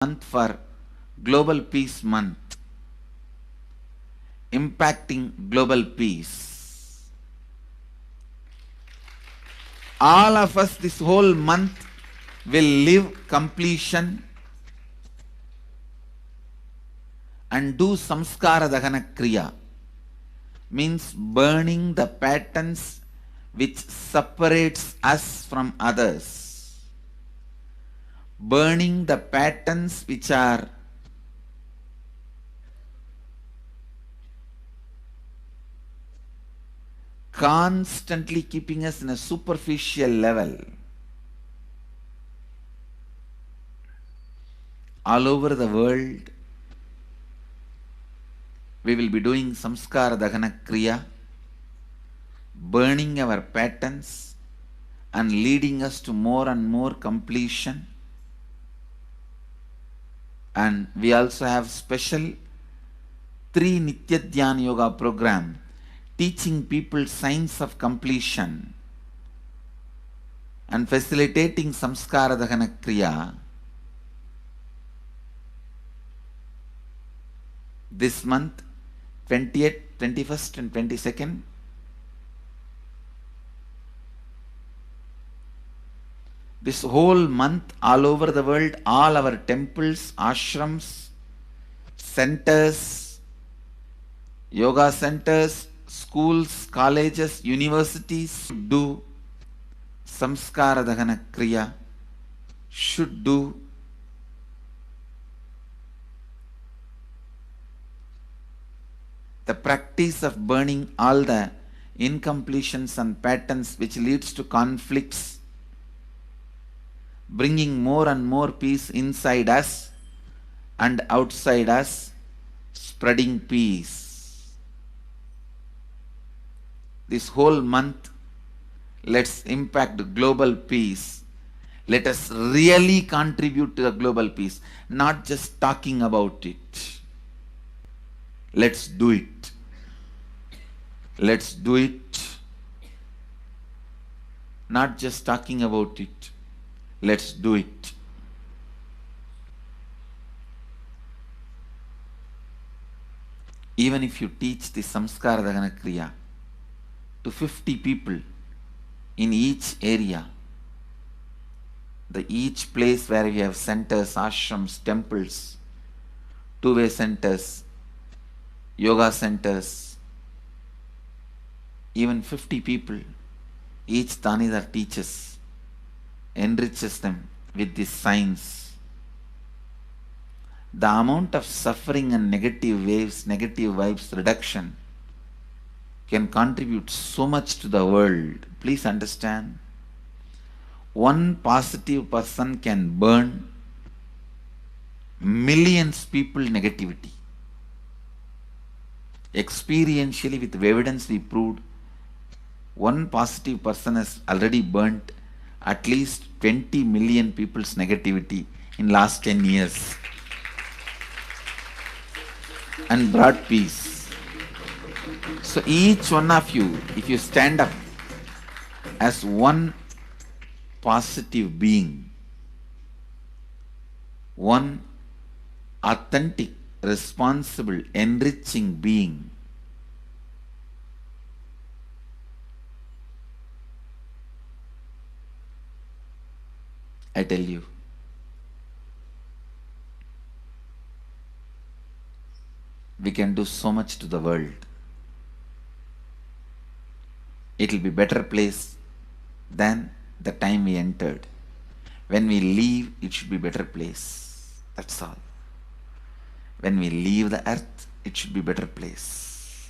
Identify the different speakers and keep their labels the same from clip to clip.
Speaker 1: month for Global Peace Month, impacting global peace. All of us this whole month will live completion and do samskara dahana kriya, means burning the patterns which separates us from others. Burning the patterns which are constantly keeping us in a superficial level. All over the world, we will be doing samskara dahana kriya, burning our patterns and leading us to more and more completion. And we also have special 3 Nityananda Yoga program teaching people science of completion and facilitating samskara dahana kriya. This month, 20th, 21st and 22nd, this whole month, all over the world, all our temples, ashrams, centers, yoga centers, schools, colleges, universities do samskara dahana kriya, should do the practice of burning all the incompletions and patterns which leads to conflicts, bringing more and more peace inside us and outside us, spreading peace. This whole month, let's impact global peace. Let us really contribute to the global peace, not just talking about it. Let's do it. Let's do it. Not just talking about it. Let's do it. Even if you teach the samskara dahana kriya to 50 people in each area, each place where we have centers, ashrams, temples, two-way centers, yoga centers, even 50 people, each Tanidar teaches, enriches them with this science. The amount of suffering and negative waves, negative vibes reduction can contribute so much to the world. Please understand. One positive person can burn millions people negativity. Experientially, with evidence we proved, one positive person has already burnt at least 20 million people's negativity in last 10 years and brought peace. So each one of you, if you stand up as one positive being, one authentic, responsible, enriching being, I tell you, we can do so much to the world. It will be a better place than the time we entered. When we leave, it should be a better place. That's all. When we leave the earth, it should be a better place.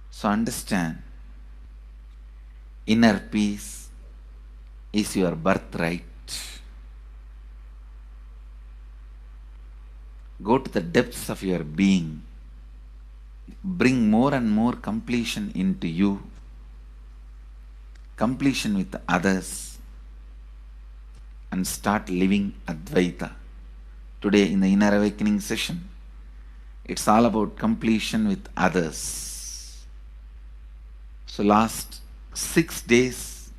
Speaker 1: So understand, inner peace is your birthright. Go to the depths of your being. Bring more and more completion into you. Completion with others. And start living Advaita. Today in the Inner Awakening session, it's all about completion with others. So last 6 days,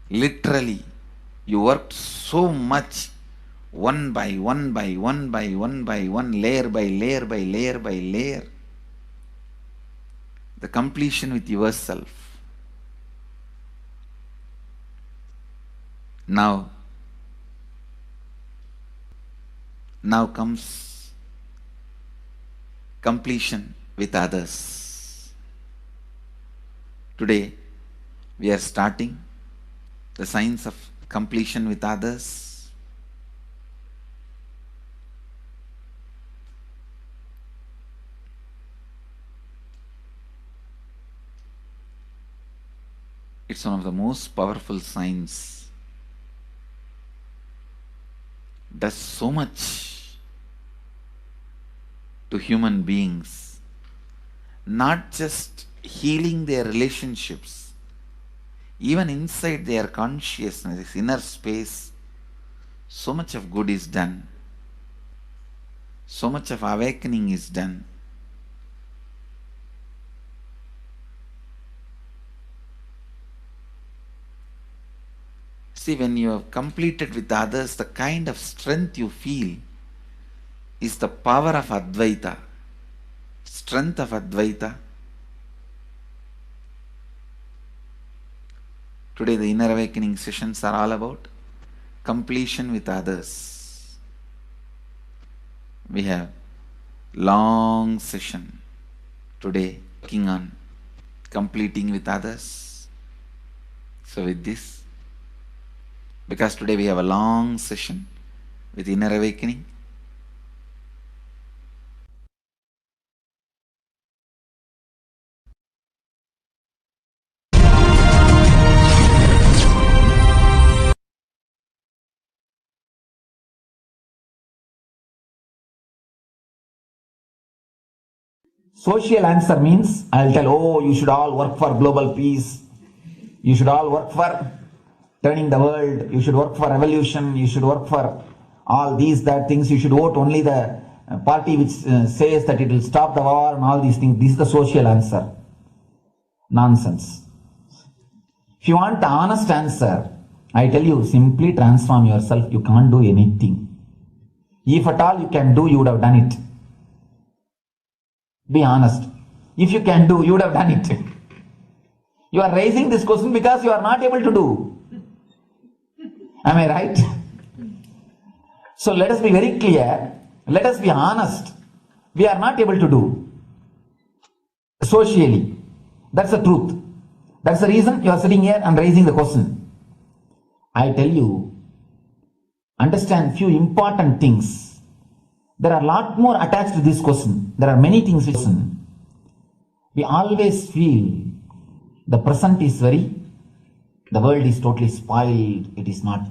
Speaker 1: literally, You worked so much, one by one by one by one by one, layer by layer by layer by layer. The completion with yourself. Now comes completion with others. Today we are starting the science of completion with others. It's one of the most powerful science. Does so much to human beings, not just healing their relationships, even inside their consciousness, this inner space, so much of good is done, so much of awakening is done. See, when you have completed with others, the kind of strength you feel is the power of Advaita, strength of Advaita. Today the inner awakening sessions are all about completion with others. We have long session today working on completing with others. So with this, because today we have a long session with inner awakening,
Speaker 2: social answer means I'll tell, oh, you should all work for global peace, you should all work for turning the world, you should work for revolution, you should work for all these, that things, you should vote only the party which says that it will stop the war and all these things. This is the social answer. Nonsense. If you want the honest answer, I tell you, simply transform yourself. You can't do anything. If at all you can do, you would have done it. Be honest. If you can do, you would have done it. You are raising this question because you are not able to do. Am I right? So let us be very clear. Let us be honest. We are not able to do socially. That's the truth. That's the reason you are sitting here and raising the question. I tell you, understand few important things. There are a lot more attached to this question. There are many things which we always feel the present is the world is totally spoiled. It is not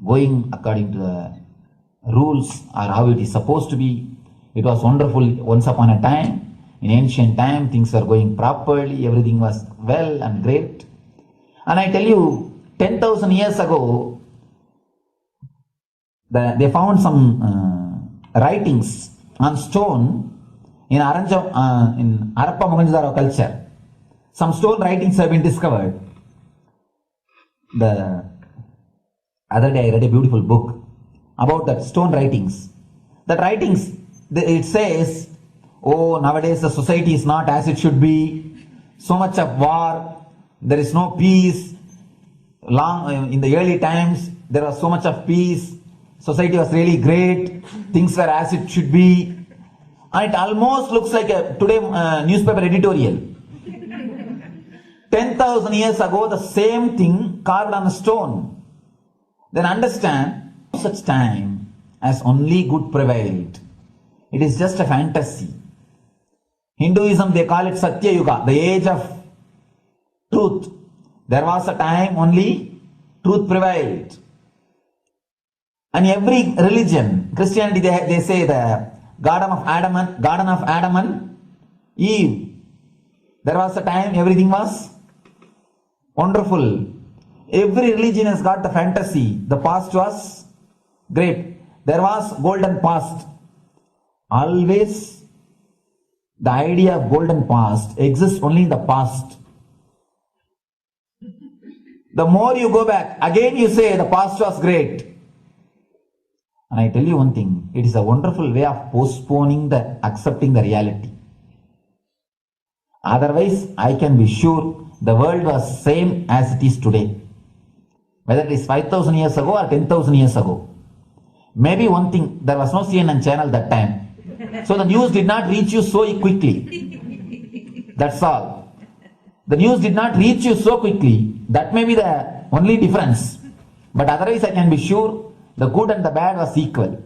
Speaker 2: going according to the rules or how it is supposed to be. It was wonderful once upon a time. In ancient time, things were going properly. Everything was well and great. And I tell you, 10,000 years ago, they found some writings on stone in Harappa Mohenjo-daro culture. Some stone writings have been discovered. The other day I read a beautiful book about that stone writings. That writings, it says, oh, nowadays the society is not as it should be. So much of war, there is no peace. In the early times, there was so much of peace. Society was really great. Things were as it should be. And it almost looks like a today newspaper editorial. 10,000 years ago, the same thing carved on a stone. Then understand, such time as only good prevailed. It is just a fantasy. Hinduism, they call it Satya Yuga, the age of truth. There was a time only truth prevailed. And every religion, Christianity, they say the Garden of Adam and Eve. There was a time everything was wonderful. Every religion has got the fantasy. The past was great. There was golden past. Always the idea of golden past exists only in the past. The more you go back, again you say the past was great. And I tell you one thing, it is a wonderful way of postponing accepting the reality. Otherwise, I can be sure the world was same as it is today. Whether it is 5,000 years ago or 10,000 years ago. Maybe one thing, there was no CNN channel that time. So the news did not reach you so quickly. That's all. The news did not reach you so quickly. That may be the only difference. But otherwise, I can be sure the good and the bad was equal.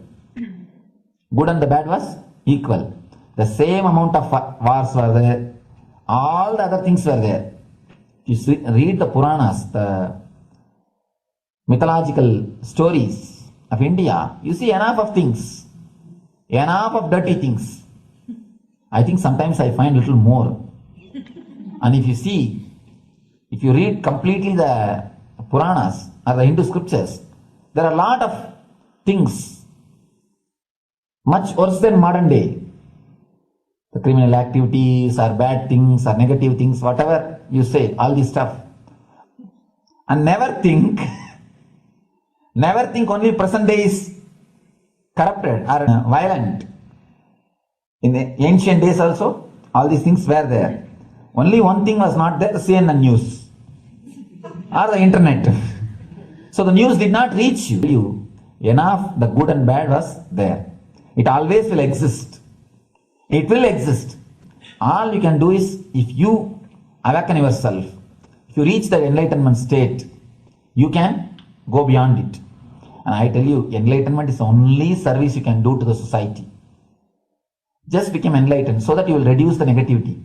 Speaker 2: Good and the bad was equal. The same amount of wars were there. All the other things were there. You read the Puranas, the mythological stories of India, you see enough of things. Enough of dirty things. I think sometimes I find little more. And if you read completely the Puranas or the Hindu scriptures, there are a lot of things much worse than modern day. The criminal activities or bad things or negative things, whatever you say, all this stuff. And never think only present day is corrupted or violent. In the ancient days also, all these things were there. Only one thing was not there, the CNN news or the internet. So the news did not reach you. Enough, the good and bad was there. It always will exist. It will exist. All you can do is, if you awaken yourself, if you reach the enlightenment state, you can go beyond it. And I tell you, enlightenment is the only service you can do to the society. Just become enlightened so that you will reduce the negativity.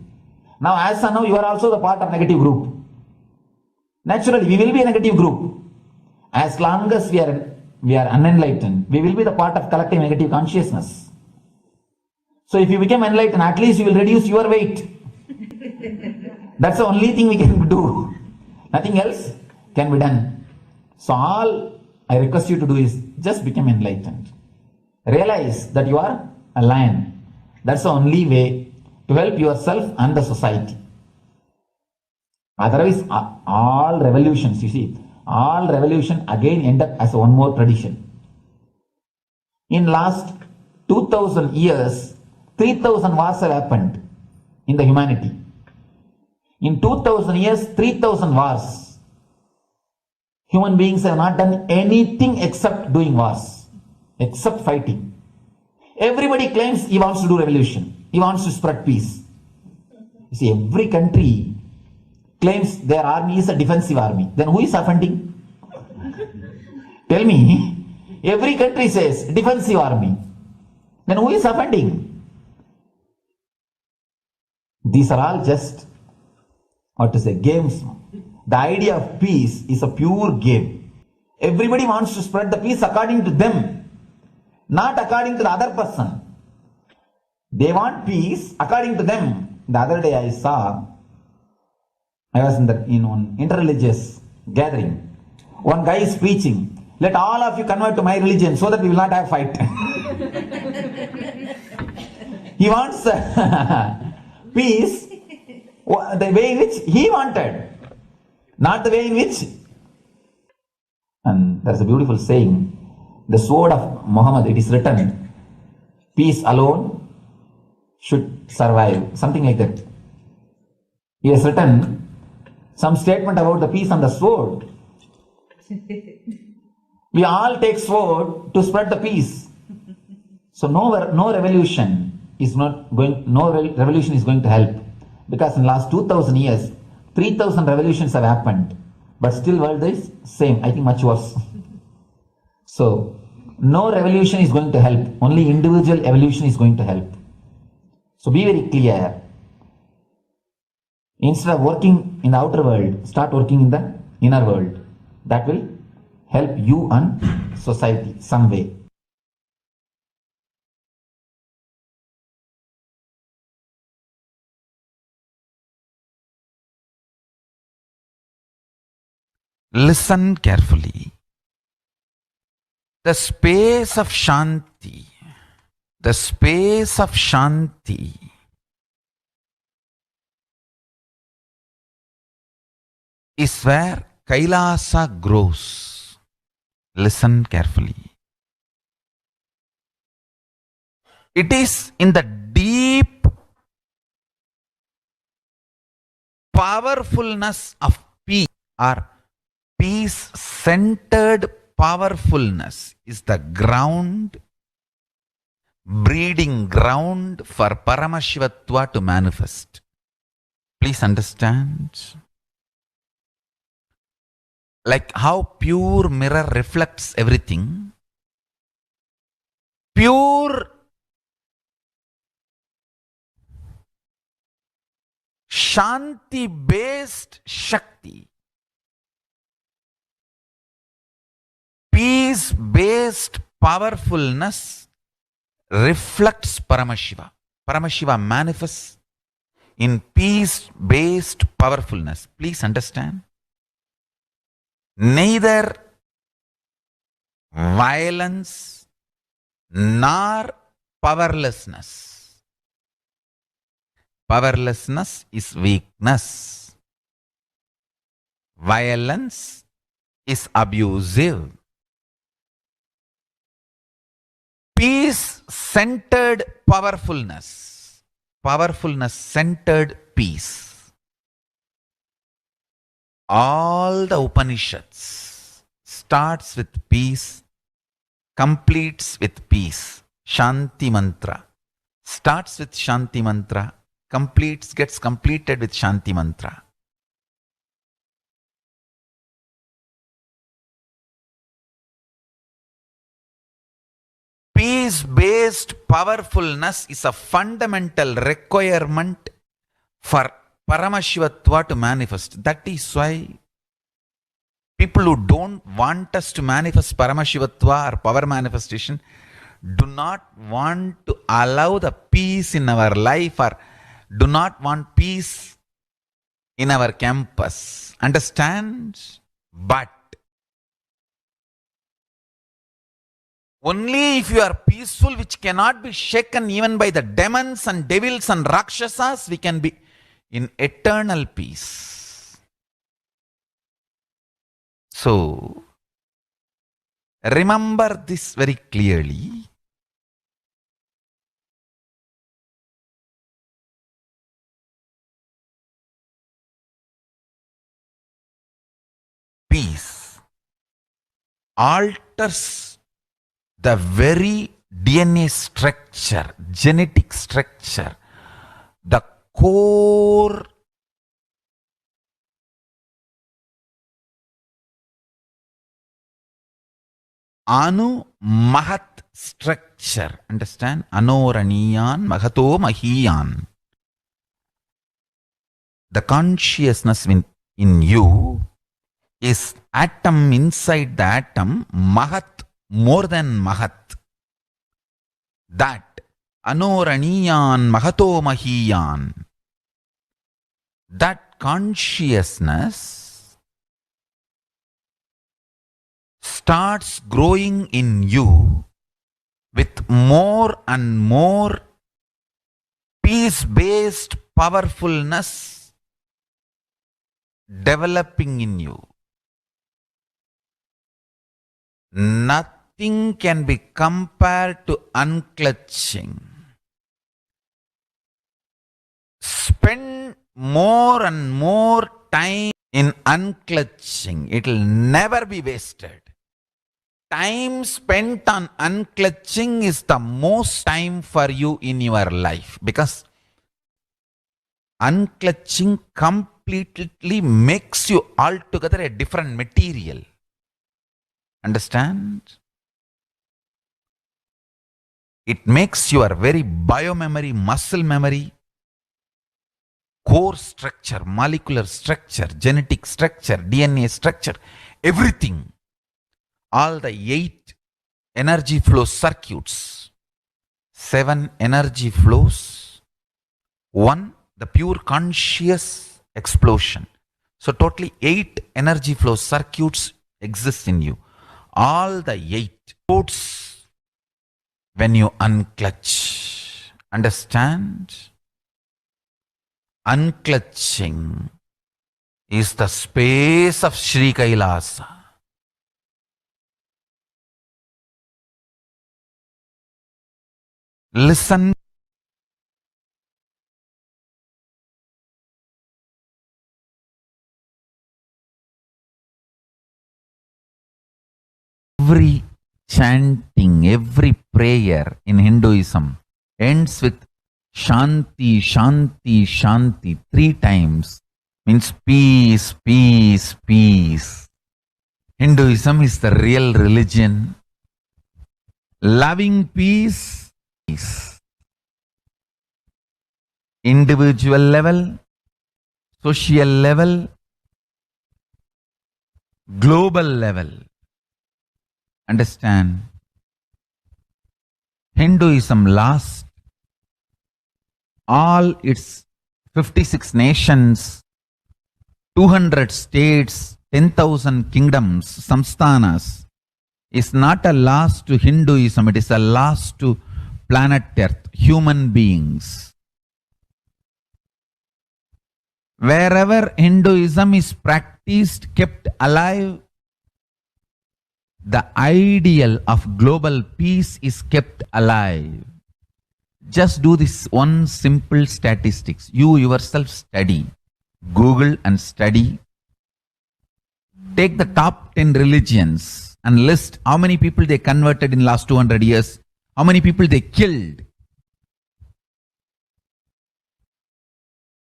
Speaker 2: Now, as of now, you are also the part of negative group. Naturally, we will be a negative group. As long as we are unenlightened, we will be the part of collective negative consciousness. So if you become enlightened, at least you will reduce your weight. That's the only thing we can do. Nothing else can be done. So all I request you to do is just become enlightened. Realize that you are a lion. That's the only way to help yourself and the society. Otherwise, all revolutions, you see, all revolution again end up as one more tradition. In last 2000 years, 3000 wars have happened in the humanity. In 2000 years, 3000 wars. Human beings have not done anything except doing wars, except fighting. Everybody claims he wants to do revolution. He wants to spread peace. You see, every country claims their army is a defensive army. Then who is offending? Tell me. Every country says defensive army. Then who is offending? These are all just, games. The idea of peace is a pure game. Everybody wants to spread the peace according to them, not according to the other person. They want peace according to them. The other day I was in one interreligious gathering. One guy is preaching, let all of you convert to my religion so that we will not have fight. He wants peace the way in which he wanted, not the way in which. And there's a beautiful saying, the sword of Muhammad, it is written, peace alone should survive, something like that. He has written some statement about the peace and the sword. We all take sword to spread the peace. So no revolution is going to help, because in the last 2000 years 3000 revolutions have happened, but still world is same, I think much worse. So no revolution is going to help, only individual evolution is going to help. So be very clear. Instead of working in the outer world, start working in the inner world. That will help you and society some way.
Speaker 1: Listen carefully. The space of Shanti, is where Kailasa grows. Listen carefully. It is in the deep powerfulness of peace, or peace-centered powerfulness is the ground, breeding ground for Paramashivatva to manifest. Please understand. Like how pure mirror reflects everything, pure Shanti-based Shakti, peace-based powerfulness reflects Paramashiva. Paramashiva manifests in peace-based powerfulness. Please understand. Neither violence nor powerlessness. Powerlessness is weakness. Violence is abusive. Peace-centered powerfulness. Powerfulness-centered peace. All the Upanishads starts with peace, completes with peace. Shanti mantra. Starts with Shanti mantra, gets completed with Shanti mantra. Peace-based powerfulness is a fundamental requirement for Paramashivatva to manifest. That is why people who don't want us to manifest Paramashivatva or power manifestation do not want to allow the peace in our life, or do not want peace in our campus. Understand? But only if you are peaceful, which cannot be shaken even by the demons and devils and rakshasas, we can be in eternal peace. So, remember this very clearly. Peace alters the very DNA structure, genetic structure, the core Anu Mahat structure. Understand? Anoraniyan Mahato Mahiyan. The consciousness in you is atom inside the atom, Mahat, more than Mahat. That Anoraniyan Mahato Mahiyan. That consciousness starts growing in you with more and more peace-based powerfulness developing in you. Nothing can be compared to unclutching. Spend more and more time in unclutching. It will never be wasted. Time spent on unclutching is the most time for you in your life, because unclutching completely makes you altogether a different material. Understand? It makes your very biomemory, muscle memory, core structure, molecular structure, genetic structure, DNA structure, everything. All the 8 energy flow circuits, 7 energy flows, 1 the pure conscious explosion. So totally 8 energy flow circuits exist in you. All the 8 floats when you unclutch. Understand? Unclutching is the space of Sri Kailasa. Listen. Every chanting, every prayer in Hinduism ends with Shanti, Shanti, Shanti 3 times. Means peace, peace, peace. Hinduism is the real religion. Loving peace, peace. Individual level, social level, global level. Understand? Hinduism lasts all its 56 nations, 200 states, 10,000 kingdoms, samsthanas, is not a loss to Hinduism, it is a loss to planet Earth, human beings. Wherever Hinduism is practiced, kept alive, the ideal of global peace is kept alive. Just do this one simple statistics. You yourself study. Google and study. Take the top 10 religions and list how many people they converted in last 200 years, how many people they killed.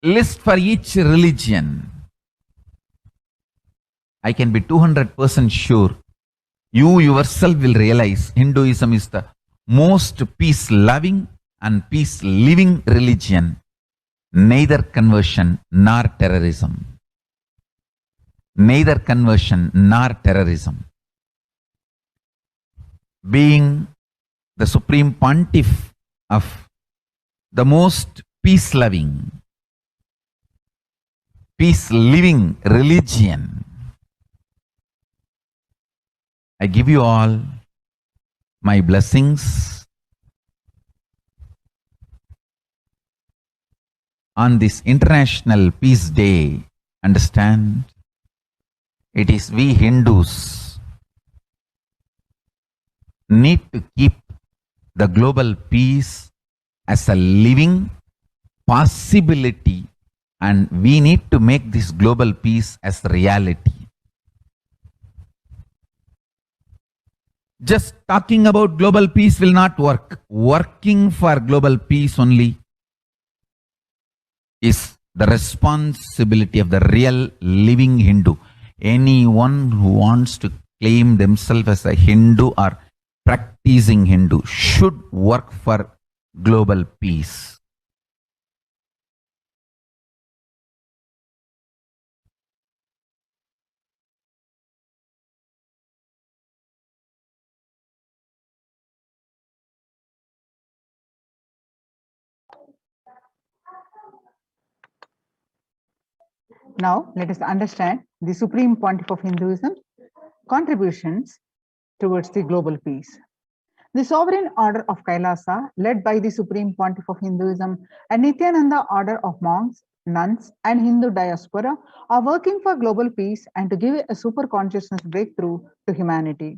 Speaker 1: List for each religion. I can be 200% sure. You yourself will realize Hinduism is the most peace-loving and peace-living religion, neither conversion nor terrorism. Neither conversion nor terrorism. Being the supreme pontiff of the most peace-loving, peace-living religion, I give you all my blessings on this International Peace Day. Understand? It is we Hindus need to keep the global peace as a living possibility, and we need to make this global peace as reality. Just talking about global peace will not work. Working for global peace only is the responsibility of the real living Hindu. Anyone who wants to claim themselves as a Hindu or practicing Hindu should work for global peace.
Speaker 3: Now, let us understand the Supreme Pontiff of Hinduism contributions towards the global peace. The Sovereign Order of Kailasa, led by the Supreme Pontiff of Hinduism and Nithyananda Order of monks, nuns, and Hindu diaspora, are working for global peace and to give a super consciousness breakthrough to humanity.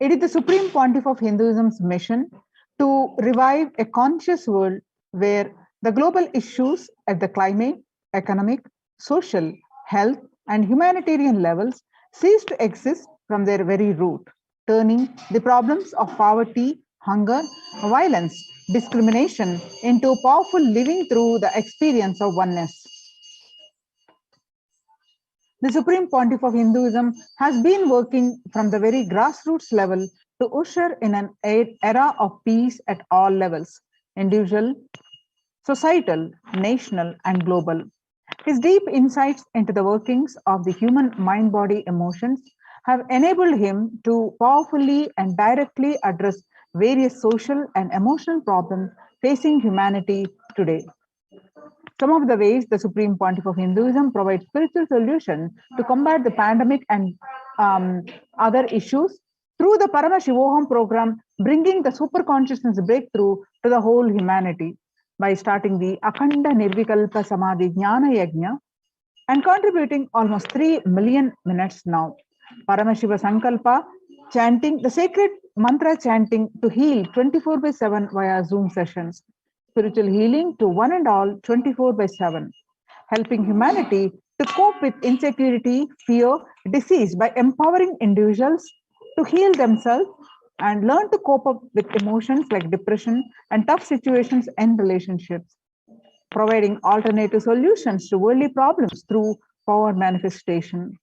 Speaker 3: It is the Supreme Pontiff of Hinduism's mission to revive a conscious world where the global issues at the climate, economic, social, health, and humanitarian levels cease to exist from their very root, turning the problems of poverty, hunger, violence, discrimination into powerful living through the experience of oneness. The Supreme Pontiff of Hinduism has been working from the very grassroots level to usher in an era of peace at all levels, individual, societal, national, and global. His deep insights into the workings of the human mind, body, emotions have enabled him to powerfully and directly address various social and emotional problems facing humanity today. Some of the ways the Supreme Pontiff of Hinduism provides spiritual solution to combat the pandemic and other issues through the Paramashivoham program, bringing the super consciousness breakthrough to the whole humanity. by starting the Akhanda Nirvikalpa Samadhi Jnana Yajna and contributing almost 3 million minutes now. Paramashiva Sankalpa chanting, the sacred mantra chanting to heal 24/7 via Zoom sessions. Spiritual healing to one and all 24/7. Helping humanity to cope with insecurity, fear, disease by empowering individuals to heal themselves and learn to cope up with emotions like depression and tough situations in relationships. Providing alternative solutions to worldly problems through power manifestation.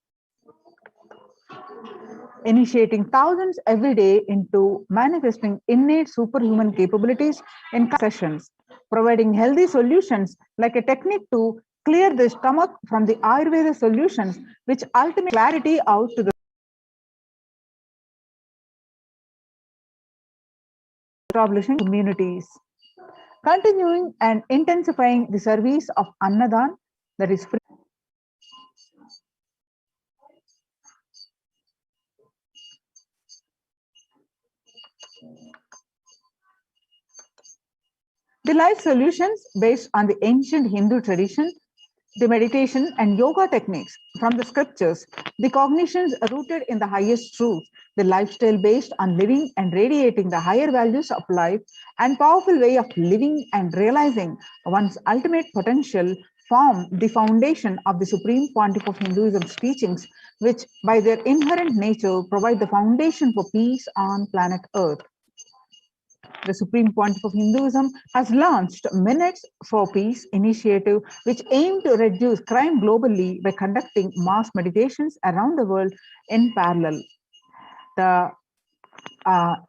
Speaker 3: Initiating thousands every day into manifesting innate superhuman capabilities in sessions. Providing healthy solutions like a technique to clear the stomach from the Ayurveda solutions, which ultimately clarity out to the establishing communities. Continuing and intensifying the service of Annadan, that is free. The life solutions based on the ancient Hindu tradition, the meditation and yoga techniques from the scriptures, the cognitions rooted in the highest truth, the lifestyle based on living and radiating the higher values of life, and powerful way of living and realizing one's ultimate potential form the foundation of the Supreme Pontiff of Hinduism's teachings, which by their inherent nature provide the foundation for peace on planet Earth. The Supreme Pontiff of Hinduism has launched Minutes for Peace initiative, which aim to reduce crime globally by conducting mass meditations around the world in parallel. The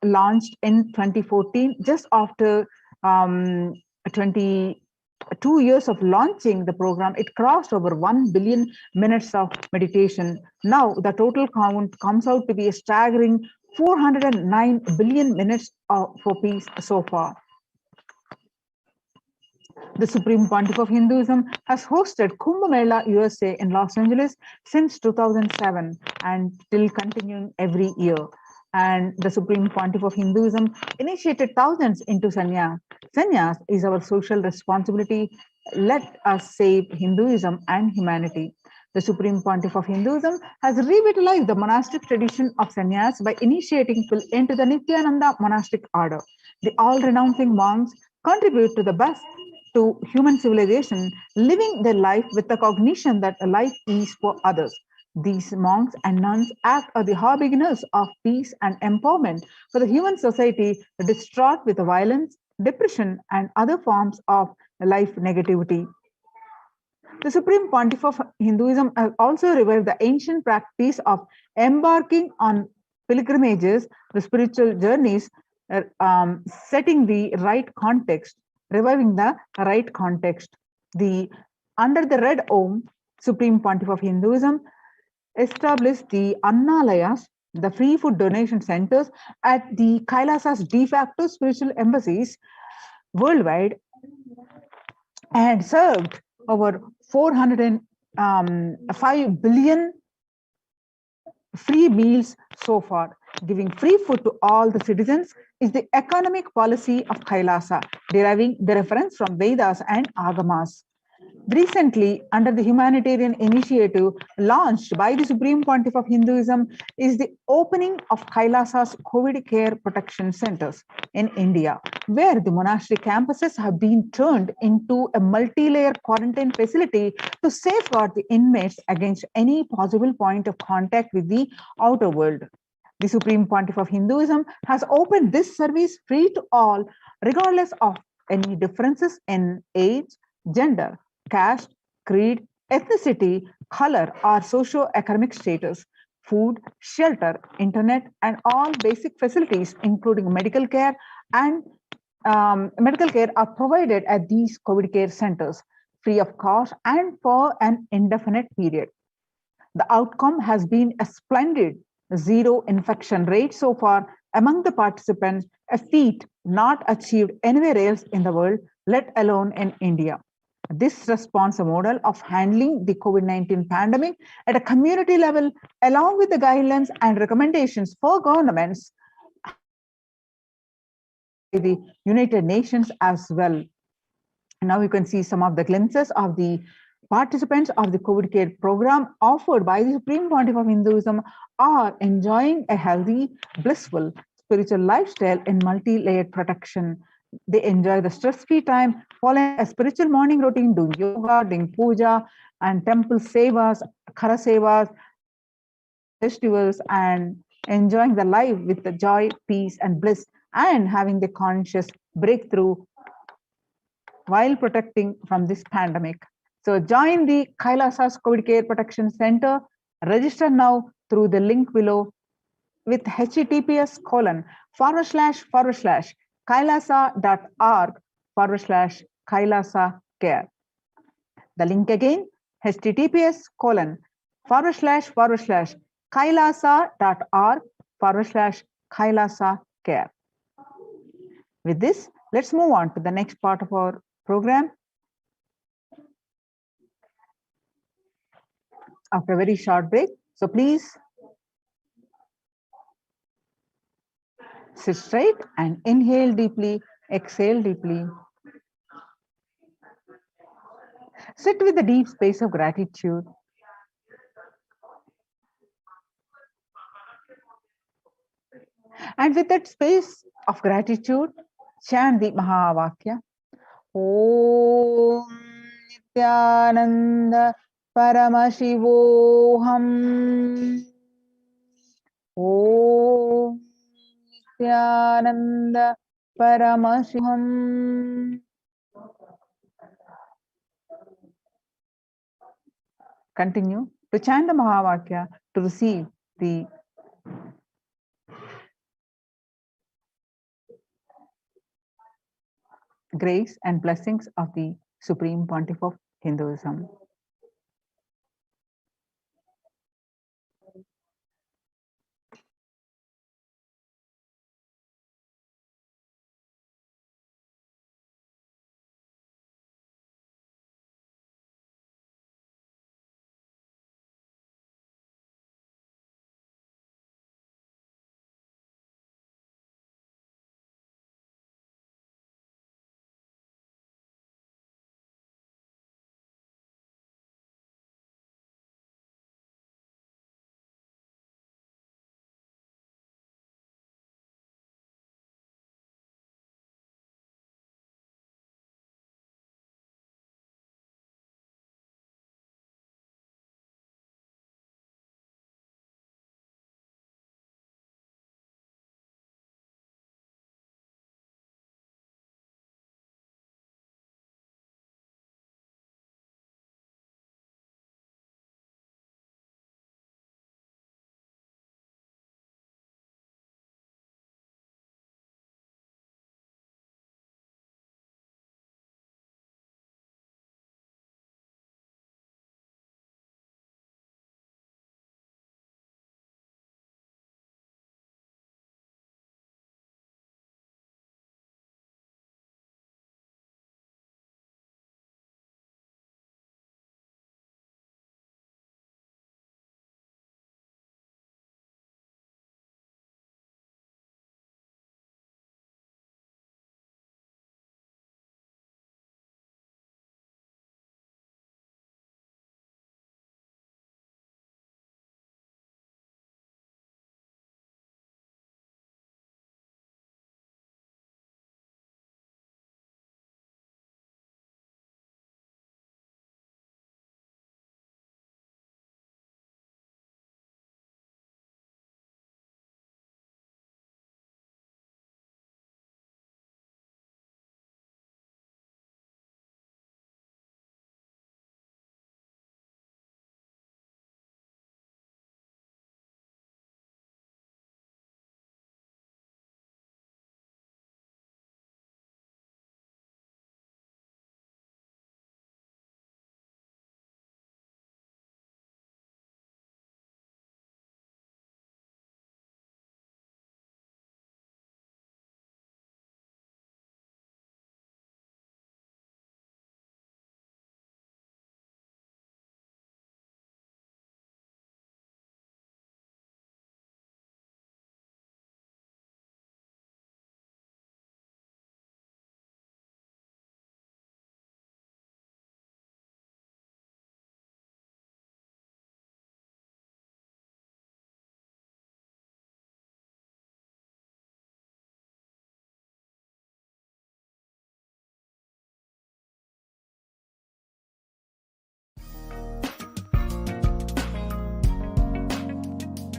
Speaker 3: launched in 2014, just after 22 years of launching the program, it crossed over 1 billion minutes of meditation. Now the total count comes out to be a staggering 409 billion minutes for peace so far. The Supreme Pontiff of Hinduism has hosted Kumbh Mela USA in Los Angeles since 2007 and still continuing every year. And the Supreme Pontiff of Hinduism initiated thousands into sannyas. Sannyas is our social responsibility. Let us save Hinduism and humanity. The Supreme Pontiff of Hinduism has revitalized the monastic tradition of sannyas by initiating people into the Nithyananda monastic order. The all-renouncing monks contribute to the best to human civilization, living their life with the cognition that life is for others. These monks and nuns act as the harbingers of peace and empowerment for the human society distraught with violence, depression, and other forms of life negativity. The Supreme Pontiff of Hinduism has also revived the ancient practice of embarking on pilgrimages, the spiritual journeys, setting the right context, reviving the right context. Under the Red Om, Supreme Pontiff of Hinduism established the Annalayas, the free food donation centers at the Kailasa's de facto spiritual embassies worldwide and served over 405 billion free meals so far. Giving free food to all the citizens is the economic policy of Kailasa, deriving the reference from Vedas and Agamas. Recently, under the humanitarian initiative launched by the Supreme Pontiff of Hinduism, is the opening of Kailasa's COVID care protection centers in India, where the monastic campuses have been turned into a multi-layer quarantine facility to safeguard the inmates against any possible point of contact with the outer world. The Supreme Pontiff of Hinduism has opened this service free to all, regardless of any differences in age, gender, caste, creed, ethnicity, color, or socio-economic status. Food, shelter, internet, and all basic facilities, including medical care are provided at these COVID care centers, free of cost and for an indefinite period. The outcome has been a splendid zero infection rate so far among the participants, a feat not achieved anywhere else in the world, let alone in India. This response model of handling the COVID-19 pandemic at a community level, along with the guidelines and recommendations for governments, the United Nations as well. Now you can see some of the glimpses of the participants of the COVID care program offered by the Supreme Pontiff of Hinduism are enjoying a healthy, blissful spiritual lifestyle in multi-layered protection. They enjoy the stress-free time, following a spiritual morning routine, doing yoga, doing puja, and temple sevas, khara sevas, festivals, and enjoying the life with the joy, peace, and bliss, and having the conscious breakthrough while protecting from this pandemic. So join the Kailasa's COVID Care Protection Center. Register now through the link below with https://kailasa.org/kailasa care. The link again, https://kailasa.org/kailasa care. With this, let's move on to the next part of our program. After a very short break, so please sit straight and inhale deeply, exhale deeply. Sit with the deep space of gratitude. And with that space of gratitude, chant the Mahavakya. Om Nithyananda Paramashivoham. Om Nithyananda Paramashivoham. Continue to chant the Mahavakya to receive the grace and blessings of the Supreme Pontiff of Hinduism.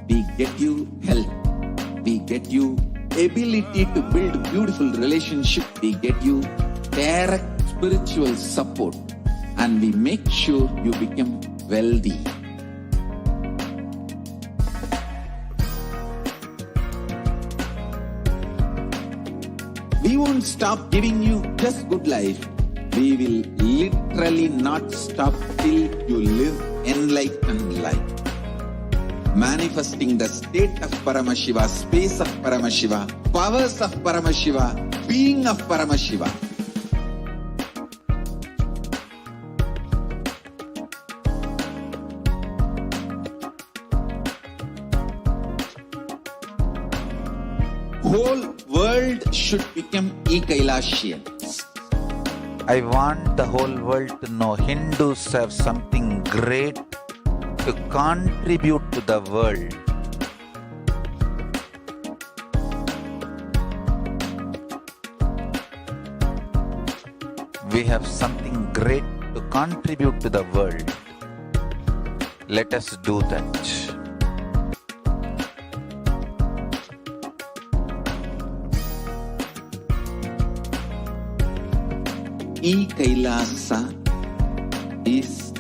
Speaker 1: We get you health. We get you ability to build beautiful relationship. We get you direct spiritual support. And we make sure you become wealthy. We won't stop giving you just good life. We will literally not stop till you live enlightened life. Manifesting the state of Paramashiva, space of Paramashiva, powers of Paramashiva, being of Paramashiva. Whole world should become e-Kailashians. I want the whole world to know Hindus have something great to contribute to the world. We have something great to contribute to the world. Let us do that. E-Kailasa is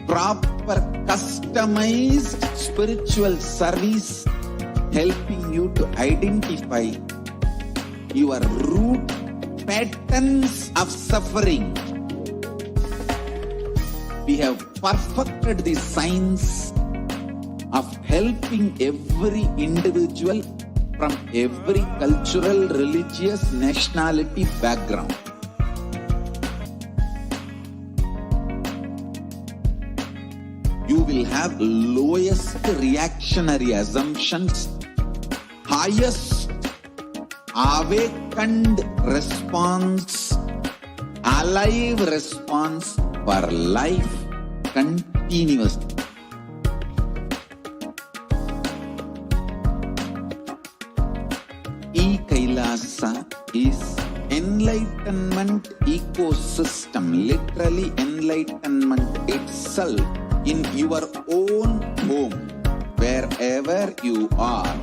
Speaker 1: proper customized spiritual service helping you to identify your root patterns of suffering. We have perfected the science of helping every individual from every cultural, religious, nationality background. You will have lowest reactionary assumptions, highest awakened response, alive response for life continuously. E-Kailasa is enlightenment ecosystem, literally enlightenment itself in your own home, wherever you are.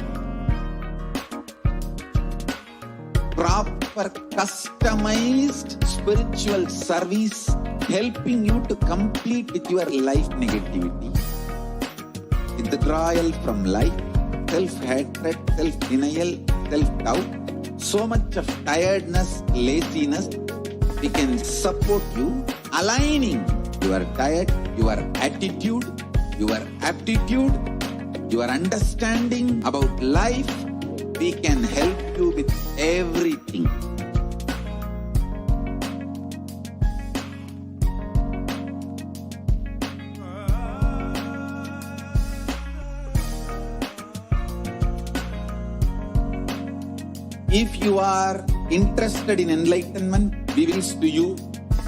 Speaker 1: Proper customized spiritual service helping you to complete with your life negativity. Withdrawal from life, self-hatred, self-denial, self-doubt, so much of tiredness, laziness. We can support you aligning your diet, your attitude, your aptitude, your understanding about life. We can help you with everything. If you are interested in enlightenment, we will to you.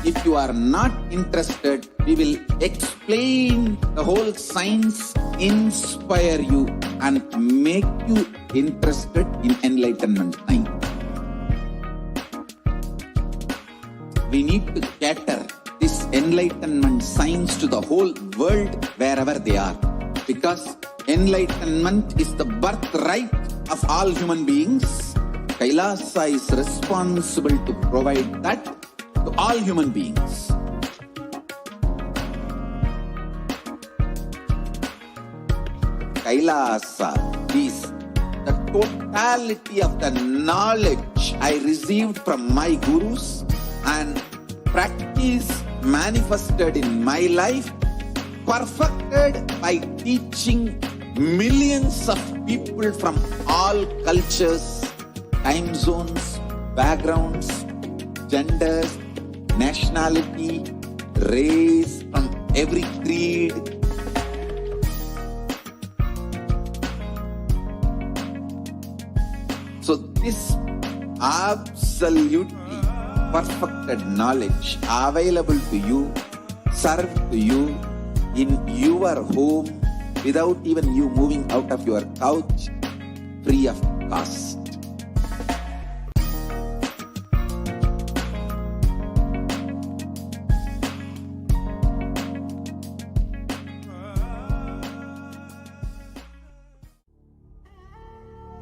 Speaker 1: If you are not interested, we will explain the whole science, inspire you and make you interested in enlightenment time. We need to cater this enlightenment science to the whole world wherever they are. Because enlightenment is the birthright of all human beings. Kailasa is responsible to provide that to all human beings. Kailasa is the totality of the knowledge I received from my gurus and practice manifested in my life, perfected by teaching millions of people from all cultures, time zones, backgrounds, genders, nationality, race, from every creed. So this absolutely perfected knowledge available to you, served to you in your home without even you moving out of your couch, free of cost.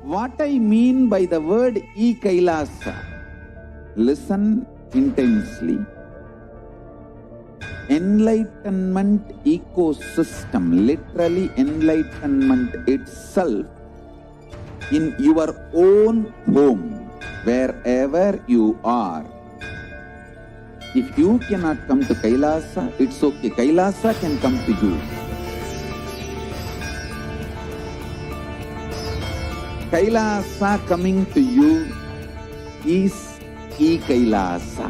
Speaker 4: What I mean by the word e-Kailasa, listen intensely. Enlightenment ecosystem, literally enlightenment itself, in your own home, wherever you are. If you cannot come to Kailasa, it's okay. Kailasa can come to you. Kailasa coming to you is e-Kailasa.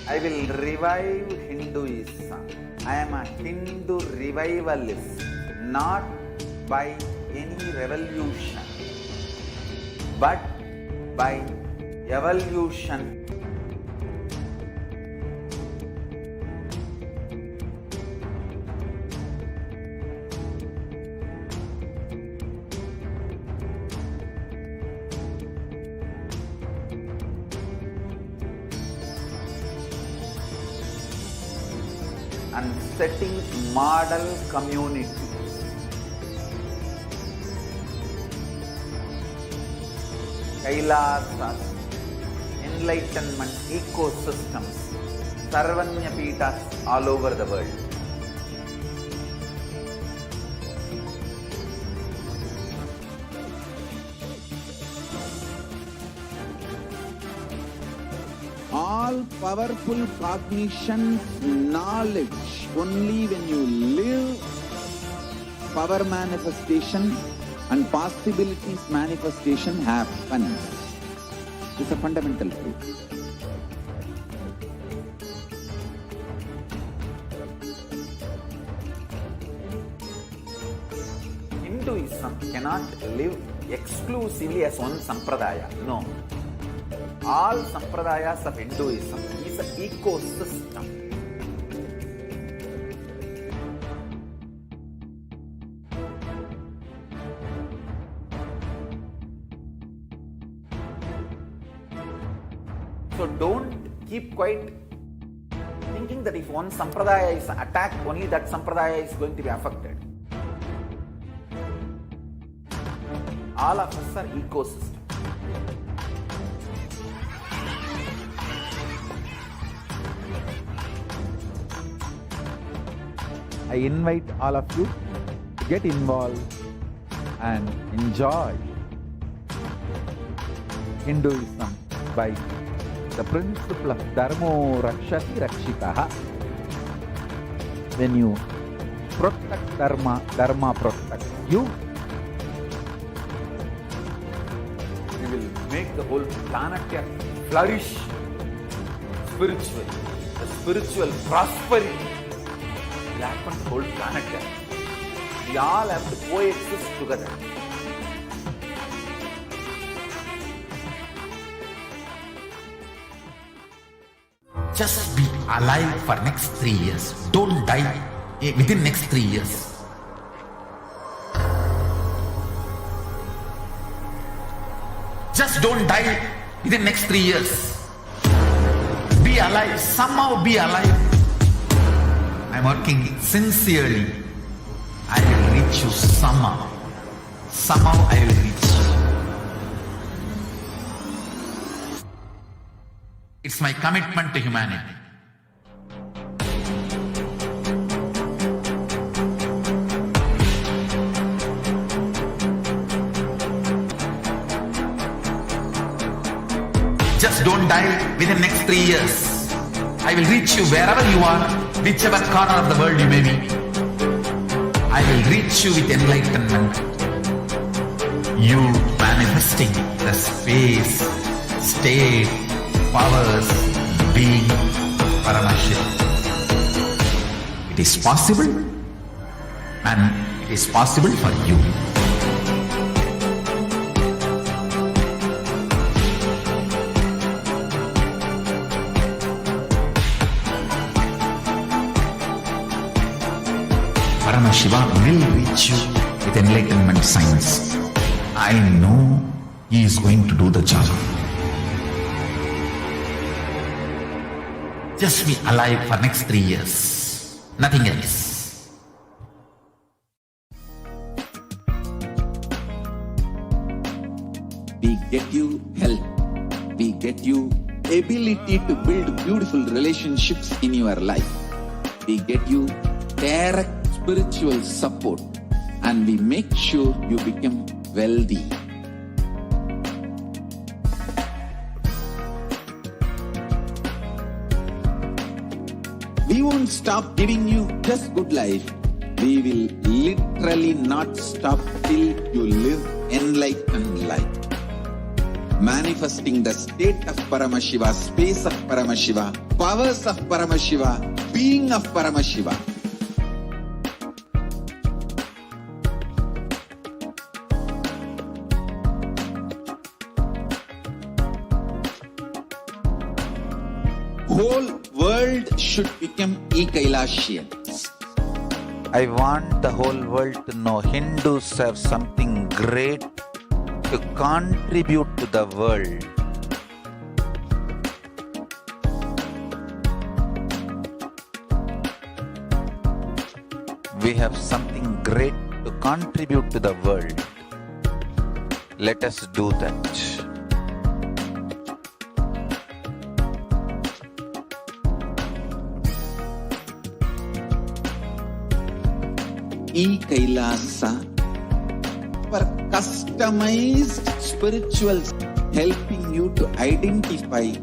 Speaker 1: I will revive Hinduism. I am a Hindu revivalist, not by any revolution, but by evolution. And setting model community. Kailasas, enlightenment ecosystems, Sarvanya Pitas all over the world.
Speaker 4: All powerful cognition, knowledge, only when you live, power manifestation and possibilities manifestation happens. It's a fundamental truth.
Speaker 1: Hinduism cannot live exclusively as one sampradaya. No. All sampradayas of Hinduism is an ecosystem. So don't keep quiet thinking that if one sampradaya is attacked, only that sampradaya is going to be affected. All of us are ecosystem.
Speaker 4: I invite all of you to get involved and enjoy Hinduism by the principle of Dharmo Rakshati Rakshitaha. When you protect Dharma, Dharma protects you.
Speaker 1: We will make the whole planet flourish spiritually. The spiritual prosperity will happen to the whole planet. We all have to coexist together.
Speaker 5: Just be alive for next 3 years. Don't die within next 3 years. Just don't die within next 3 years. Be alive. Somehow be alive. I'm working sincerely. I will reach you somehow. Somehow I will reach you. It's my commitment to humanity. Just don't die within the next 3 years. I will reach you wherever you are, whichever corner of the world you may be. I will reach you with enlightenment. You manifesting the space, state, powers, being Paramashivoham. It is possible, and it is possible for you. Paramashivoham will reach you with enlightenment science. I know He is going to do the job. Just be alive for next 3 years. Nothing else.
Speaker 4: We get you health. We get you ability to build beautiful relationships in your life. We get you direct spiritual support, and we make sure you become wealthy. We won't stop giving you just good life. We will literally not stop till you live enlightened life. Manifesting the state of Paramashiva, space of Paramashiva, powers of Paramashiva, being of Paramashiva. Whole world should become Kailashians.
Speaker 1: I want the whole world to know Hindus have something great to contribute to the world. We have something great to contribute to the world. Let us do that.
Speaker 4: Kailasa for customized spirituals, helping you to identify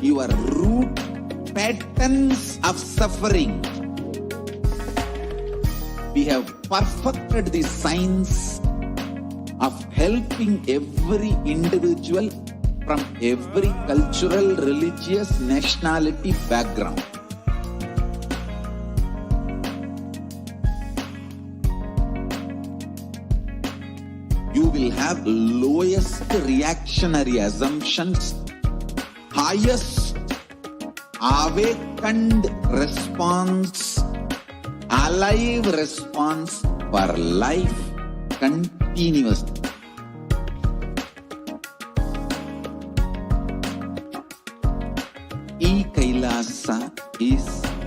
Speaker 4: your root patterns of suffering. We have perfected the science of helping every individual from every cultural, religious, nationality background. You will have lowest reactionary assumptions, highest awakened response, alive response for life continuously. Kailasa is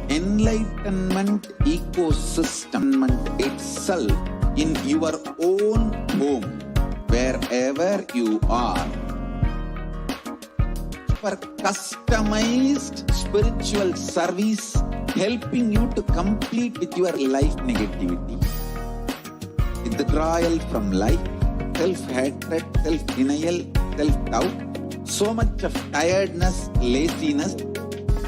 Speaker 4: enlightenment ecosystem itself in your own home, wherever you are. For customized spiritual service, helping you to complete with your life negativity, withdrawal from life, self-hatred, self-denial, self-doubt, so much of tiredness, laziness.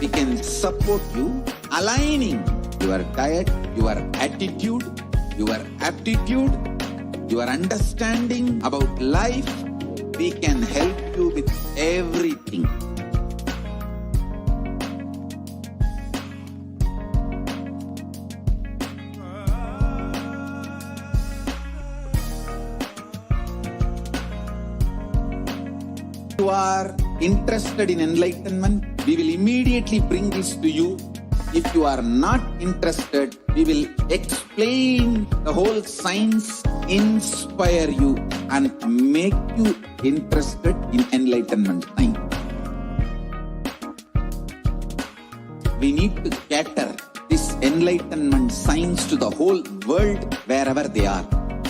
Speaker 4: We can support you, aligning your diet, your attitude, your aptitude, your understanding about life. We can help you with everything. If you are interested in enlightenment, we will immediately bring this to you. If you are not interested, we will explain the whole science, inspire you, and make you interested in enlightenment time. We need to cater this enlightenment science to the whole world wherever they are,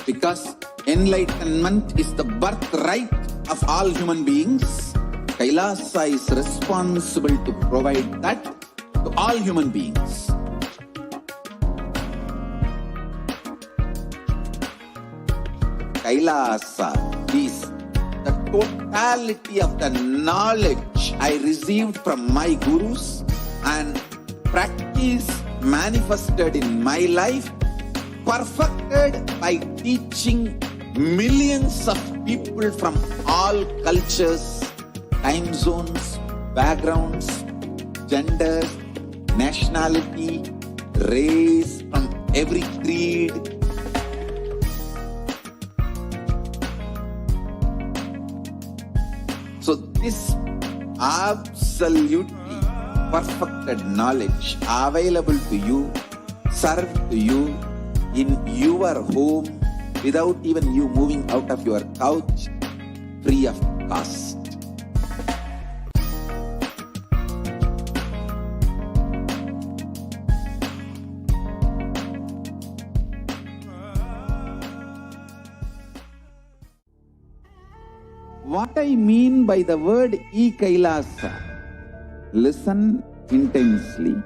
Speaker 4: because enlightenment is the birthright of all human beings. Kailasa is responsible to provide that to all human beings. Kailasa is the totality of the knowledge I received from my gurus and practice manifested in my life, perfected by teaching millions of people from all cultures, time zones, backgrounds, genders, nationality, race, from every creed. So this absolutely perfected knowledge available to you, served to you in your home without even you moving out of your couch, free of cost. What I mean by the word e-Kailasa, listen intensely.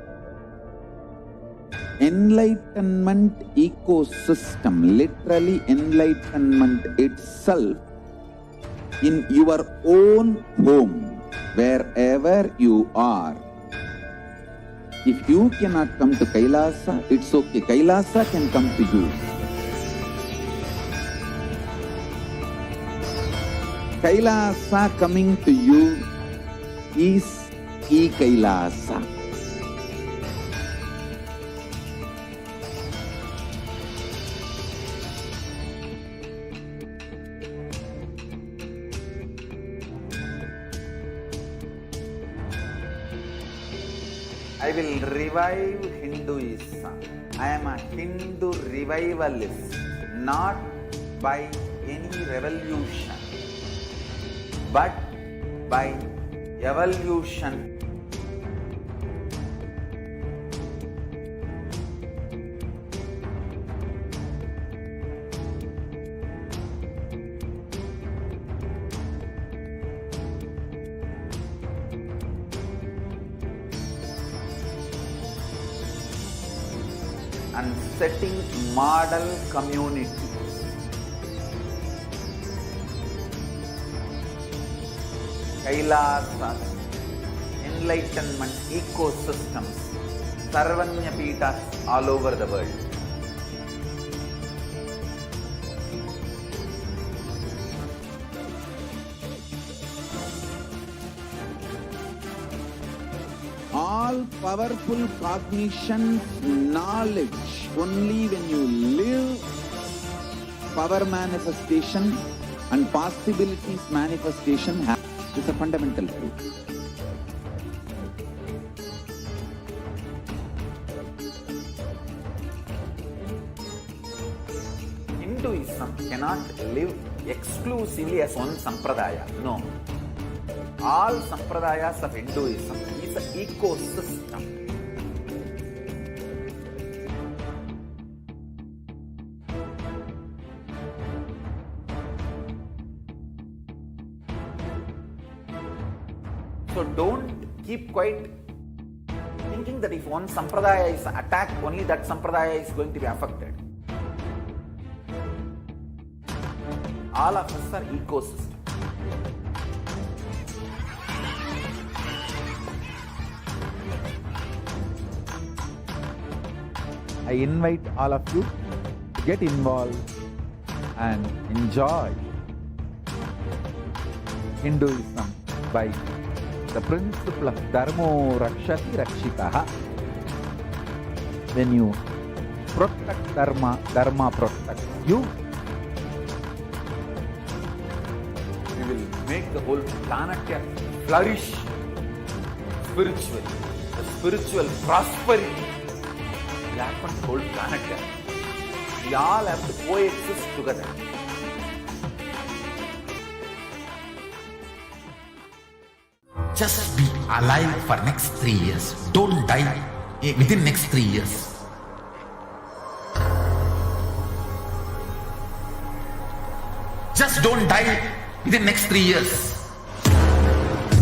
Speaker 4: Enlightenment ecosystem, literally enlightenment itself, in your own home, wherever you are. If you cannot come to Kailasa, it's okay. Kailasa can come to you. Kailasa coming to you is e-Kailasa.
Speaker 1: I will revive Hinduism. I am a Hindu revivalist, not by any revolution, but by evolution. And setting model community. Kailasas, enlightenment ecosystems, Sarvanya Pitas all over the world.
Speaker 4: All powerful cognition, knowledge, only when you live power manifestation and possibilities manifestation is a fundamental truth.
Speaker 1: Hinduism cannot live exclusively as one sampradaya. No. All sampradayas of Hinduism is an ecosystem. So don't keep quiet thinking that if one sampradaya is attacked, only that sampradaya is going to be affected. All of us are ecosystem. I invite all of you to get involved and enjoy Hinduism by the principle of Dharmo Rakshati Rakshitaha. When you protect Dharma, Dharma protects you. We will make the whole planet flourish spiritually. The spiritual prosperity will happen to the whole planet. We all have to coexist together.
Speaker 5: Just be alive for next 3 years. Don't die within next 3 years. Just don't die within next 3 years.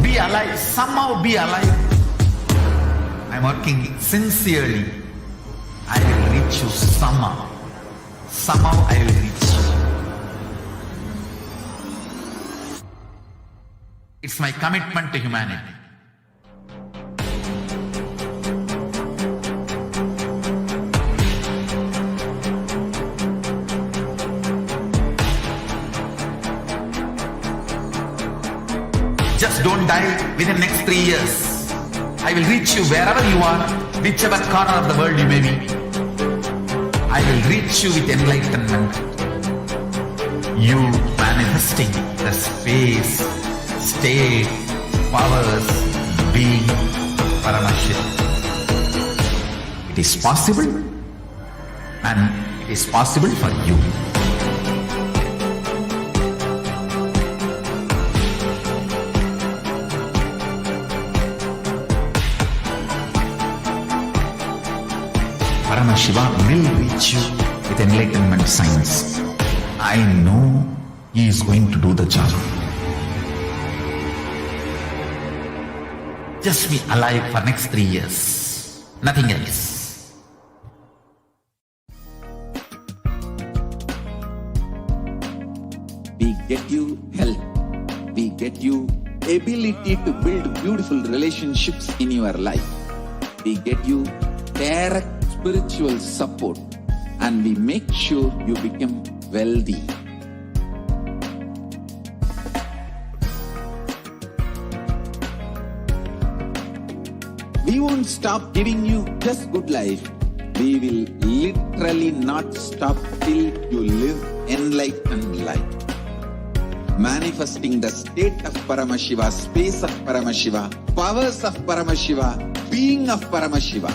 Speaker 5: Be alive. Somehow be alive. I'm working sincerely. I will reach you somehow. Somehow I will reach you. It's my commitment to humanity. Just don't die within next 3 years. I will reach you wherever you are, whichever corner of the world you may be. I will reach you with enlightenment. You manifesting the space, state, powers, being Paramashivoham. It is possible, and it is possible for you. Paramashiva will reach you with enlightenment science. I know he is going to do the job. Just be alive for next 3 years. Nothing else.
Speaker 4: We get you health. We get you ability to build beautiful relationships in your life. We get you direct spiritual support, and we make sure you become wealthy. We won't stop giving you just good life. We will literally not stop till you live enlightened life. Manifesting the state of Paramashiva, space of Paramashiva, powers of Paramashiva, being of Paramashiva.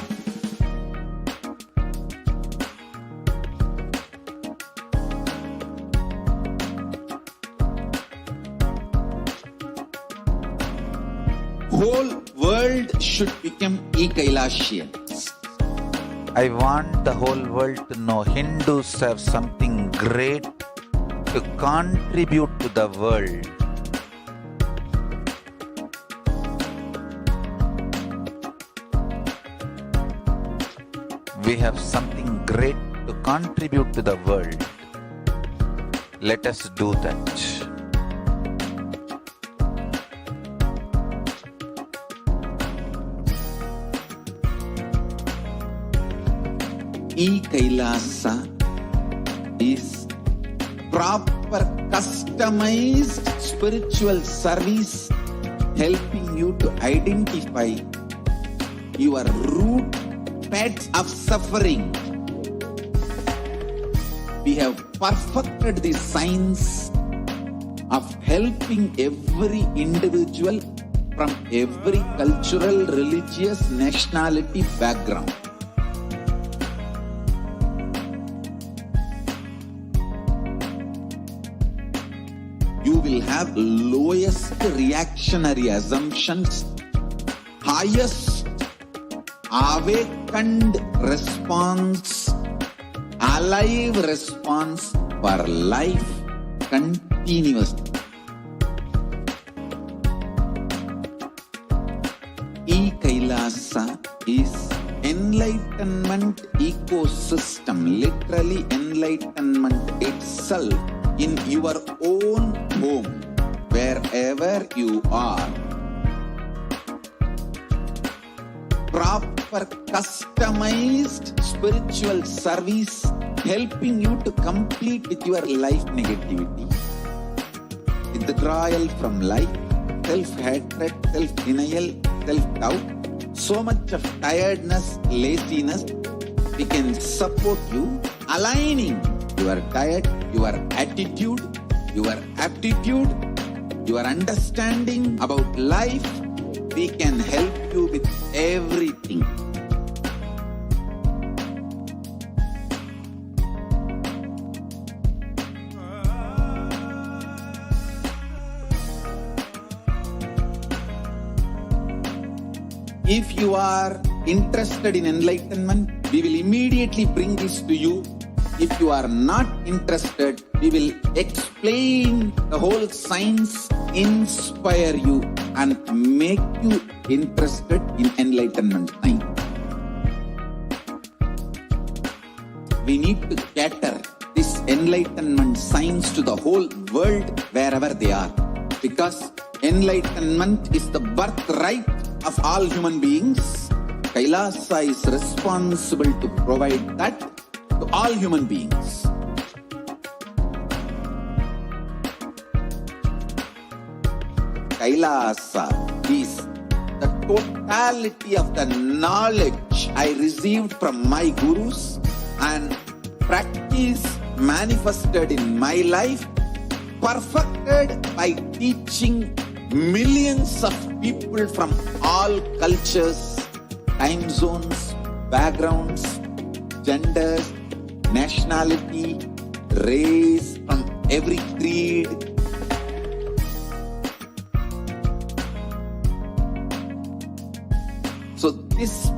Speaker 4: Whole world should become e-Kailashian.
Speaker 1: I want the whole world to know Hindus have something great to contribute to the world. We have something great to contribute to the world. Let us do that.
Speaker 4: E-Kailasa is proper customized spiritual service helping you to identify your root paths of suffering. We have perfected the science of helping every individual from every cultural, religious, nationality background. You will have lowest reactionary assumptions, highest awakened response, alive response for life continuously. E-Kailasa is enlightenment ecosystem, literally enlightenment itself in your own home, wherever you are. Proper customized spiritual service helping you to complete with your life negativity, withdrawal from life, self-hatred, self-denial, self-doubt, so much of tiredness, laziness. We can support you aligning your diet, your attitude, your aptitude, your understanding about life. We can help you with everything. If you are interested in enlightenment, we will immediately bring this to you. If you are not interested, we will explain the whole science, inspire you, and make you interested in enlightenment science. We need to cater this enlightenment science to the whole world wherever they are, because enlightenment is the birthright of all human beings. Kailasa is responsible to provide that to all human beings. Kailasa is the totality of the knowledge I received from my gurus and practice manifested in my life, perfected by teaching millions of people from all cultures, time zones, backgrounds, genders, nationality, race, from every creed. So this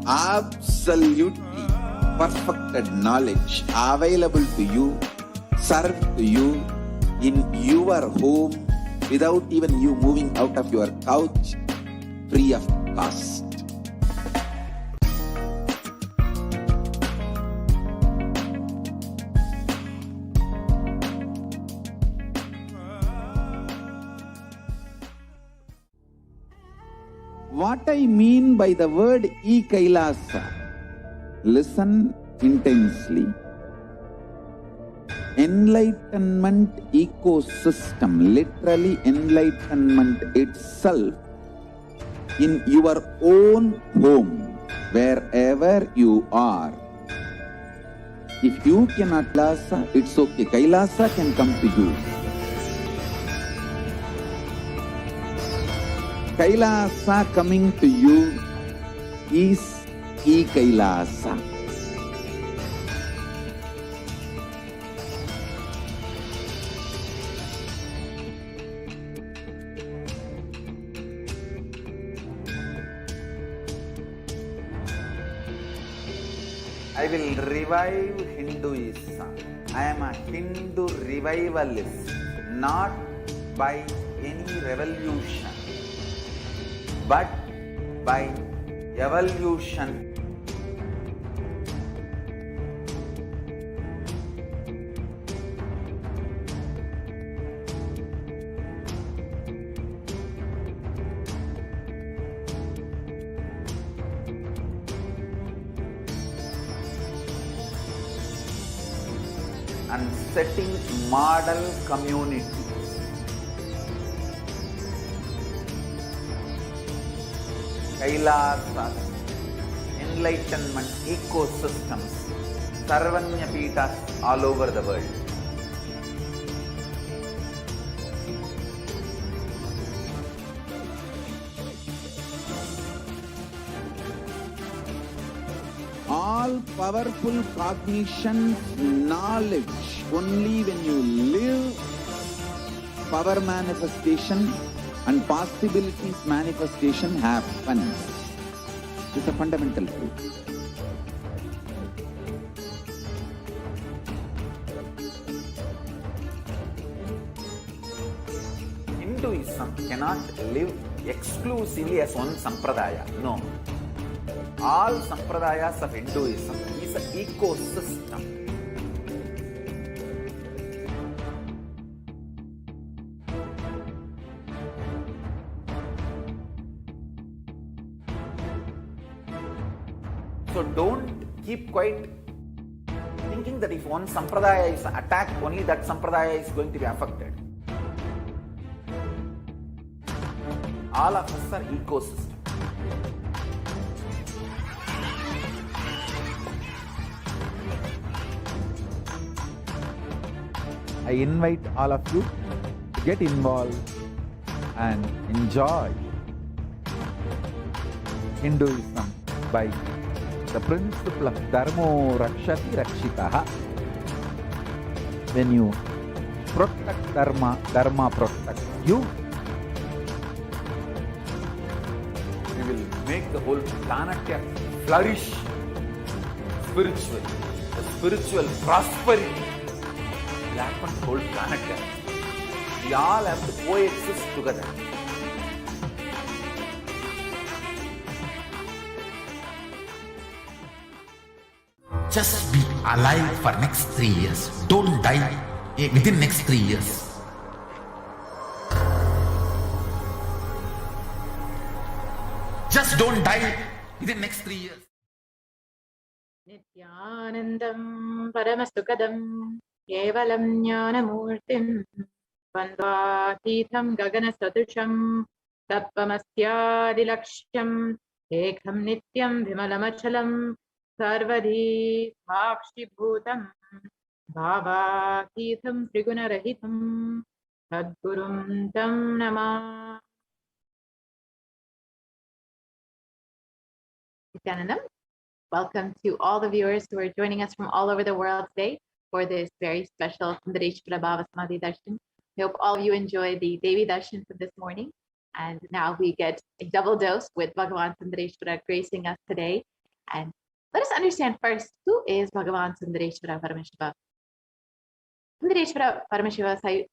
Speaker 4: absolutely perfected knowledge available to you, served to you in your home without even you moving out of your couch, free of cost. What I mean by the word e-Kailasa, listen intensely. Enlightenment ecosystem, literally enlightenment itself in your own home, wherever you are. If you cannot Kailasa, it's okay. Kailasa can come to you. Kailasa coming to you is e-Kailasa.
Speaker 1: I will revive Hinduism. I am a Hindu revivalist, not by any revolution, but by evolution. And setting model communities. Kailasas, enlightenment ecosystems, Sarvanya Pitas all over the world.
Speaker 4: All powerful cognition, knowledge, only when you live, power manifestation and possibilities manifestation happens. This is a fundamental truth.
Speaker 1: Hinduism cannot live exclusively as one sampradaya. No. All sampradayas of Hinduism is an ecosystem. So don't keep quiet thinking that if one sampradaya is attacked, only that sampradaya is going to be affected. All of us are ecosystem.
Speaker 6: I invite all of you to get involved and enjoy Hinduism by the principle of Dharmo Rakshati Rakshitaha. When you protect Dharma, Dharma protects you.
Speaker 1: We will make the whole planet flourish spiritually. The spiritual prosperity will happen to the whole planet. We all have to coexist together.
Speaker 5: Just be alive for next 3 years. Don't die within next 3 years. Just don't die within next 3 years.
Speaker 7: Nithyanandam Paramashivoham Kevalam Jnanamurtim Vandvatitham Gaganasadusham Tappamasyadilakshyam Ekham Nityam Vimalamachalam Sarvadhi Bhakshibhutam Bhavakitham Trigunarahitam Sadgurum Tam Namah. Nithyanandam. Welcome to all the viewers who are joining us from all over the world today for this very special Sundareshwara Bhava Samadhi Darshan. We hope all of you enjoy the Devi Darshan for this morning. And now we get a double dose with Bhagavan Sundareshwara gracing us today. And Let us understand first, who is Bhagavan Sundareshwara Paramashiva? Sundareshwara Paramashiva Sayu.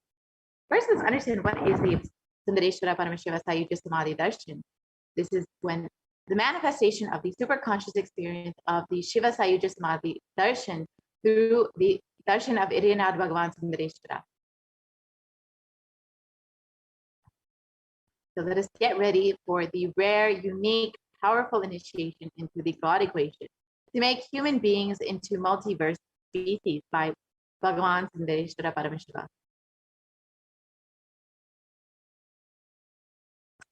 Speaker 7: First, let's understand what is the Sundareshwara Paramashiva Sayuja Samadhi Darshan. This is when the manifestation of the superconscious experience of the Shiva Sayuja Samadhi Darshan through the darshan of Iryanad Bhagavan Sundareshwara. So let us get ready for the rare, unique, powerful initiation into the God equation to make human beings into multiverse species by Bhagavan Sundareshwara Paramashiva.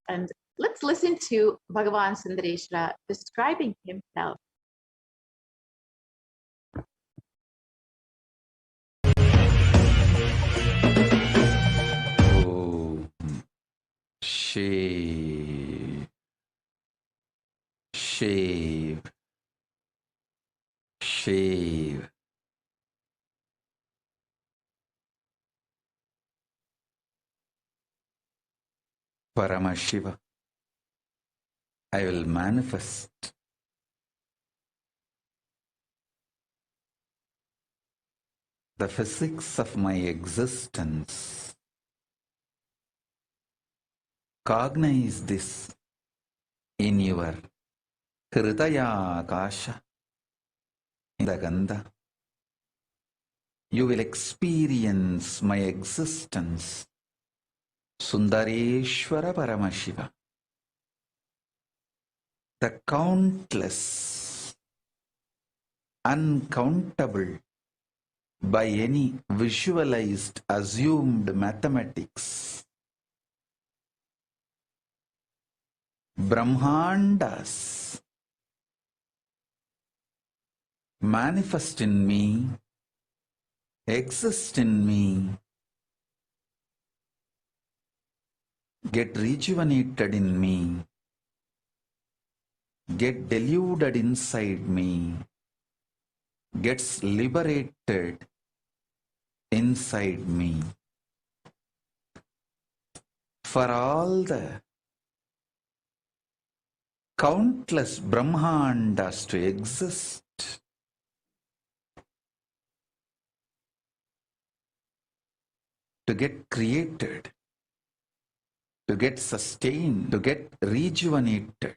Speaker 7: And let's listen to Bhagavan Sundareshwara describing himself.
Speaker 1: Oh, shave, shave, shave. Paramashiva, I will manifest the physics of my existence. Cognize this in your Hridaya Akasha, in the Gandha. You will experience my existence. Sundareshwara Paramashiva, the countless, uncountable by any visualized, assumed mathematics, Brahmandas manifest in me, exist in me, get rejuvenated in me, get deluded inside me, gets liberated inside me. For all the countless Brahmandas to exist, to get created, to get sustained, to get rejuvenated,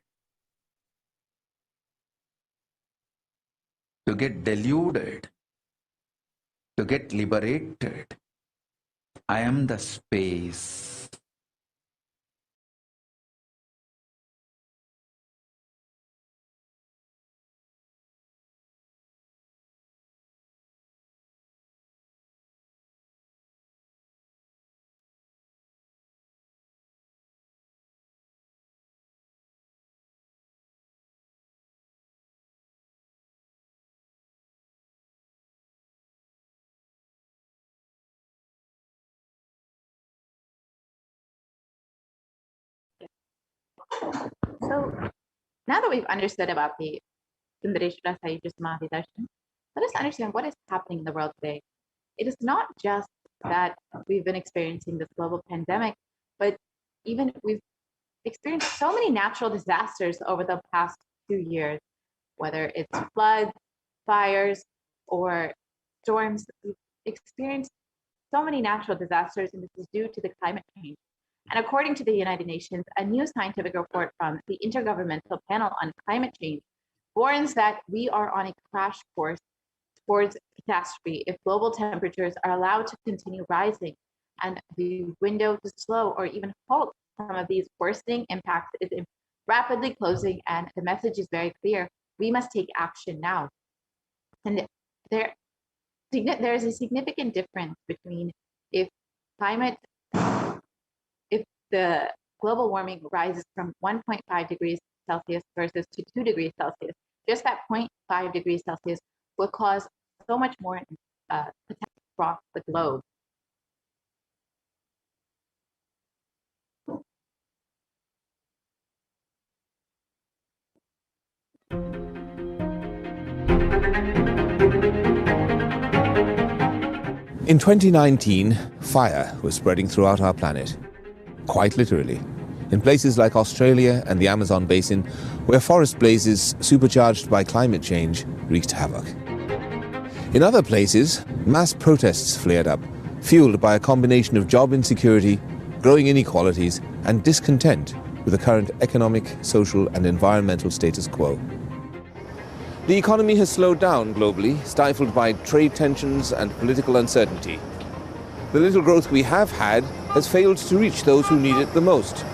Speaker 1: to get deluded, to get liberated. I am the space.
Speaker 7: So now that we've understood about the Sundareshwara Sayuja Samadhi Darshan, let us understand what is happening in the world today. It is not just that we've been experiencing this global pandemic, but even we've experienced so many natural disasters over the past 2 years, whether it's floods, fires, or storms. We've experienced so many natural disasters, and this is due to the climate change. And according to the United Nations, a new scientific report from the Intergovernmental Panel on Climate Change warns that we are on a crash course towards catastrophe if global temperatures are allowed to continue rising, and the window to slow or even halt some of these worsening impacts is rapidly closing, and the message is very clear. We must take action now. And there is a significant difference between if the global warming rises from 1.5 degrees Celsius versus to 2 degrees Celsius. Just that 0.5 degrees Celsius will cause so much more potential across the globe.
Speaker 8: In 2019, fire was spreading throughout our planet. Quite literally. in places like Australia and the Amazon basin, where forest blazes supercharged by climate change wreaked havoc. In other places, mass protests flared up, fueled by a combination of job insecurity, growing inequalities, and discontent with the current economic, social, and environmental status quo. The economy has slowed down globally, stifled by trade tensions and political uncertainty. The little growth we have had has failed to reach those who need it the most.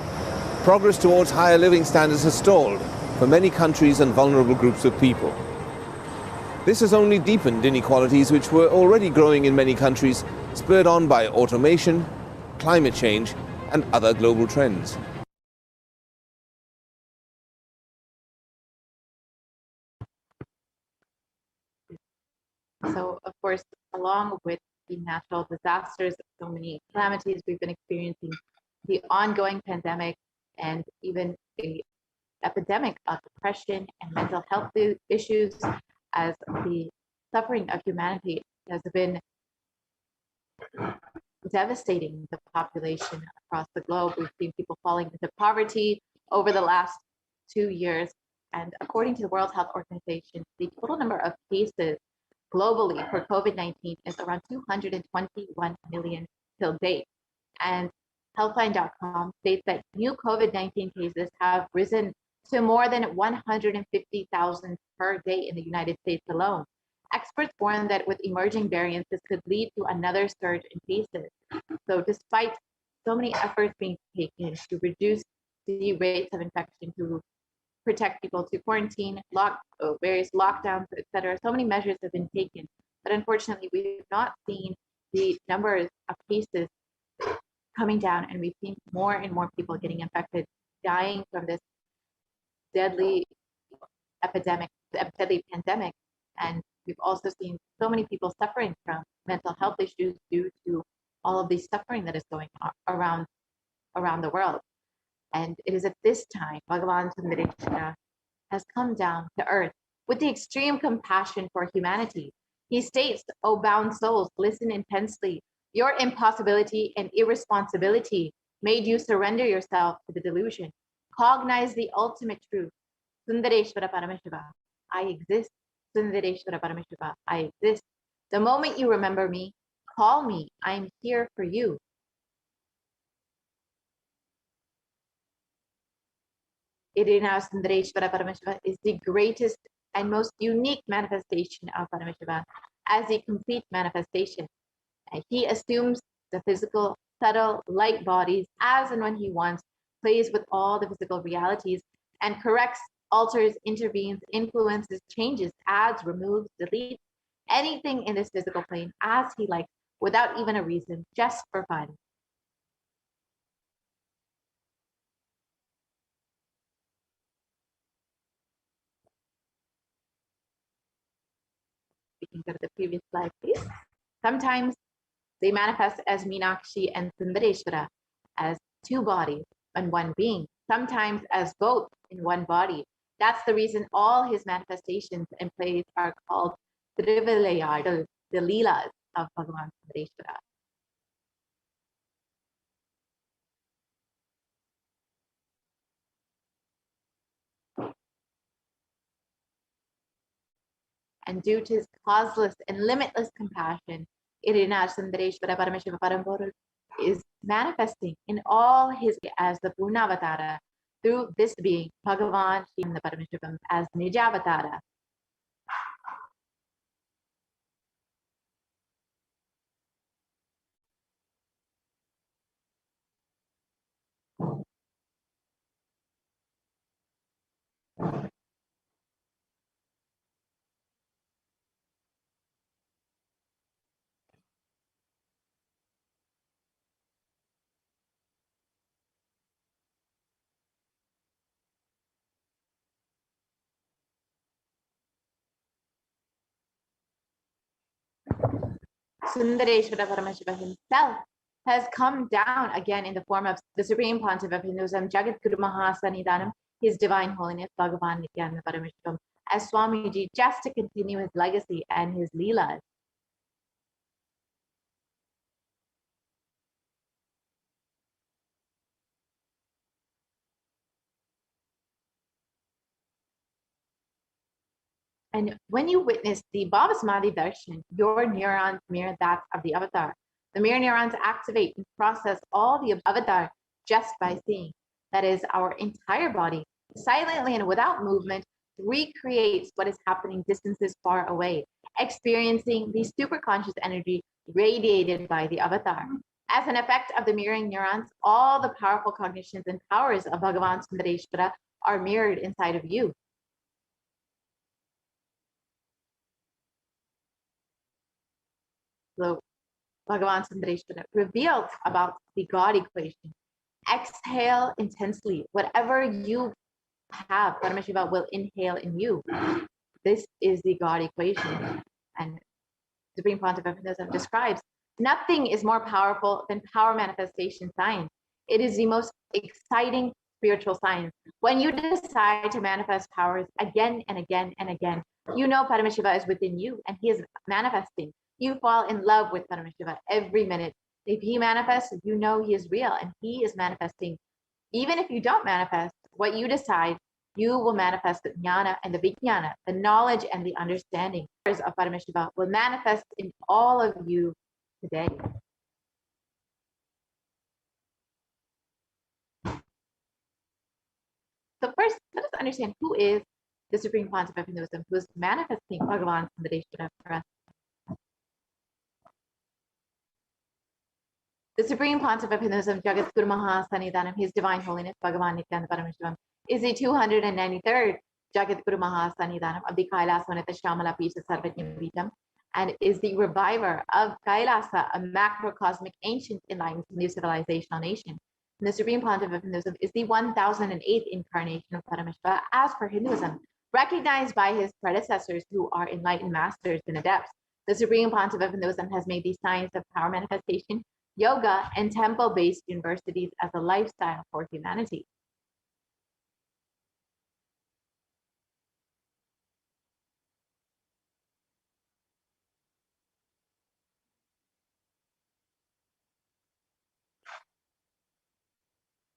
Speaker 8: Progress towards higher living standards has stalled for many countries and vulnerable groups of people. This has only deepened inequalities which were already growing in many countries, spurred on by automation, climate change, and other global trends.
Speaker 7: So, of course, along with the natural disasters, so many calamities we've been experiencing, the ongoing pandemic, and even the epidemic of depression and mental health issues, as the suffering of humanity has been devastating the population across the globe. We've seen people falling into poverty over the last 2 years. And according to the World Health Organization, the total number of cases globally for COVID-19 is around 221 million till date. And Healthline.com states that new COVID-19 cases have risen to more than 150,000 per day in the United States alone. Experts warn that with emerging variants, this could lead to another surge in cases. So despite so many efforts being taken to reduce the rates of infection, to protect people, to quarantine, various lockdowns, etc., so many measures have been taken. But unfortunately, we've not seen the numbers of cases coming down, and we've seen more and more people getting infected, dying from this deadly deadly pandemic. And we've also seen so many people suffering from mental health issues due to all of the suffering that is going on around the world. And it is at this time Bhagavan Sundareshwara has come down to earth with the extreme compassion for humanity. He states, "O bound souls, listen intensely. Your impossibility and irresponsibility made you surrender yourself to the delusion. Cognize the ultimate truth. Sundareshwara Paramashiva, I exist. Sundareshwara Paramashiva, I exist. The moment you remember me, call me. I am here for you." Irina Sundareshwara Paramashiva is the greatest and most unique manifestation of Paramashiva as a complete manifestation. And he assumes the physical, subtle, light bodies as and when he wants, plays with all the physical realities, and corrects, alters, intervenes, influences, changes, adds, removes, deletes anything in this physical plane as he likes, without even a reason, just for fun. We can go to the previous slide, please. Sometimes they manifest as Meenakshi and Sundareshwara, as two bodies and one being, sometimes as both in one body. That's the reason all his manifestations and plays are called Trivilayadal, the Leelas of Bhagavan Sundareshwara. And due to his causeless and limitless compassion, Irina Sundareshwara Paramashiva Parambodha is manifesting in all his as the Purnavatara through this being Bhagavan Srimad Paramashivam as Nijavatara. Sundareshwara Paramashiva himself has come down again in the form of the Supreme Pontiff of Hinduism, Jagat Guru Mahasanidanam, His Divine Holiness Bhagavan Nithyananda Paramashivam, as Swamiji, just to continue his legacy and his Leelas. And when you witness the Bhavasamadhi Darshan, your neurons mirror that of the avatar. The mirror neurons activate and process all the avatar just by seeing. That is, our entire body, silently and without movement, recreates what is happening distances far away, experiencing the superconscious energy radiated by the avatar. As an effect of the mirroring neurons, all the powerful cognitions and powers of Bhagavan Sundareshwara are mirrored inside of you. So Bhagavan Sundareshwara revealed about the God equation. Exhale intensely. Whatever you have, Paramashiva will inhale in you. This is the God equation. And Supreme Pontiff Hinduism describes nothing is more powerful than power manifestation science. It is the most exciting spiritual science. When you decide to manifest powers again and again and again, you know Paramashiva is within you and he is manifesting. You fall in love with Paramashiva every minute. If he manifests, you know he is real and he is manifesting. Even if you don't manifest, what you decide, you will manifest the jnana and the vijnana, the knowledge and the understanding of Paramashiva will manifest in all of you today. So first, let us understand who is the Supreme Pontiff of Hinduism, who is manifesting Bhagavan Sundareshwara for us. The Supreme Pontiff of Hinduism, Jagat Guru Maha Sannidhanam, His Divine Holiness Bhagavan Nithyananda Paramashivam, is the 293rd Jagat Guru Maha Sannidhanam of the Kailasvanita Shamala Pita Sarvajna Vitam, and is the reviver of Kailasa, a macrocosmic ancient enlightened new civilizational nation. And the Supreme Pontiff of Hinduism is the 1008th incarnation of Paramashiva as per Hinduism, recognized by his predecessors who are enlightened masters and adepts. The Supreme Pontiff of Hinduism has made the science of power manifestation, yoga, and temple-based universities as a lifestyle for humanity.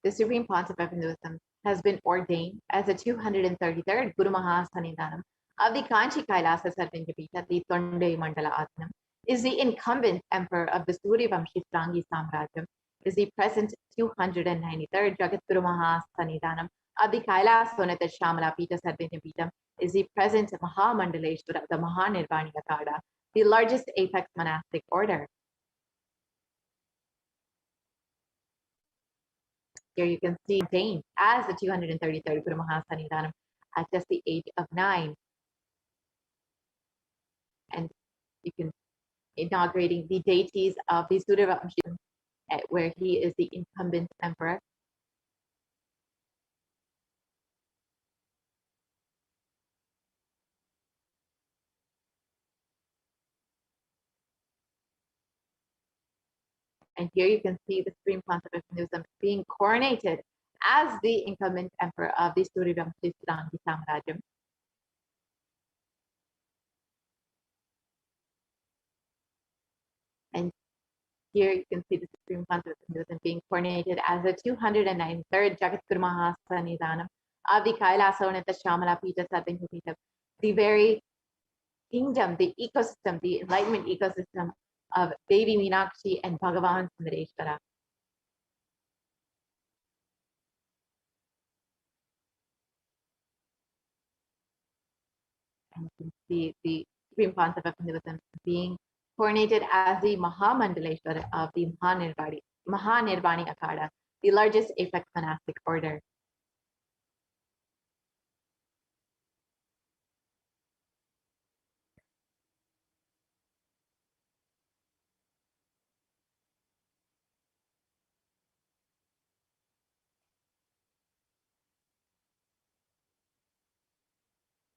Speaker 7: The Supreme Pontiff of Hinduism has been ordained as the 233rd Guru Maha Sannidhanam of the Kanchi Kailasa Sarvajapita, the Tonde Mandala Atmanam, is the incumbent emperor of the Suryavamshi Strangi Samrajyam, is the present 293rd Jagat Guru Maha Sannidhanam of the Kailasvanita Shamala Pita Sarvajapita, is the present Mahamandaleshwara of the Mahanirvani Akada, the largest apex monastic order. Here you can see Jane as the 233rd Guru Maha Sannidhanam at just the age of 9. And you can inaugurating the deities of the Suryavamshi, where he is the incumbent emperor. And here you can see the Supreme Pontiff of Hinduism being coronated as the incumbent emperor of the Suryavamshi Strangi Samrajyam. And here you can see the Supreme Pontiff of Hinduism being coronated as the 293rd Jagat Guru Maha Sannidhanam of the Kailasvanita Shamala Pita Sarvajapita, the very kingdom, the ecosystem, the enlightenment ecosystem of Devi Meenakshi and Bhagavan Sundareshwara. And you can see the Supreme Pontiff of Hinduism being coronated as the Mahamandaleshwara of the Mahanirvani Akada, the largest apex monastic order.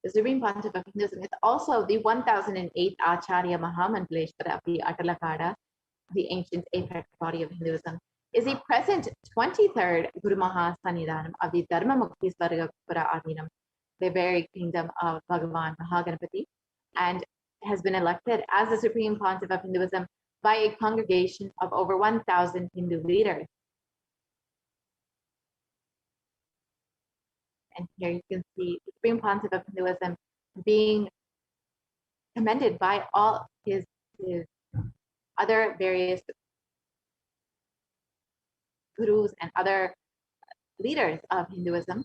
Speaker 7: The Supreme Pontiff of Hinduism is also the 1008th Acharya Mahamandaleshwara of the Atalakada, the ancient apex body of Hinduism, is the present 23rd Guru Maha Sannidhanam of the Dharma Mukti Svargapura Adhinam, the very kingdom of Bhagavan Mahaganapati, and has been elected as the Supreme Pontiff of Hinduism by a congregation of over 1,000 Hindu leaders. And here you can see the Supreme Pontiff of Hinduism being commended by all his other various gurus and other leaders of Hinduism.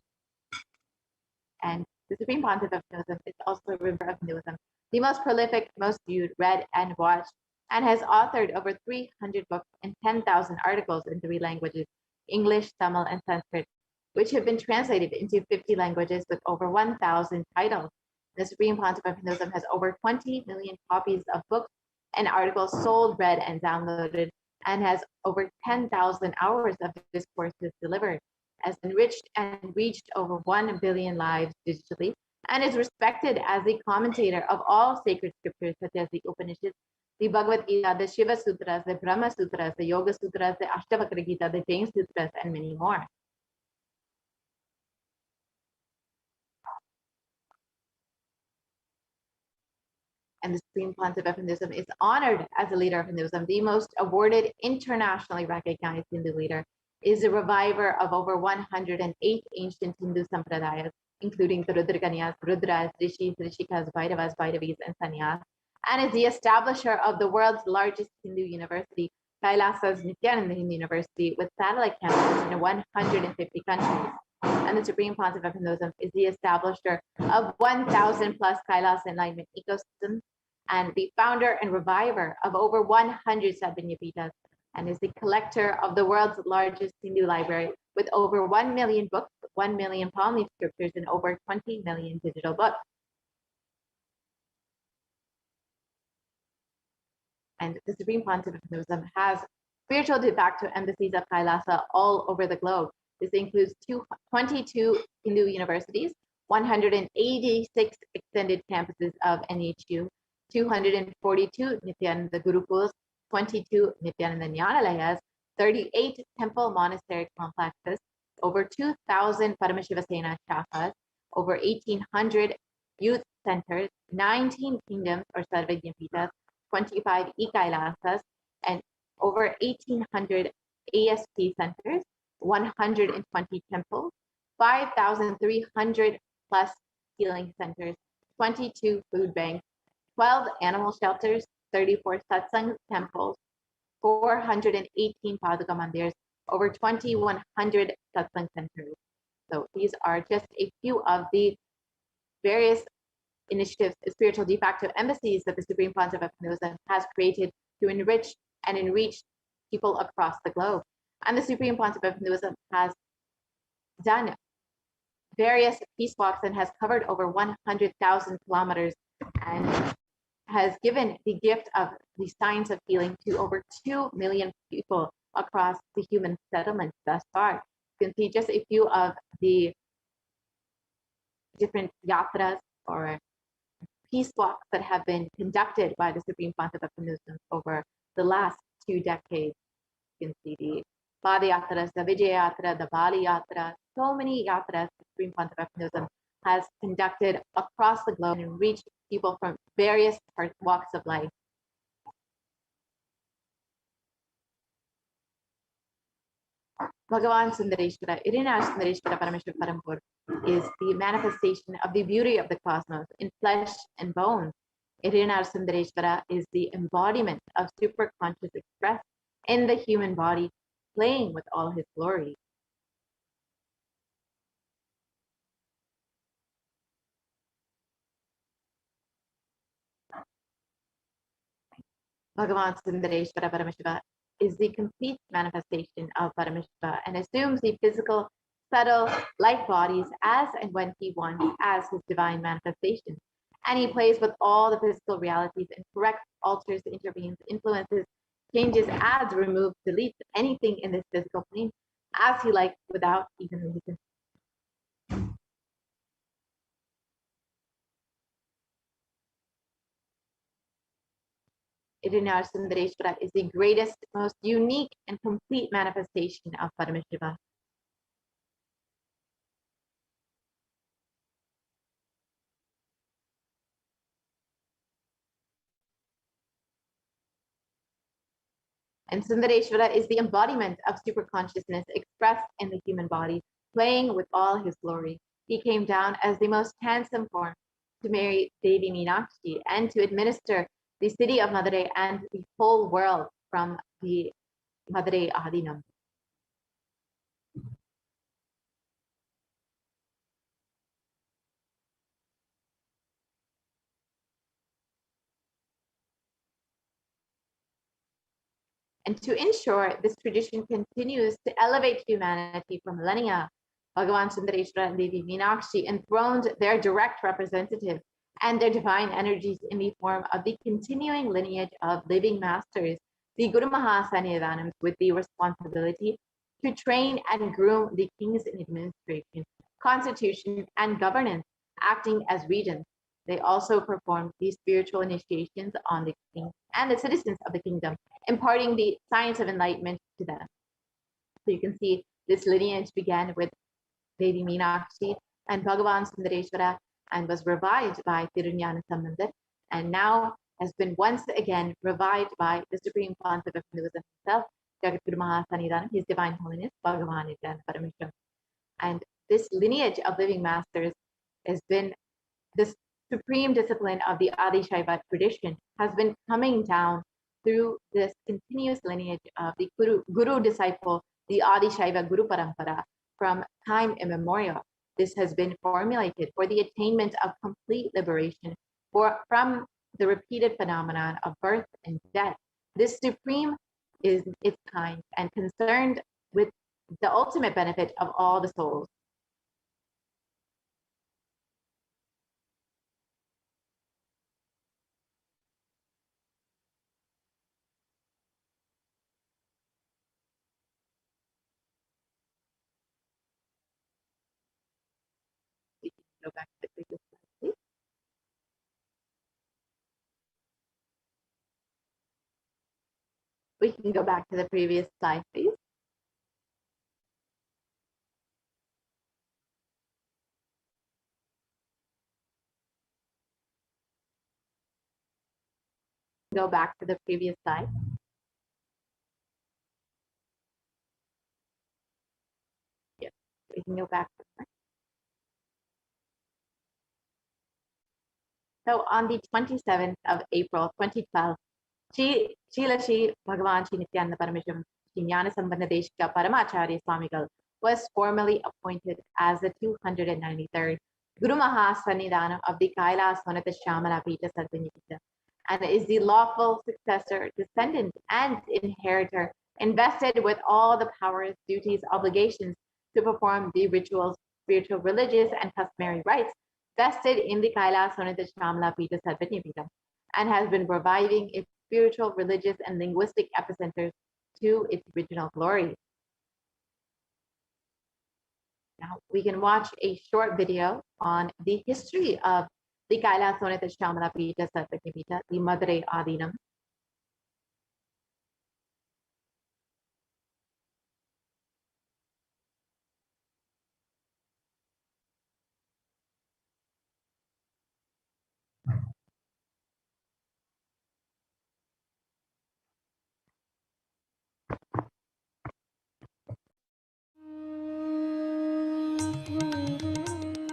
Speaker 7: And the Supreme Pontiff of Hinduism is also a river of Hinduism, the most prolific, most viewed, read, and watched, and has authored over 300 books and 10,000 articles in 3 languages, English, Tamil, and Sanskrit, which have been translated into 50 languages with over 1,000 titles. The Supreme Pontiff of Hinduism has over 20 million copies of books and articles sold, read, and downloaded, and has over 10,000 hours of discourses delivered, has enriched and reached over 1 billion lives digitally, and is respected as the commentator of all sacred scriptures such as the Upanishads, the Bhagavad Gita, the Shiva Sutras, the Brahma Sutras, the Yoga Sutras, the Ashtavakra Gita, the Jain Sutras, and many more. And the Supreme Pontiff of Hinduism is honored as a leader of Hinduism, the most awarded, internationally recognized Hindu leader, is a reviver of over 108 ancient Hindu sampradayas, including the Rudraganyas, Rudras, Rishis, Rishikas, Bhairavas, Bhairavis, and Sannyas, and is the establisher of the world's largest Hindu university, Kailasa's Nithyananda Hindu University, with satellite campuses in 150 countries. And the Supreme Pontiff of Hinduism is the establisher of 1,000 plus Kailasa enlightenment ecosystems, and the founder and reviver of over 100 Sadhvanyapitas, and is the collector of the world's largest Hindu library with over 1 million books, 1 million palm leaf scriptures, and over 20 million digital books. And the Supreme Pontiff of Hinduism has spiritual de facto embassies of Kailasa all over the globe. This includes 22 Hindu universities, 186 extended campuses of NHU, 242 Nithyananda Gurukuls, 22 Nithyananda Nyanalayas, 38 temple monastery complexes, over 2,000 Paramashivoham shakas, over 1,800 youth centers, 19 kingdoms or Sarvajnapitas, 25 e-Kailasas, and over 1,800 ASP centers, 120 temples, 5,300 plus healing centers, 22 food banks, 12 animal shelters, 34 satsang temples, 418 Paduka mandirs, over 2,100 satsang centers. So these are just a few of the various initiatives, spiritual de facto embassies that the Supreme Pontiff of Hinduism has created to enrich and enreach people across the globe. And the Supreme Pontiff of Hinduism has done various peace walks and has covered over 100,000 kilometers and has given the gift of the science of healing to over 2 million people across the human settlements thus far. You can see just a few of the different yatras or peace walks that have been conducted by the Supreme Pontiff of Hinduism over the last 2 decades. You can see the Padayatras, the Vijaya Yatra, the Bali Yatra, so many yatras the Supreme Pontiff of Hinduism has conducted across the globe and reached people from various walks of life. Bhagavan Sundareshwara, Irina Sundareshwara Parameshwara Parampur, is the manifestation of the beauty of the cosmos in flesh and bone. Irina Sundareshwara is the embodiment of superconscious expressed in the human body, playing with all his glory. Bhagavan Sundareshwara Paramashiva is the complete manifestation of Paramashiva and assumes the physical, subtle, light bodies as and when he wants as his divine manifestation. And he plays with all the physical realities and corrects, alters, intervenes, influences, changes, adds, removes, deletes anything in this physical plane as he likes without even reason. Irina Sundareshwara is the greatest, most unique, and complete manifestation of Paramashiva. And Sundareshwara is the embodiment of superconsciousness expressed in the human body, playing with all his glory. He came down as the most handsome form, to marry Devi Meenakshi and to administer the city of Madurai and the whole world from the Madurai Adinam. And to ensure this tradition continues to elevate humanity for millennia, Bhagavan Sundareshwara and Devi Meenakshi enthroned their direct representative and their divine energies in the form of the continuing lineage of living masters, the Guru Mahasannidhanams, with the responsibility to train and groom the kings in administration, constitution, and governance, acting as regents. They also performed the spiritual initiations on the king and the citizens of the kingdom, imparting the science of enlightenment to them. So you can see this lineage began with Devi Meenakshi and Bhagavan Sundareshwara and was revived by Thiruñana Sambandar, and now has been once again revived by the Supreme Pontiff of Hinduism himself, Jagadguru Mahasannidhanam, His Divine Holiness, Bhagavan Nithyananda Paramashivam. And this lineage of living masters has been this supreme discipline of the Adi Shaiva tradition has been coming down through this continuous lineage of the Guru disciple, the Adi Shaiva Guru Parampara, from time immemorial. This has been formulated for the attainment of complete liberation from the repeated phenomenon of birth and death. This supreme is its kind and concerned with the ultimate benefit of all the souls. We can go back to the previous slide, please. We can go back to the previous slide, please. Go back to the previous slide. Yes, we can go back. So on the 27th of April, 2012, Shri Bhagavan Shri Nithyananda Paramashivam Shri Jnana Sambandha Deshika Paramacharya Swamigal was formally appointed as the 293rd Guru Mahasannidhanam of the Kailas Sonata Shamala Pita Sarvanyapita, and is the lawful successor, descendant, and inheritor, invested with all the powers, duties, obligations to perform the rituals, spiritual, religious, and customary rites vested in the Kailas Sonata Shamala Pita Sarvanyapita, and has been reviving its spiritual, religious, and linguistic epicenters to its original glory. Now we can watch a short video on the history of the Kailas Sonata Shamala Pita Sarvanyapita, the Madurai Adinam.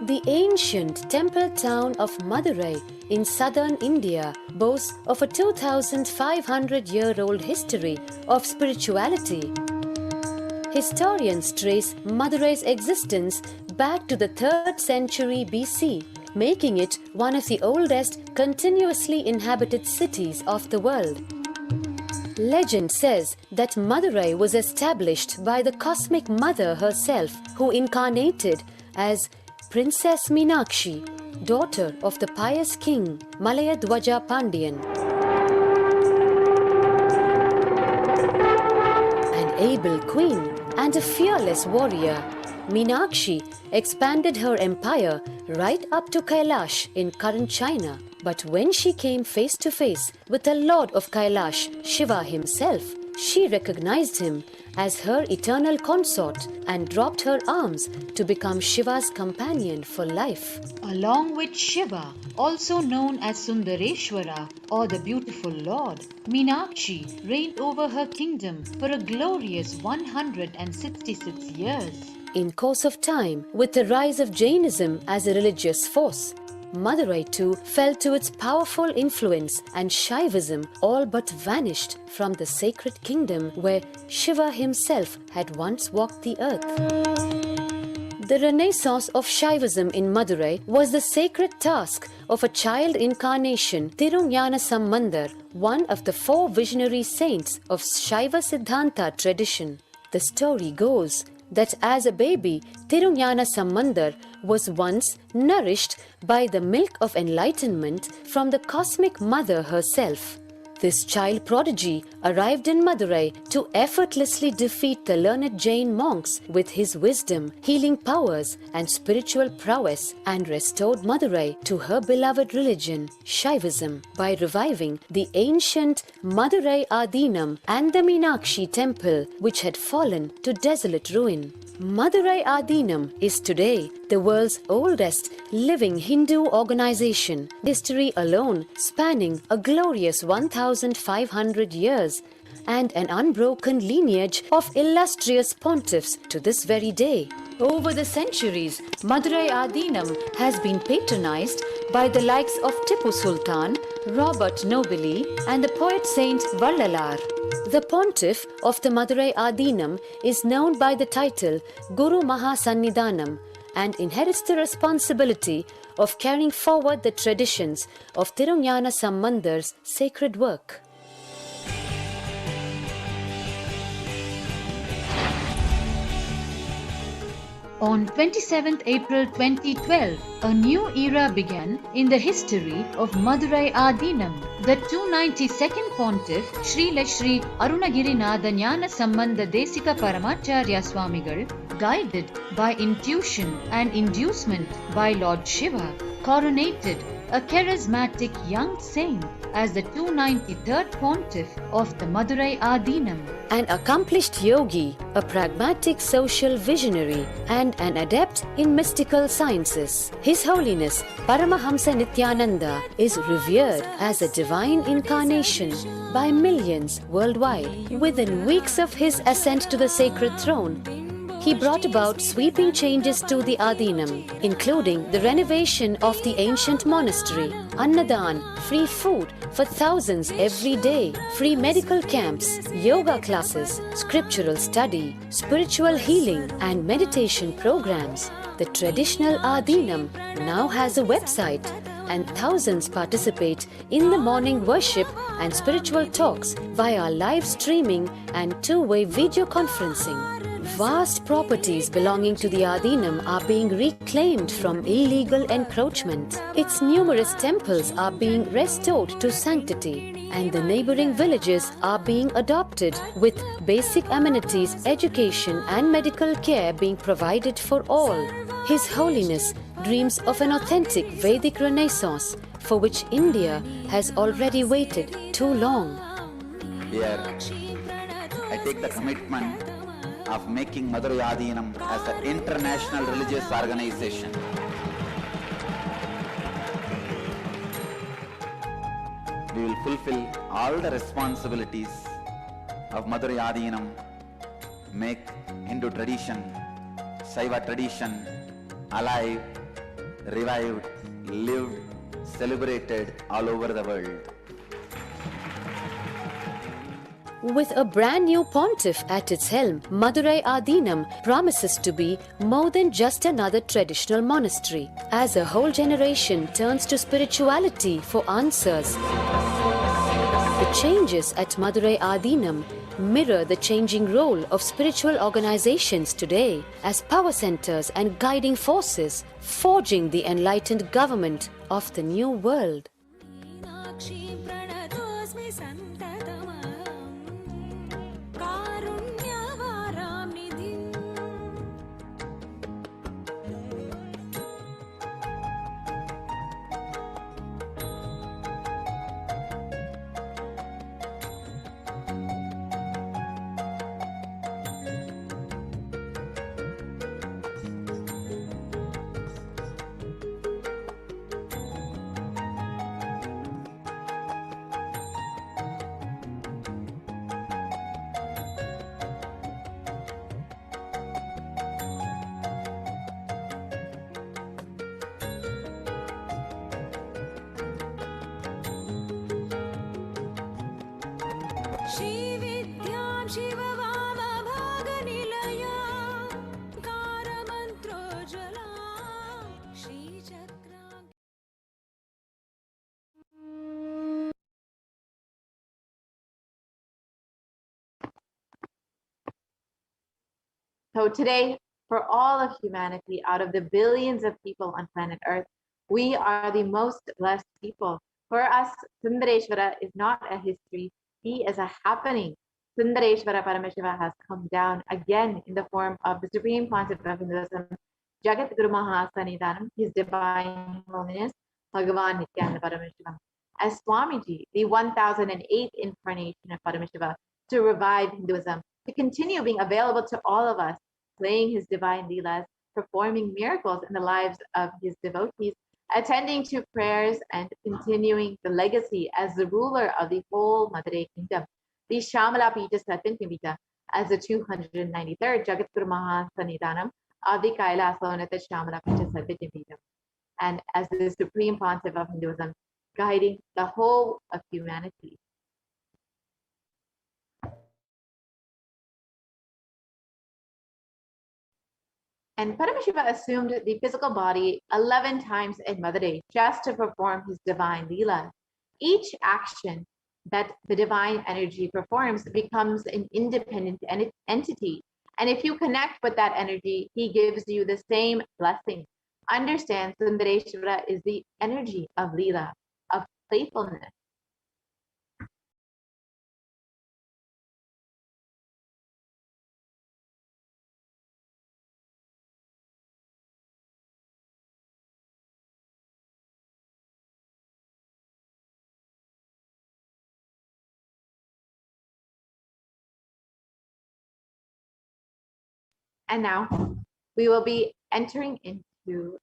Speaker 9: The ancient temple town of Madurai in southern India boasts of a 2,500-year-old history of spirituality. Historians trace Madurai's existence back to the 3rd century BC, making it one of the oldest continuously inhabited cities of the world. Legend says that Madurai was established by the cosmic mother herself, who incarnated as Princess Meenakshi, daughter of the pious king Malaya Dwaja Pandian. An able queen and a fearless warrior, Meenakshi expanded her empire right up to Kailash in current China. But when she came face to face with the Lord of Kailash, Shiva himself, she recognized him as her eternal consort and dropped her arms to become Shiva's companion for life.
Speaker 10: Along with Shiva, also known as Sundareshwara or the beautiful Lord, Meenakshi reigned over her kingdom for a glorious 166 years.
Speaker 9: In course of time, with the rise of Jainism as a religious force, Madurai too fell to its powerful influence, and Shaivism all but vanished from the sacred kingdom where Shiva himself had once walked the earth. The renaissance of Shaivism in Madurai was the sacred task of a child incarnation, Tirunjana Sambandar, one of the 4 visionary saints of Shaiva Siddhanta tradition. The story goes that as a baby, Tirunjana Sambandar was once nourished by the milk of enlightenment from the cosmic mother herself. This child prodigy arrived in Madurai to effortlessly defeat the learned Jain monks with his wisdom, healing powers, and spiritual prowess, and restored Madurai to her beloved religion, Shaivism, by reviving the ancient Madurai Adinam and the Meenakshi temple, which had fallen to desolate ruin. Madurai Adinam is today the world's oldest living Hindu organization, history alone spanning a glorious 1,500 years and an unbroken lineage of illustrious pontiffs to this very day. Over the centuries, Madurai Adinam has been patronized by the likes of Tipu Sultan, Robert Nobili, and the poet saint Vallalar. The pontiff of the Madurai Adinam is known by the title Guru Mahasannidhanam and inherits the responsibility of carrying forward the traditions of Tirunjana Sambandar's sacred work.
Speaker 10: On 27th April 2012, a new era began in the history of Madurai Adinam. The 292nd Pontiff, Srila Sri Arunagirinatha Jnana Sambandha Desika Paramacharya Swamigal, guided by intuition and inducement by Lord Shiva, coronated a charismatic young saint as the 293rd Pontiff of the Madurai Adinam.
Speaker 9: An accomplished yogi, a pragmatic social visionary, and an adept in mystical sciences, His Holiness Paramahamsa Nithyananda is revered as a divine incarnation by millions worldwide. Within weeks of his ascent to the sacred throne, he brought about sweeping changes to the Adinam, including the renovation of the ancient monastery, Annadan, free food for thousands every day, free medical camps, yoga classes, scriptural study, spiritual healing, and meditation programs. The traditional Adinam now has a website, and thousands participate in the morning worship and spiritual talks via live streaming and two-way video conferencing. Vast properties belonging to the Adinam are being reclaimed from illegal encroachment. Its numerous temples are being restored to sanctity, and the neighboring villages are being adopted with basic amenities, education, and medical care being provided for all. His Holiness dreams of an authentic Vedic Renaissance for which India has already waited too long.
Speaker 4: Here, I take the commitment of making Madurai Adinam as an international religious organization. We will fulfill all the responsibilities of Madurai Adinam, make Hindu tradition, Saiva tradition alive, revived, lived, celebrated all over the world.
Speaker 9: With a brand new pontiff at its helm, Madurai Adinam promises to be more than just another traditional monastery, as a whole generation turns to spirituality for answers. The changes at Madurai Adinam mirror the changing role of spiritual organizations today as power centers and guiding forces, forging the enlightened government of the new world.
Speaker 7: So today, for all of humanity, out of the billions of people on planet Earth, we are the most blessed people. For us, Sundareshwara is not a history, he is a happening. Sundareshwara Paramashiva has come down again in the form of the Supreme Concept of Hinduism, Jagat Guru Mahasanidanam, His Divine Holiness, Bhagavan Nithyananda Paramashivam. As Swamiji, the 1008th incarnation of Paramashiva, to revive Hinduism, to continue being available to all of us, playing his divine leelas, performing miracles in the lives of his devotees, attending to prayers, and continuing the legacy as the ruler of the whole Madurai kingdom. The Shamala Pita Satyantimita as the 293rd Jagat Guru Mahasanidanam of the Kailasonata Shamala Pita Satyantimita, and as the supreme pontiff of Hinduism, guiding the whole of humanity. And Paramashiva assumed the physical body 11 times in Madurai just to perform his divine leela. Each action that the divine energy performs becomes an independent entity. And if you connect with that energy, he gives you the same blessing. Understand, Sundareshwara is the energy of leela, of playfulness. And now we will be entering into,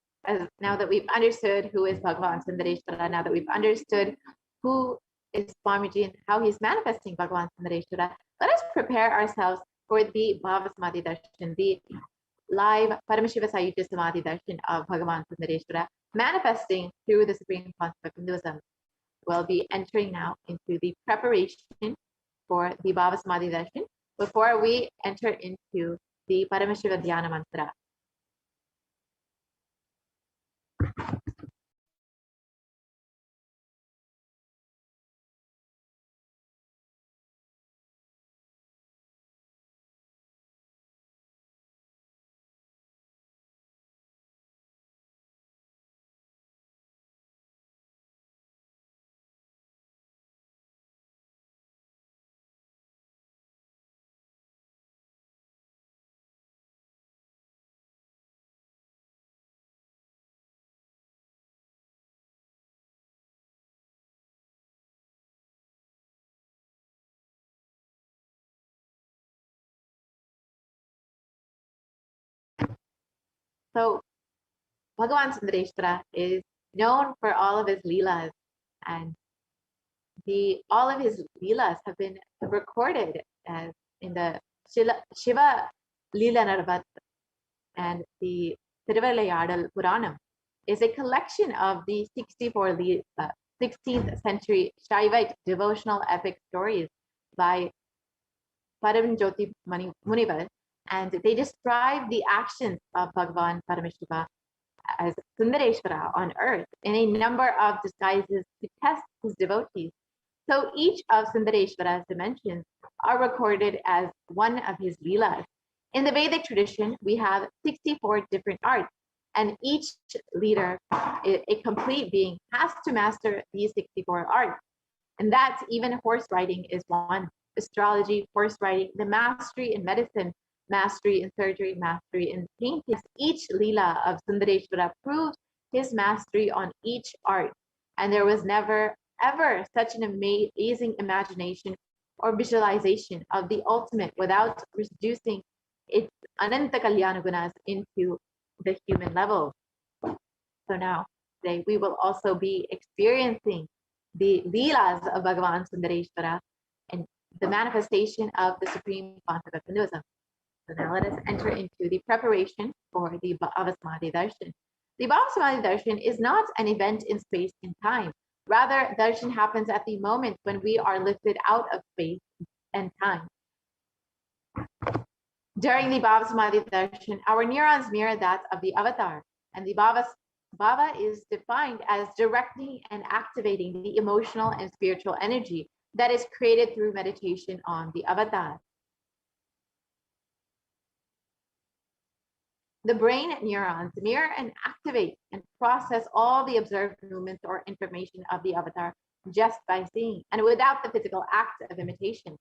Speaker 7: now that we've understood who is Bhagavan Sundareshwara, now that we've understood who is Swamiji and how he's manifesting Bhagavan Sundareshwara, let us prepare ourselves for the Bhava Samadhi Darshan, the live Paramashiva Sayuja Samadhi Darshan of Bhagavan Sundareshwara, manifesting through the Supreme Concept of Hinduism. We'll be entering now into the preparation for the Bhava Samadhi Darshan before we enter into the Paramashiva Dhyana Mantra. So Bhagavan Sundareshwara is known for all of his leelas, and all of his leelas have been recorded as in the Shiva Leela Narvat, and the Thiruvilayadal Puranam is a collection of the 64 16th century Shaivite devotional epic stories by Paramjyoti Munivar, and they describe the actions of Bhagavan Paramashiva as Sundareshwara on earth in a number of disguises to test his devotees. So each of Sundareshwara's dimensions are recorded as one of his leelas. In the Vedic tradition, we have 64 different arts, and each leader, a complete being, has to master these 64 arts. And that's even horse riding is one. Astrology, horse riding, the mastery in medicine, mastery in surgery, mastery in painting. Each Leela of Sundareshwara proves his mastery on each art. And there was never, ever such an amazing imagination or visualization of the ultimate without reducing its Ananta Kalyana Gunas into the human level. So now, today, we will also be experiencing the Leelas of Bhagavan Sundareshwara and the manifestation of the supreme concept of Hinduism. So now let us enter into the preparation for the Bhava Samadhi Darshan. The Bhava Samadhi Darshan is not an event in space and time. Rather, darshan happens at the moment when we are lifted out of space and time. During the Bhava Samadhi darshan, our neurons mirror that of the avatar, and the Bhava is defined as directing and activating the emotional and spiritual energy that is created through meditation on the avatar. The brain neurons mirror and activate and process all the observed movements or information of the avatar just by seeing and without the physical act of imitation.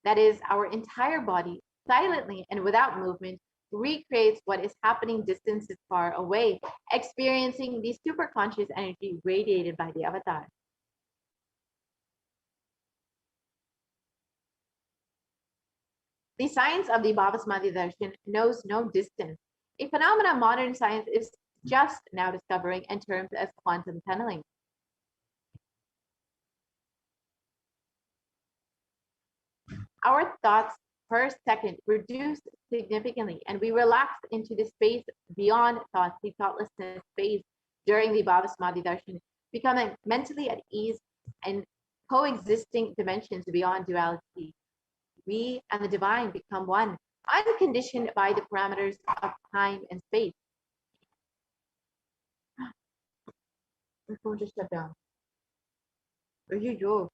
Speaker 7: That is, our entire body, silently and without movement, recreates what is happening distances far away, experiencing the superconscious energy radiated by the avatar. The science of the Bhava Samadhi darshan knows no distance, a phenomenon modern science is just now discovering in terms as quantum tunneling. Our thoughts per second reduce significantly, and we relax into the space beyond thoughts, the thoughtlessness phase during the Bhava Samadhi darshan, becoming mentally at ease and coexisting dimensions beyond duality. We and the divine become one, unconditioned by the parameters of time and space. My phone just shut down. Where you go?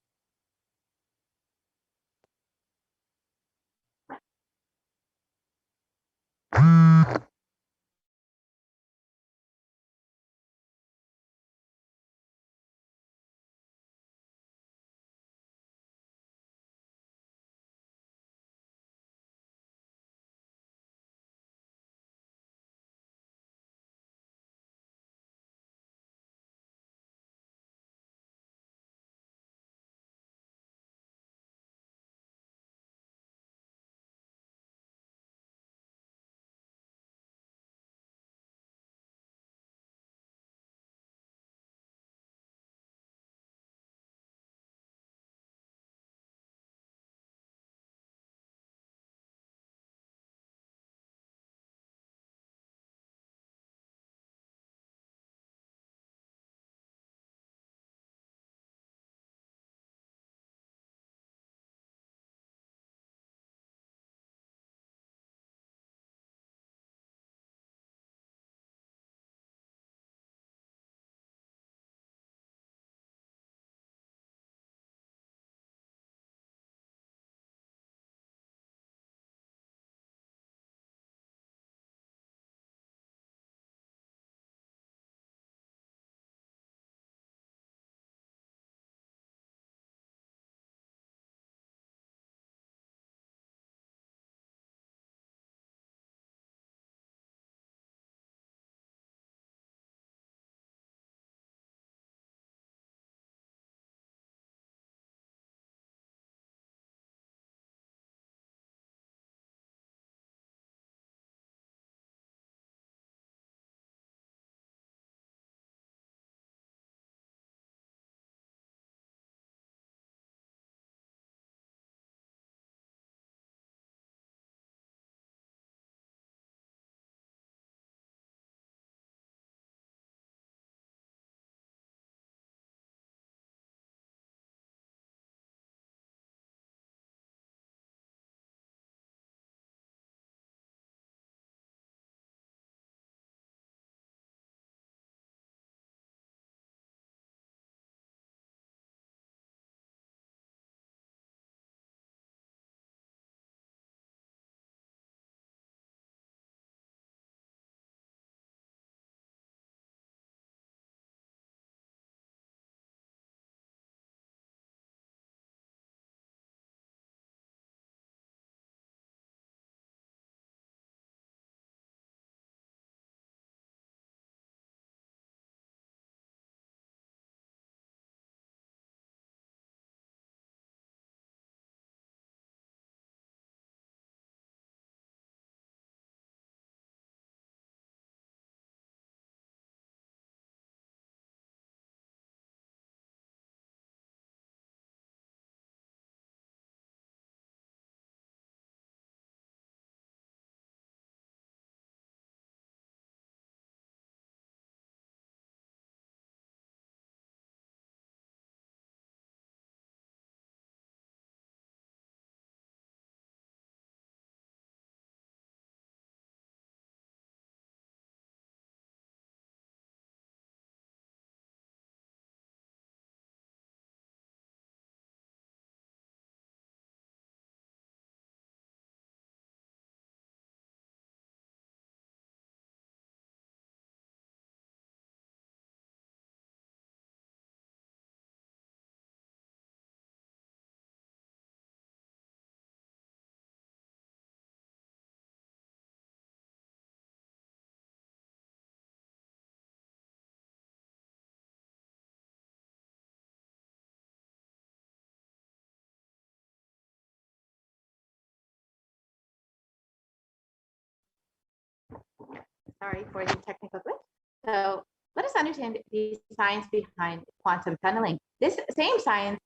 Speaker 7: Sorry for the technical glitch. So let us understand the science behind quantum tunneling. This same science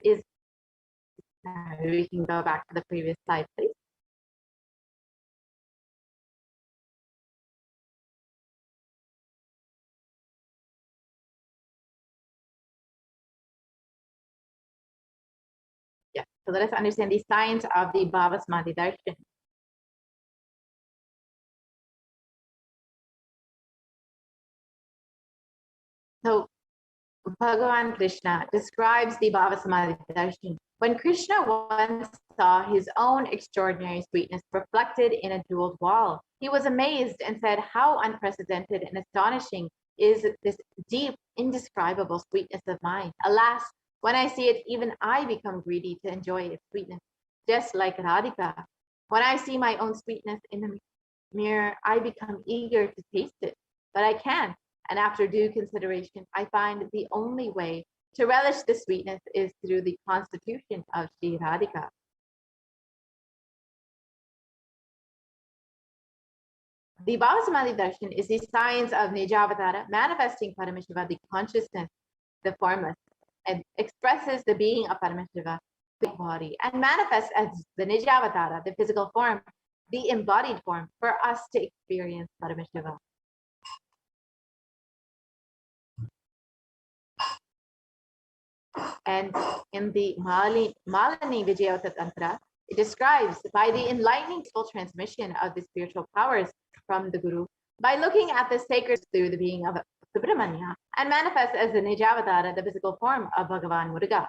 Speaker 7: is, we can go back to the previous slide, please. Yeah, so let us understand the science of the Bhava Samadhi Darshan. So Bhagavan Krishna describes the Bhava Samadhi Darshan. When Krishna once saw his own extraordinary sweetness reflected in a jeweled wall, he was amazed and said, "How unprecedented and astonishing is this deep, indescribable sweetness of mine. Alas, when I see it, even I become greedy to enjoy its sweetness, just like Radhika. When I see my own sweetness in the mirror, I become eager to taste it, but I can't. And after due consideration, I find the only way to relish the sweetness is through the constitution of Sri Radhika." The Bhava Samadhi Darshan is the science of Nijavatara, manifesting Paramashiva, the consciousness, the formless, and expresses the being of Paramashiva, the body, and manifests as the Nijavatara, the physical form, the embodied form, for us to experience Paramashiva. And in the Malini Vijayota Tantra, it describes by the enlightening full transmission of the spiritual powers from the Guru, by looking at the sacred through the being of Subramanya, and manifests as the Nijavatara, the physical form of Bhagavan Muruga.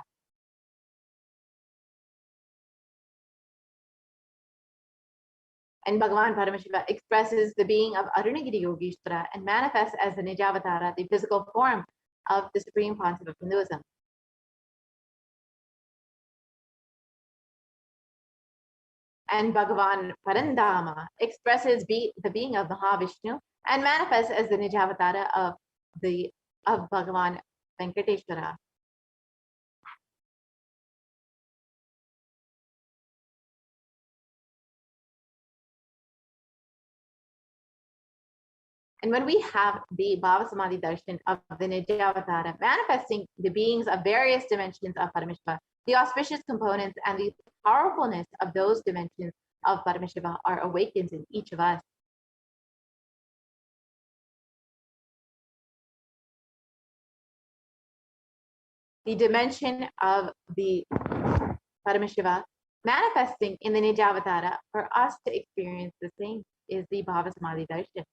Speaker 7: And Bhagavan Paramashiva expresses the being of Arunagiri Yogeshwara and manifests as the Nijavatara, the physical form of the Supreme Pontiff of Hinduism. And Bhagavan Parandama expresses the being of Mahavishnu and manifests as the Nijavatara of Bhagavan Venkateshwara. And when we have the Bhava Samadhi Darshan of the Nijavatara manifesting the beings of various dimensions of Paramashiva, the auspicious components and the powerfulness of those dimensions of Paramashiva are awakened in each of us. The dimension of the Paramashiva manifesting in the Nijavatara for us to experience the same is the Bhava Samadhi Darshan.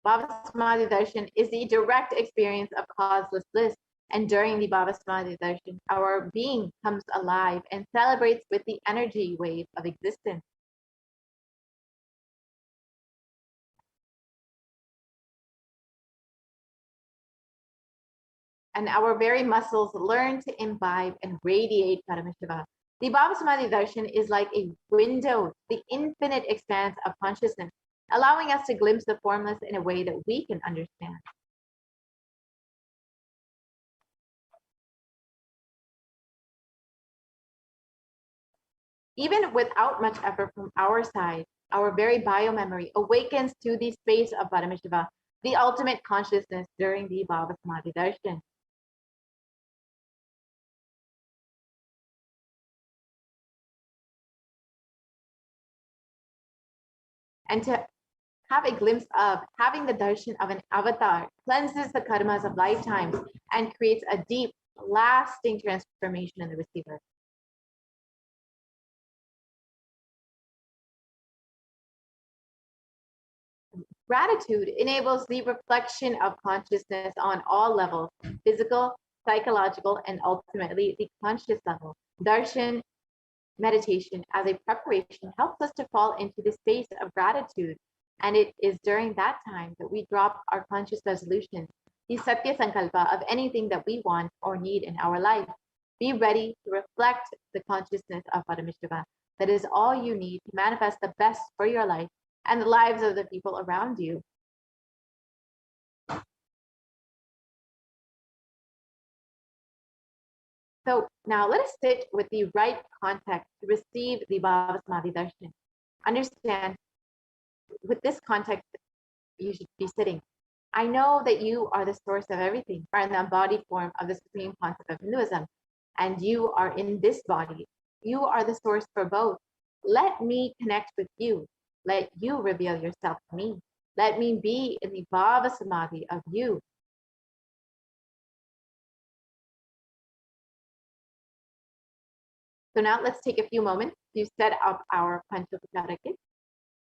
Speaker 7: Bhava Samadhi Darshan is the direct experience of causeless bliss, and during the Bhava Samadhi Darshan, our being comes alive and celebrates with the energy wave of existence. And our very muscles learn to imbibe and radiate Paramashiva. The Bhava Samadhi Darshan is like a window to the infinite expanse of consciousness, allowing us to glimpse the formless in a way that we can understand. Even without much effort from our side, our very biomemory awakens to the space of Paramashiva, the ultimate consciousness during the Bhava Samadhi Darshan. And to have a glimpse of having the darshan of an avatar cleanses the karmas of lifetimes and creates a deep, lasting transformation in the receiver. Gratitude enables the reflection of consciousness on all levels, physical, psychological, and ultimately the conscious level. Darshan meditation as a preparation helps us to fall into the space of gratitude. And it is during that time that we drop our conscious resolutions, the Satya Sankalpa of anything that we want or need in our life. Be ready to reflect the consciousness of Paramashiva. That is all you need to manifest the best for your life and the lives of the people around you. So now let us sit with the right context to receive the Bhava Samadhi Darshan. Understand, with this context, you should be sitting. I know that you are the source of everything, are in the embodied form of the supreme concept of Hinduism, and you are in this body. You are the source for both. Let me connect with you. Let you reveal yourself to me. Let me be in the Bhava Samadhi of you. So now let's take a few moments to set up our Panchopachara kit.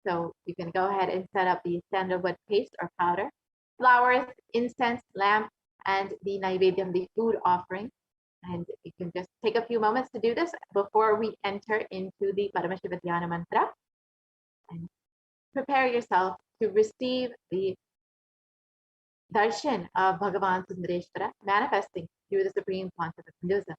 Speaker 7: So you can go ahead and set up the sandalwood paste or powder, flowers, incense, lamp, and the Naivedyam, the food offering. And you can just take a few moments to do this before we enter into the Paramashiva Dhyana mantra. And prepare yourself to receive the darshan of Bhagavan Sundareshwara manifesting through the supreme concept of Hinduism.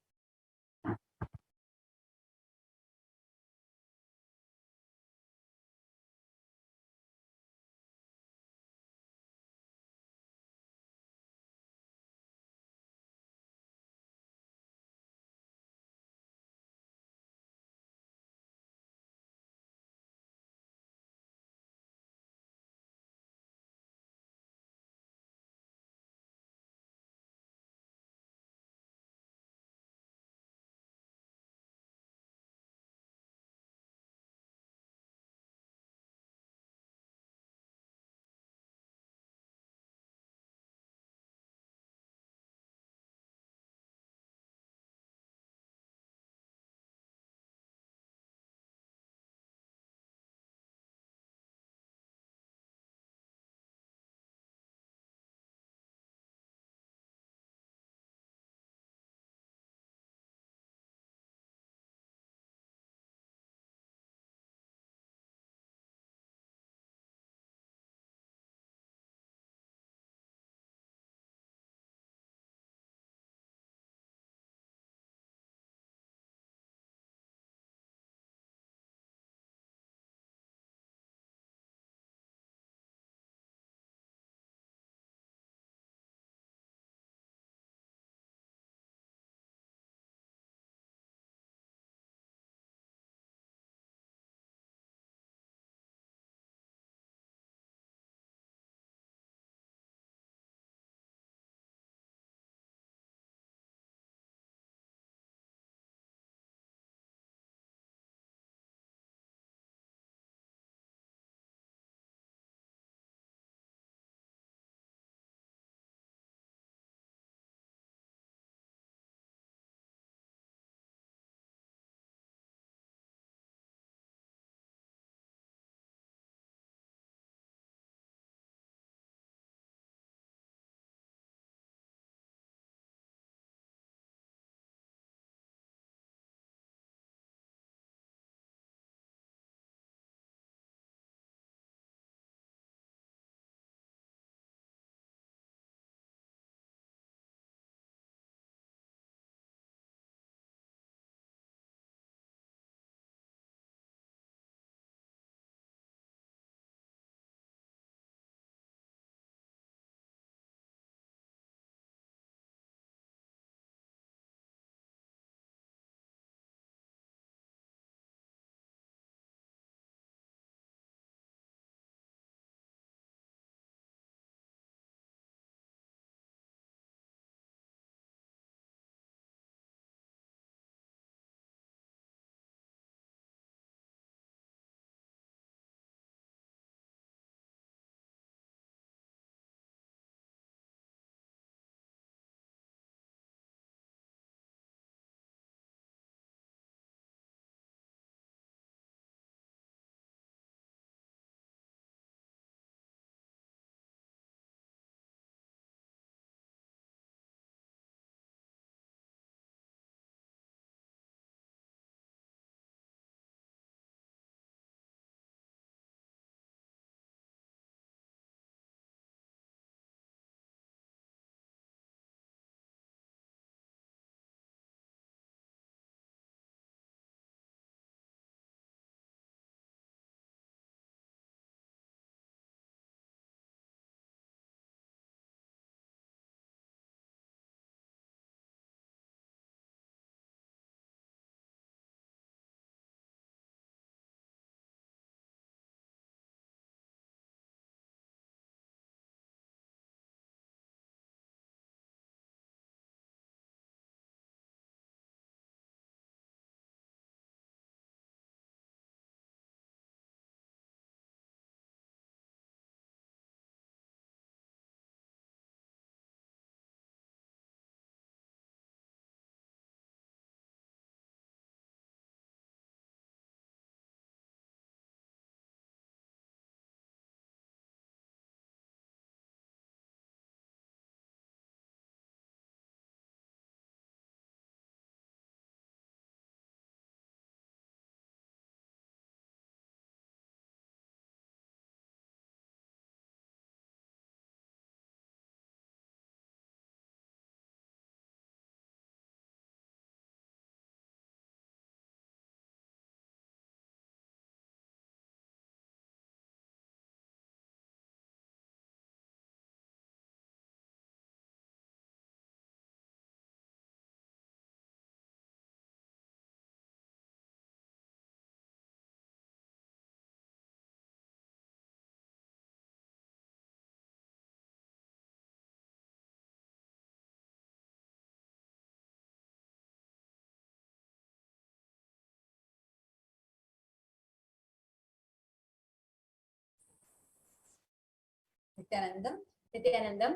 Speaker 11: Nithyanandam.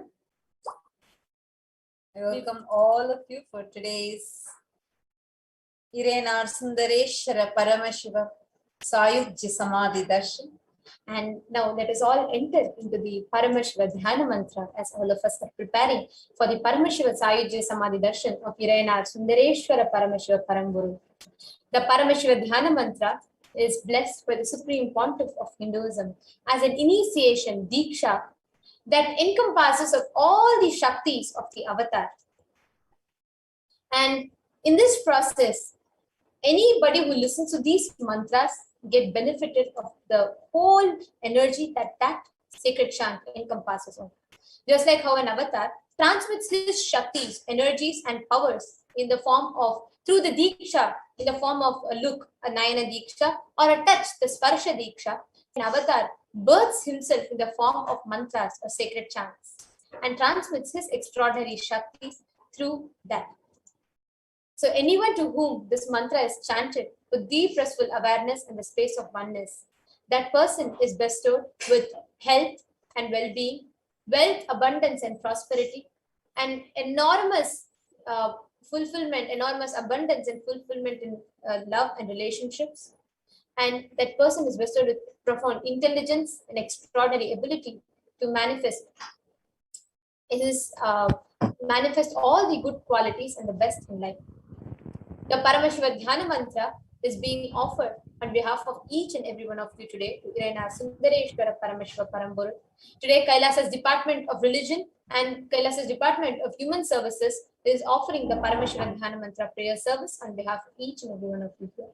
Speaker 11: I welcome all of you for today's Sundareshwara Paramashiva Sayujya Samadhi Darshan. And now let us all enter into the Paramashiva Dhyana Mantra as all of us are preparing for the Paramashiva Sayujya Samadhi Darshan of Sundareshwara Paramashiva Paramburu. The Paramashiva Dhyana Mantra is blessed by the Supreme Pontiff of Hinduism as an initiation, Diksha, that encompasses of all the Shaktis of the Avatar. And in this process, anybody who listens to these mantras get benefited of the whole energy that sacred chant encompasses of. Just like how an avatar transmits his Shaktis, energies and powers in the form of, through the Diksha, in the form of a look, a Nayana Diksha, or a touch, the Sparsha Diksha, an avatar births himself in the form of mantras or sacred chants and transmits his extraordinary Shaktis through that. So anyone to whom this mantra is chanted with deep restful awareness and the space of oneness, that person is bestowed with health and well-being, wealth, abundance and prosperity, and enormous fulfillment, enormous abundance and fulfillment in love and relationships. And that person is bestowed with profound intelligence and extraordinary ability to manifest all the good qualities and the best in life. The Paramashiva Dhyana Mantra is being offered on behalf of each and every one of you today to Sundareshwara Paramashiva Paramburu. Today, Kailasa's Department of Religion and Kailasa's Department of Human Services is offering the Paramashiva Dhyana Mantra prayer service on behalf of each and every one of you here.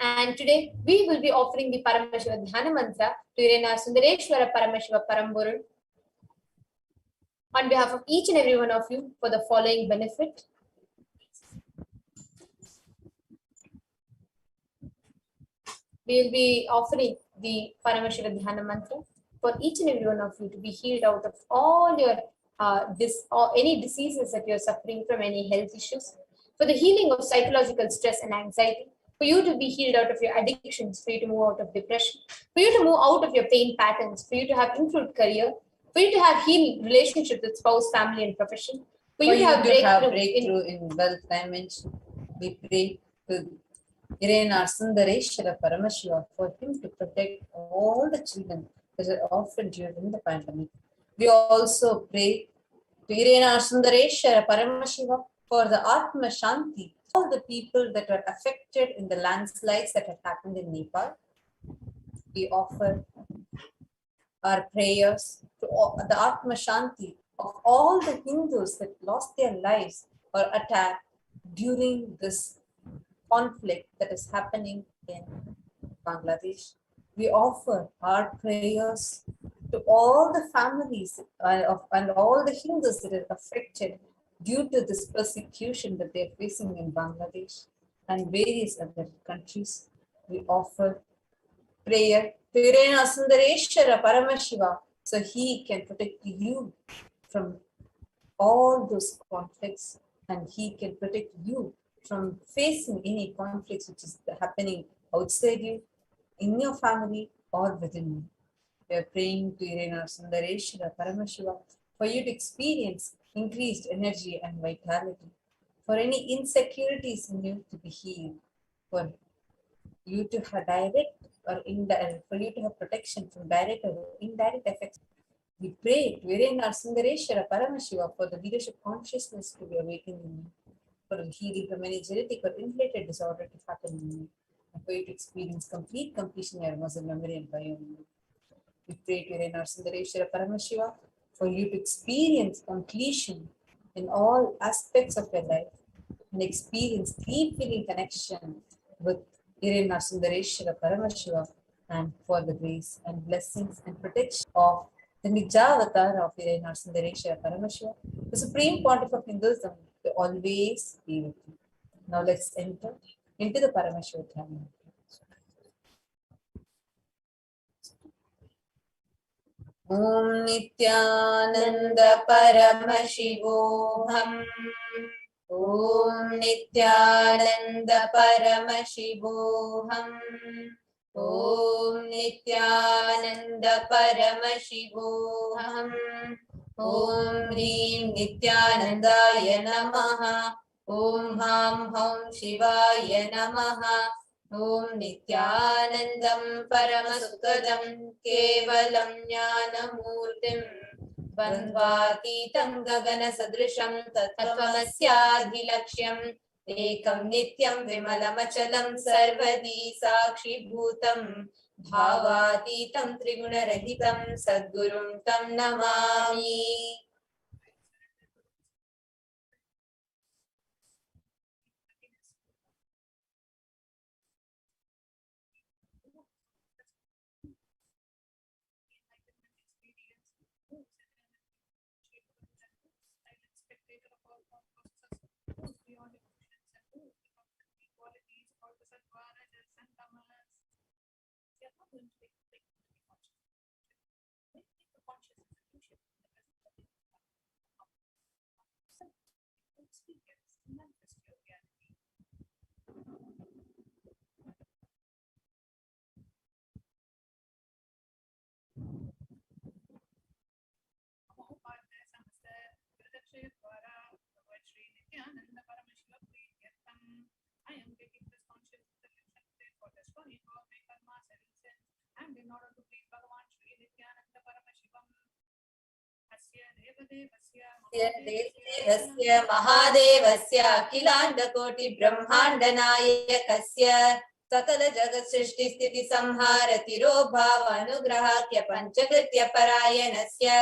Speaker 11: And today, we will be offering the Paramashiva Dhyana Mantra to Sundareshwara Paramashiva Paramburu on behalf of each and every one of you for the following benefit. We will be offering the Paramashiva Dhyana Mantra for each and every one of you to be healed out of all your any diseases that you're suffering from, any health issues, for the healing of psychological stress and anxiety, for you to be healed out of your addictions, for you to move out of depression, for you to move out of your pain patterns, for you to have improved career, for you to have healed relationships with spouse, family, and profession, for you to have breakthrough in wealth dimension. We pray to Sundareshwara Paramashiva for him to protect all the children that are orphaned during the pandemic. We also pray to Sundareshwara Paramashiva for the Atma Shanti, all the people that were affected in the landslides that had happened in Nepal. We offer our prayers to the Atma Shanti of all the Hindus that lost their lives or attacked during this conflict that is happening in Bangladesh. We offer our prayers to all the families and all the Hindus that are affected due to this persecution that they are facing in Bangladesh and various other countries. We offer prayer to Sundareshwara Paramashiva so he can protect you from all those conflicts and he can protect you from facing any conflicts which is happening outside you, in your family or within you. We are praying to Sundareshwara Paramashiva for you to experience increased energy and vitality, for any insecurities in you to be healed, for you to have direct or indirect, for you to have protection from direct or indirect effects. We pray to Sundareshwara Paramashiva for the leadership consciousness to be awakened in you, for the healing from any genetic or inherited disorder to happen in you, and for you to experience complete completion in your muscle memory and biomemory. We pray to Sundareshwara Paramashiva for you to experience completion in all aspects of your life and experience deep feeling connection with Sundareshwara Paramashiva, and for the grace and blessings and protection of the Nijavatar of Sundareshwara Paramashiva, the Supreme Pontiff of Hinduism, to always be with you. Now let's enter into the Paramashiva Dhyana. Om Nithyananda Paramashivoham. Om Nithyananda Paramashivoham. Om Nithyananda Paramashivoham. Om Hrim Nithyanandaya Namaha. Om Ham Hum Shivaya Namaha. Om Nithyanandam Paramasukadam Kevalam Jnanamurtim Bandvatītam Gagana Sadrisham Tattvamasyaadhilaksham Ekam Nityam Vimalamachalam Sarvadi Sakshi Bhutam Bhavatītam Trigunarahitam Sadgurum Tam Namami.
Speaker 12: Nithyananda Paramashivam I am taking this conscious solution today for destroying all my karma, seven sins, and in order to please Bhagavan Sri Nithyananda Paramashivam. Asya
Speaker 11: Devasya Mahadevasya Akilanda Koti Brahmanda Nayakasya Sakala Jagat Srishti Sthiti Samhara Tirobhava Anugrahakya Panchakritya Parayanasya.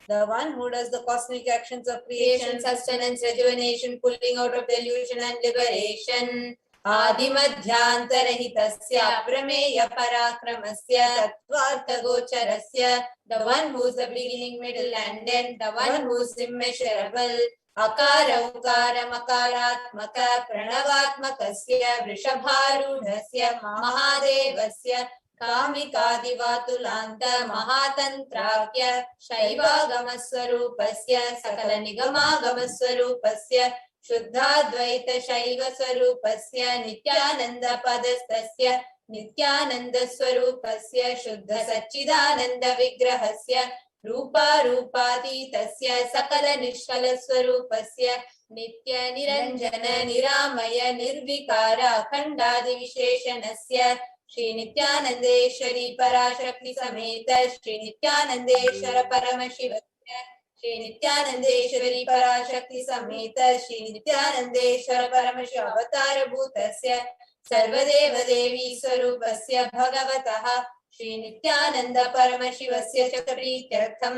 Speaker 11: The one who does the cosmic actions of creation, sustenance, rejuvenation, pulling out of delusion and liberation. Adimadhyantarhitasya Prameya Parakramasya Tattvartha Gocharasya. The one who is the beginning, middle and end, the one who is immeasurable. Akara Ukara Makaratmaka Pranavatmakasya Vrishabharudhasya Mahadevasya Kamikadivatulanta Mahatantrakya Shaivagamaswarupasya Sakala Nigamagamaswarupasya Shuddhadvaita Shaiva Swarupasya Nithyananda Padastasya Nithyananda Swarupasya Shuddha Satchidananda Vigrahasya Rupa Rupatitasya Sakala Nishkala Swarupasya Nitya Niranjana Niramaya Nirvikara Khandadi Visheshanasya Shri Nithyanandeshwari Parashakti Sameta Shri Nithyanandeshwara Paramashivasya Shri Nithyanandeshwari Parashakti Sameta Shri Nithyanandeshwara Paramashiva Avatara Bhutasya Sarvadeva Devi Swarupasya Bhagavataha Shri Nithyananda Paramashivasya Chakraprityartham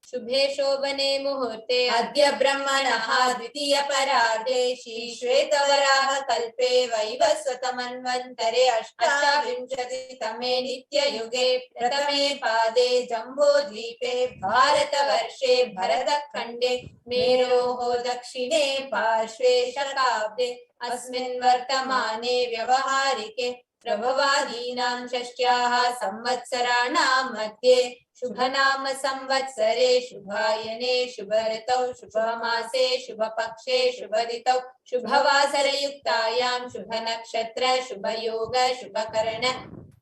Speaker 11: Shubhe Shobhane Muhurte Adya Brahmanaha Dvitiya Parade Shri Shvetavaraha Kalpe Vaivasvatamanvantare Ashtavinshati Tame Nitya Yuge Pratame Pade Jambo Dvipe Bharata Varshe Bharata Khande Meroho Dakshine Parshve Shakabde Asmin Vartamane Vyavaharike Prabhavadinam Shashyaha Samvatsarana Madhye Shubhanama Samvatsare Shubhayane Shubharitau Shubhamase Shubhapakshe Shubharitau Shubhavasara Yuktayam Shubhanakshatra Shubhayoga Shubhakarana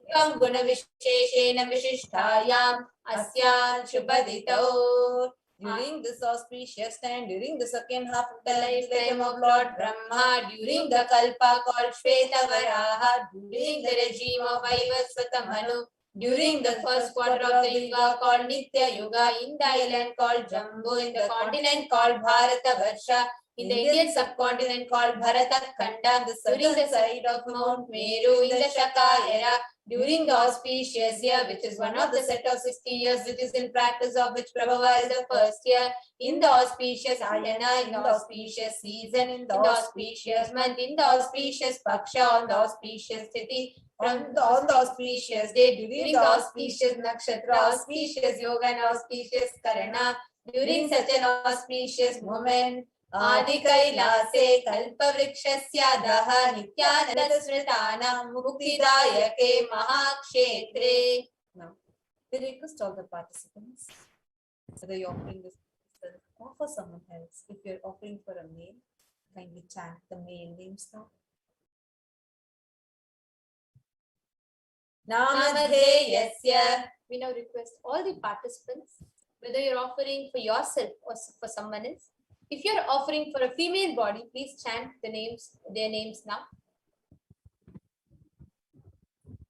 Speaker 11: Shubham Guna Visheshena Vishishtayam Asyan Shubhaditau. During this auspicious time, during the second half of the lifetime of Lord Brahma, during the Kalpa called Shvetavaraha, during the regime of Vaivasvata Manu, during the first quarter of the Yuga called Nitya Yuga, in the island called Jambu, in the continent called Bharata Varsha, in the Indian subcontinent called Bharata Khanda, during the side of Mount Meru, in the Shaka era, during the auspicious year, which is one of the set of 60 years, which is in practice of which Prabhava is the first year, in the auspicious Ayana, in the auspicious season, in the auspicious month, in the auspicious Paksha, on the auspicious Tithi, on the auspicious day, during the auspicious Nakshatra, auspicious Yoga and auspicious Karana, during such an auspicious moment, Adi Kailase Kalpavrikshasya Nithyananda Smritanam Muktidayake Mahakshetre. Now, we request all the participants, whether you're offering this or for someone else. If you're offering for a male, kindly chant the male names now. Namadheyasya.
Speaker 7: We now request all the participants, whether you're offering for yourself or for someone else. If you're offering for a female body, please chant their names now.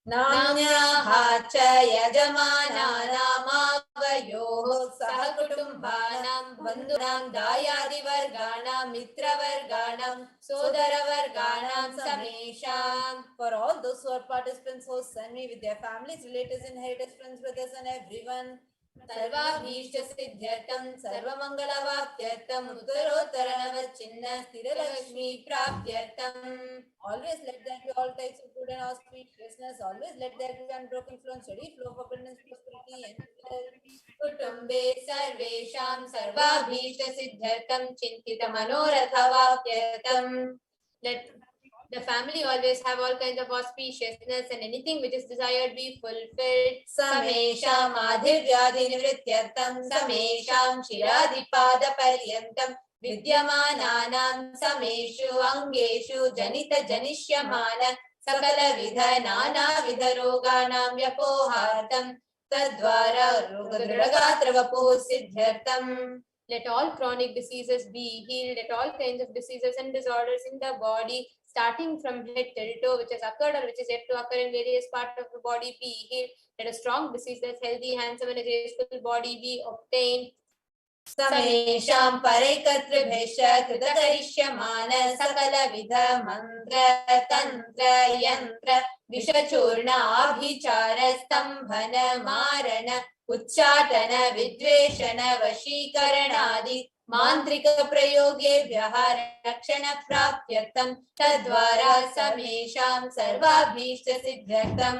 Speaker 11: Namnyaha cha yajamanaamaavayoh sahakutumbanam bandhunam dayadivarganam mitravarganam sodaravarganam samesham. For all those who are participants, hosts, and me with their families, relatives, inheritors, friends, brothers, and everyone. Sarvabhishta siddhyartam sarvamangalavaptyartam uttarottaranavachinna sthiralakshmi praptyartam. Always let there be all types of good and auspiciousness. Always let there be unbroken flow and steady flow of abundance, prosperity, and wealth. Kutumbe sarvesham sarvabhishta siddhyartam chintita manorathavaapyatam. Let the family always have all kinds of auspiciousness and anything which is desired be fulfilled. Samesham adhivyadhi nivrityartam samesham shiradipada paryantam vidyamananam sameshu angeshu janita janishyamana sakala vidha nana vidha roganam vyapohartam tadvara rogadragatravapo siddhyartam.
Speaker 7: Let all chronic diseases be healed. Let all kinds of diseases and disorders in the body, starting from head till toe, which has occurred or which is yet to occur in various parts of the body, be healed. Let a strong disease that's healthy, handsome, and a graceful body be obtained.
Speaker 11: Samesham paraikatribhesha kritakarishямana sakala vidha mantra tantra yantra vishachurna abhichara stambhana marana uchchatana vidveshana vashikaranadi mantrika prayogevyaha rakshana praptyartam tadvara samesham sarvabhishta siddhyartam.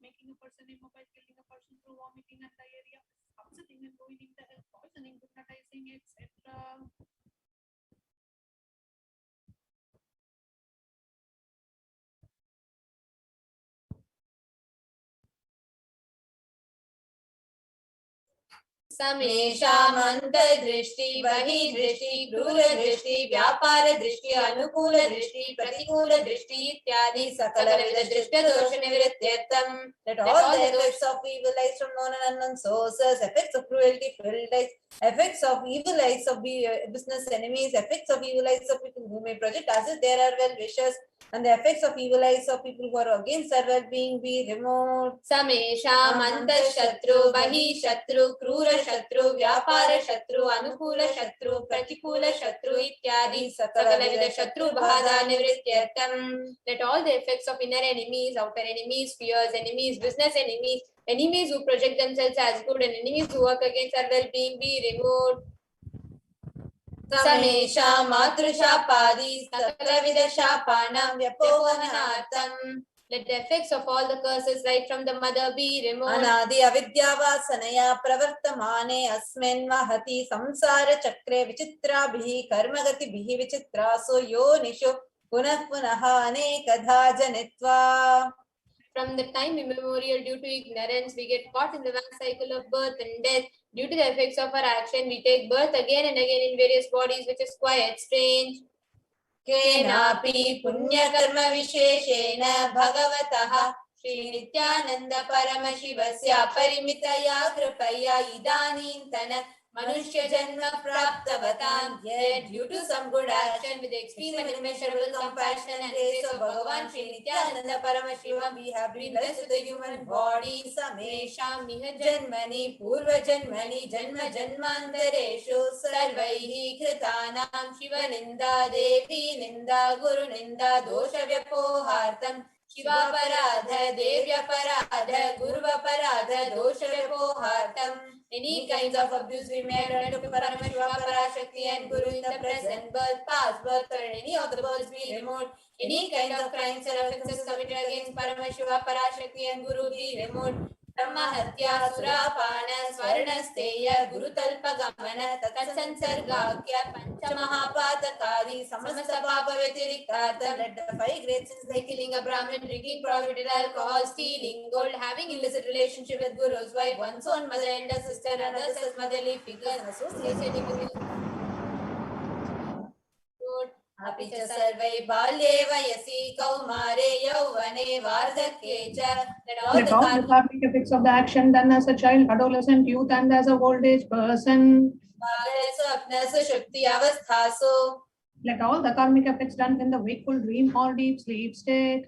Speaker 12: Making a person immobile, killing a person through vomiting and diarrhea, upsetting and ruining the health, poisoning, hypnotizing, etc.
Speaker 11: समेषामन्तर्दृष्टि बहिर्दृष्टि क्रूरदृष्टि व्यापारदृष्टि अनुकूलदृष्टि प्रतिकूलदृष्टि इत्यादि सकलविधदृष्टदोषनिवृत्त्यर्थम्. Let all the effects of evil eyes from known and unknown sources, effects of cruelty filled eyes, effects of evil eyes of business enemies, effects of evil eyes of people who may project as if there are well wishers, and the effects of evil eyes of people who are against our well-being be removed.
Speaker 7: Samesham antashatru bahishatru krura shatru vyapara shatru anukula shatru pratikula shatru ityadi sakalavidha shatru bhada nivrityartam. Let all the effects of inner enemies, outer enemies, fears, enemies, business enemies, enemies who project themselves as good, and enemies who work against our well-being be removed.
Speaker 11: Samesha matrushapadhi sakalavidha shapanam vyapohanartam.
Speaker 7: Let the effects of all the curses right from the mother be removed.
Speaker 11: Anadi avidyavasanaya pravartamane asmin mahati samsara chakre vichitrabhihi karmagatibihi vichitraso yonishu punah punaha anekadha janitva.
Speaker 7: From the time immemorial, due to ignorance, we get caught in the vast cycle of birth and death. Due to the effects of our action, we take birth again and again in various bodies, which is quite strange.
Speaker 11: Kenapi punya karma visheshena bhagavataha Shri Nithyananda Paramashivasya parimitaya kripaya idanintana manushya janma praptavatam. Yet due to some good action with extreme and immeasurable compassion and grace of Bhagavan Shri Nithyananda Paramashivam, we have been blessed with a human body. Samesham miha janmani purva janmani janma janmantareshu sarvaihi kritanam shiva ninda devi ninda guru ninda dosha vyapohartam Shivaparadha, Devyaparadha, Guruvaparadha, Dosha Vyapohartam. Any kinds of abuse we may have done to Paramashiva, Parashakti and Guru in the present birth, past birth, or any of the births be removed. Any kind of crimes or offences committed against Paramashiva, Parashakti and Guru be removed. ब्रह्महत्या सुरापान स्वर्णस्तेय गुरुतल्पगमन तत्संसर्गाख्य पंचमहापातकादि समस्त पाप व्यतिरिक्तार्थं let the 5 great sins like killing a Brahmin, drinking prohibited alcohol, stealing gold, having illicit relationship with Guru's wife, one's own mother and a sister, and others as motherly figures, associating with अपि च सर्वै बाल्ये वयसि कौमारे यौवने वार्धक्ये च
Speaker 12: Let all the karmic effects of the action done as a child, adolescent, youth, and as a old age person. Let all the karmic effects done in the wakeful dream or deep sleep state.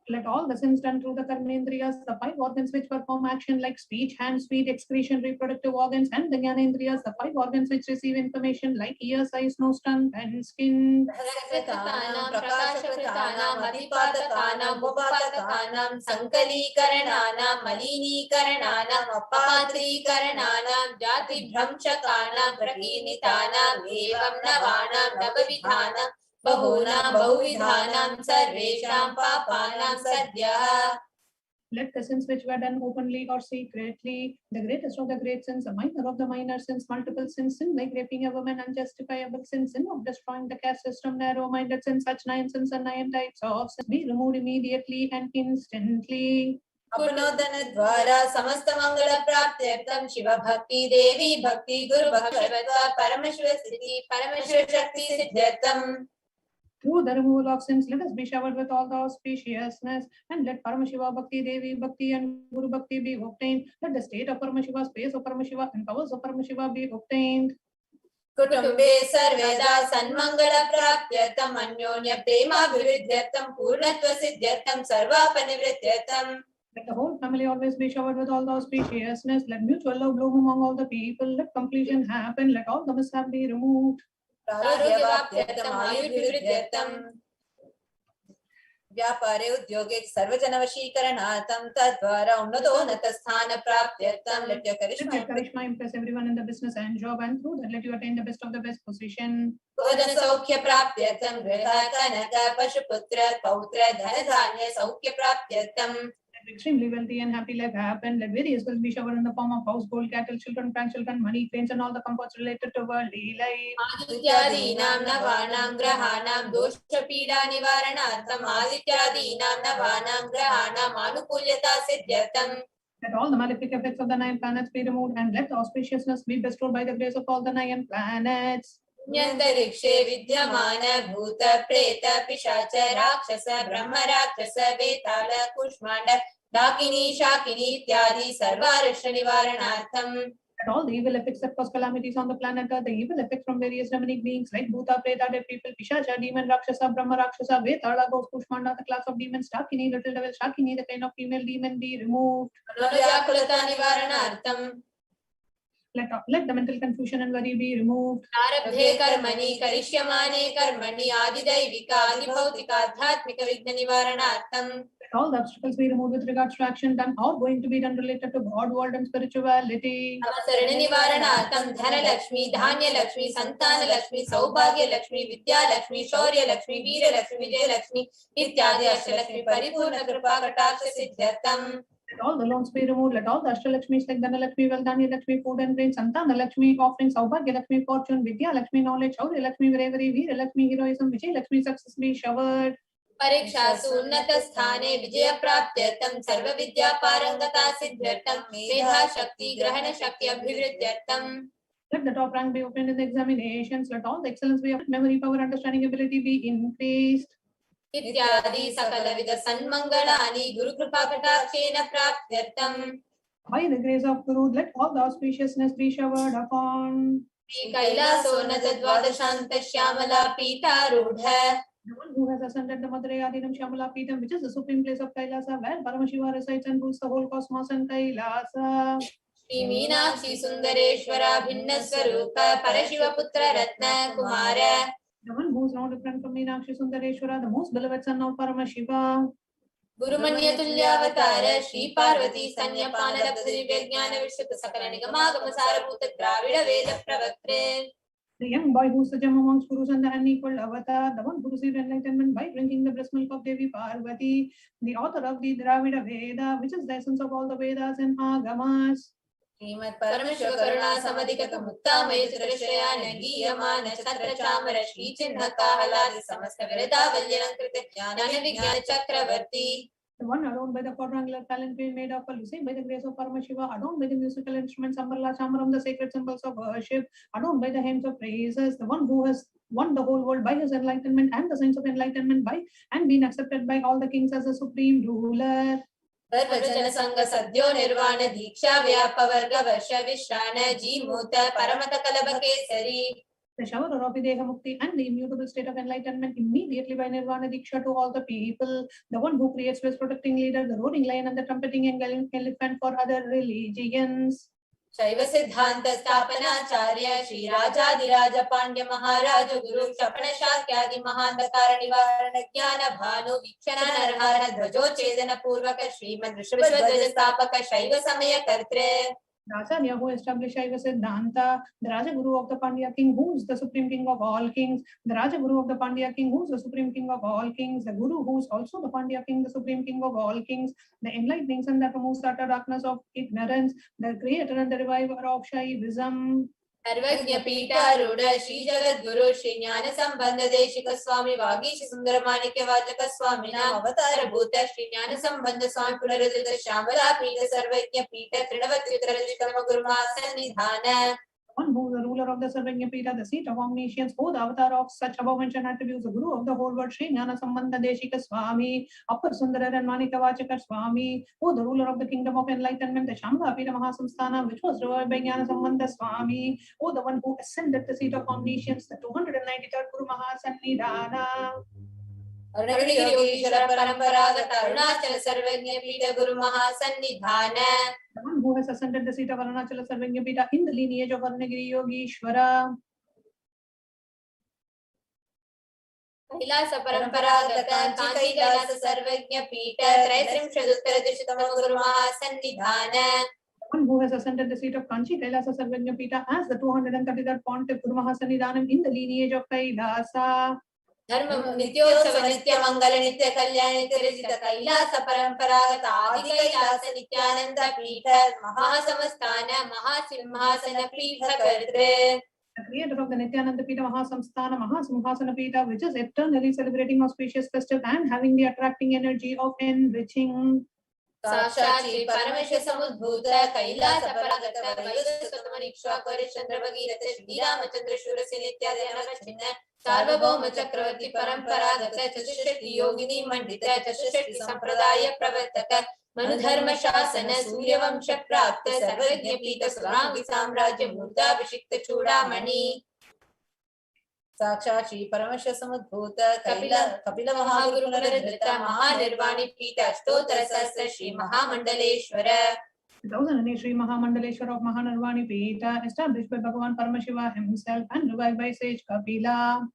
Speaker 12: Let all the sins done through the karmendriyas, the 5 organs which perform action like speech, hands, feet, excretion, reproductive organs, and the jnanendriyas, the 5 organs which receive information like ears, eyes, nose, tongue, and skin. Let the sins which were done openly or secretly, the greatest of the great sins, the minor of the minor sins, multiple sins, sin like raping a woman, unjustifiable sins, sin of destroying the caste system, narrow-minded sins, such 9 sins and 9 types of sins, be removed immediately and instantly.
Speaker 11: अपनोदन द्वारा समस्त मंगल प्राप्त्यर्थं शिव भक्ति देवी भक्ति गुरु भक्ति परमेश्वर स्थिति परमेश्वर शक्ति सिद्ध्यर्थं.
Speaker 12: Through the removal of sins, let us be showered with all the auspiciousness, and let Paramashiva Bhakti, Devi Bhakti, and Guru Bhakti be obtained. Let the state of Paramashiva, space of Paramashiva, and powers of Paramashiva be obtained.
Speaker 11: कुटुंबे सर्वेदा सन्मंगल प्राप्त्यर्थं अन्योन्य प्रेमाभिवृद्ध्यर्थं पूर्णत्व सिद्ध्यर्थं सर्वापनिवृत्त्यर्थं.
Speaker 12: Let the whole family always be showered with all the auspiciousness. Let mutual love bloom among all the people. Let completion happen. Let all the mishap be removed.
Speaker 11: व्यापारे उद्योगे सर्वजनवशीकरणार्थं तद्वारा उन्नतोन्नतस्थान प्राप्त्यर्थं. Let your
Speaker 12: charisma impress everyone in the business and job, and through that let you attain the best of the best position.
Speaker 11: भोजन सौख्य प्राप्त्यर्थं गृह कनक पशुपुत्र पौत्र धन धान्य सौख्य प्राप्त्यर्थं.
Speaker 12: Extremely wealthy and happy life happen. Let various wealth be showered in the form of house, gold, cattle, children, grandchildren, money, trains, and all the comforts related to worldly life.
Speaker 11: आदित्यादीनां नवानां ग्रहाणां दोषपीडा निवारणार्थं आदित्यादीनां नवानां ग्रहाणां आनुकूल्यता सिद्ध्यर्थं.
Speaker 12: Let all the malefic effects of the 9 planets be removed, and let the auspiciousness be bestowed by the grace of all the 9 planets.
Speaker 11: न्यन्तरिक्षे विद्यमान भूत प्रेत पिशाच राक्षस ब्रह्म राक्षस वेताल कुष्मांड डाकिनी शाकिनी इत्यादि सर्वारिष्ट निवारणार्थं.
Speaker 12: Let all the evil effects that cause calamities on the planet Earth, the evil effects from various demonic beings like Bhuta, Preta, dead people, Pishacha, demon, Rakshasa, Brahma, Rakshasa, Vetala, ghost, Kushmanda, the class of demons, Dakini, little devil, Shakini, the kind of female demon be removed. Let the mental confusion and worry be removed.
Speaker 11: आरब्धे कर्मणि करिष्यमाणे कर्मणि आदिदैविक आदिभौतिक आध्यात्मिक विघ्न निवारणार्थं.
Speaker 12: Let all the obstacles be removed with regards to action done or going to be done related to God, world, and spirituality.
Speaker 11: नमस्करण निवारणार्थं Dhanlaxmi Dhanyalakshmi Santanalakshmi सौभाग्यलक्ष्मी Vidyalakshmi शौर्यलक्ष्मी Veerlakshmi Vijayalakshmi इत्यादि अष्टलक्ष्मी परिपूर्ण कृपा कटाक्ष सिद्ध्यर्थं.
Speaker 12: Let all the loans be removed. Let all the Ashtalakshmis like Dhanalakshmi, Valdhani Lakshmi, food and rain, Santanalakshmi, offerings, Saubhagya Lakshmi, fortune, Vidya Lakshmi, knowledge, Shaurya Lakshmi, bravery, Veera Lakshmi, heroism, Vijay Lakshmi, success be showered.
Speaker 11: परीक्षासु उन्नत स्थाने विजय प्राप्त्यर्थं सर्व विद्या पारंगता सिद्ध्यर्थं मेधा शक्ति ग्रहण शक्ति अभिवृद्ध्यर्थं.
Speaker 12: Let the top rank be opened in the examinations. Let all the excellence be of memory, power, understanding, ability be increased.
Speaker 11: इत्यादि सकलविध सन्मंगलानि गुरु कृपा कटाक्षेन प्राप्त्यर्थं.
Speaker 12: By the grace of Guru, let all the auspiciousness be showered upon.
Speaker 11: Shri कैलासोन्नत द्वादशान्त Shyamala पीठारूढ़.
Speaker 12: The one who has ascended the Madurai Adinam Shyamala Peetham, which is the supreme place of Kailasa, where Paramashiva resides and rules the whole cosmos and Kailasa.
Speaker 11: Shri Meenakshi सुंदरेश्वरा भिन्न स्वरूप परशिव पुत्र रत्न Kumar.
Speaker 12: The one who is no different from Meenakshi Sundareshwara, the most beloved son of Paramashiva.
Speaker 11: गुरुमन्य तुल्यावतार Shri Parvati संयपान लब्ध दिव्य ज्ञान विश्रुत सकल निगमागम सारभूत द्राविड़ वेद प्रवक्त्रे.
Speaker 12: The young boy who sat amongst Gurus and the unequal avatar, the one who received enlightenment by drinking the breast milk of Devi Parvati, the author of the Dravida Veda, which is the essence of all the Vedas and Agamas.
Speaker 11: Srimad Paramashiva Karuna Samadhikata Mukta Metrashayana Giyamana Chatra Chamara Shri Chinna Kahaladi Samasta Virata Valyankrita Jnana Vijnana Chakravarti.
Speaker 12: The one adorned by the quadrangular palanquin made of Lucy by the grace of Paramashiva, adorned by the musical instruments Ambarla Chamaram, the sacred symbols of worship, adorned by the hymns of praises, the one who has won the whole world by his enlightenment and the sense of enlightenment by and been accepted by all the kings as a supreme ruler.
Speaker 11: Sarvajana Sangha Sadhyo Nirvana Diksha Vyapa Varga Varsha Vishrana Jimuta Paramata Kalabhakesari.
Speaker 12: The shower of Videha Mukti and the immutable state of enlightenment immediately by Nirvana Diksha to all the people, the one who creates the protecting leader, the roaring lion and the trumpeting elephant for other religions.
Speaker 11: Shaiva Siddhanta Stapana Charya Shri Rajadiraja Pandya Maharaja Guru Shapana Shakyadi Mahandakara Nivarana Jnana Bhanu Vikshana Narhara Dhvajo Chedana Purvaka Srimad Rishabhadwaja Stapaka Shaiva Samaya Kartre.
Speaker 12: The Acharya who established Shaiva Siddhanta, the Raja Guru of the Pandya king, who is the supreme king of all kings, the Raja Guru of the Pandya king, who is the supreme king of all kings, the Guru who is also the Pandya king, the supreme king of all kings, the enlightening sun that removes the utter darkness of ignorance, the creator and the reviver of Shaivism.
Speaker 11: Sarvajna Pita Ruda Shri Jagat Guru Shri Jnana Sambandha Deshika Swami Vagish Sundaramanikya Vachaka Swami Nam Avatara Bhuta Shri Jnana Sambandha Swami Punaradita Shamala Pita Sarvajna Pita Trinavatyuttara Rishitama Guru Masanidhana.
Speaker 12: One who is the ruler of the Sarvajna Pita, the seat of omniscience, who the avatar of such above mentioned attributes, the Guru of the whole world, Shri Jnana Sambandha Deshika Swami, Upper Sundara and Manika Vachaka Swami, who the ruler of the kingdom of enlightenment, the Shambhala Pita Mahasamsthana, which was revived by Jnana Sambandha Swami, who the one who ascended the seat of omniscience, the 293rd Guru Mahasanidhana.
Speaker 11: Arunagiri Yogeshwara Paramparagatha Arunachala Sarvajna Pita Guru Mahasannidhana.
Speaker 12: The one who has ascended the seat of Arunachala Sarvajna Pita in the lineage of Arunagiri Yogeshwara.
Speaker 11: Kailasa Paramparagatha Kanchi Kailasa Sarvajna Pita Traitrimshaduttara Dishitama Guru Mahasannidhana.
Speaker 12: The one who has ascended the seat of Kanchi Kailasa Sarvajna Pita as the 233rd Pontiff Guru Mahasannidhanam in the lineage of Kailasa.
Speaker 11: Dharma Nityosava Nitya Mangala Nitya Kalyana Nitya Rajita Kailasa Paramparagatha Adi Kailasa Nithyananda Pita Mahasamastana Mahasimhasana Pita Kartre.
Speaker 12: The creator of the Nithyananda Pita Mahasamsthana Mahasimhasana Pita, which is eternally celebrating auspicious festive and having the attracting energy of enriching.
Speaker 11: Sakshat Shri Paramashiva Samudbhuta Kailasa Paragata Vayuda Sutamanikshwa Kore Chandra Bhagirata Shri Ramachandra Shurasi Nityadhyana Chinna Sarvabhauma Chakravarti Paramparagata Chatushshati Yogini Mandita Chatushshati Sampradaya Pravartaka Manudharma Shasana Surya Vamsha Prapta Sarvajna Pita Surangi Samrajya Murta Vishikta Chudamani. Sakshat Shri Paramashiva Samudbhuta Kapila Mahaguru Naradrita Mahanirvani Pita Ashtotara Sahasra Shri Mahamandaleshwara.
Speaker 12: The 1008 Sri Mahamandaleshwara of Mahanirvani Pita, established by Bhagavan Paramashiva himself and revived by sage Kapila.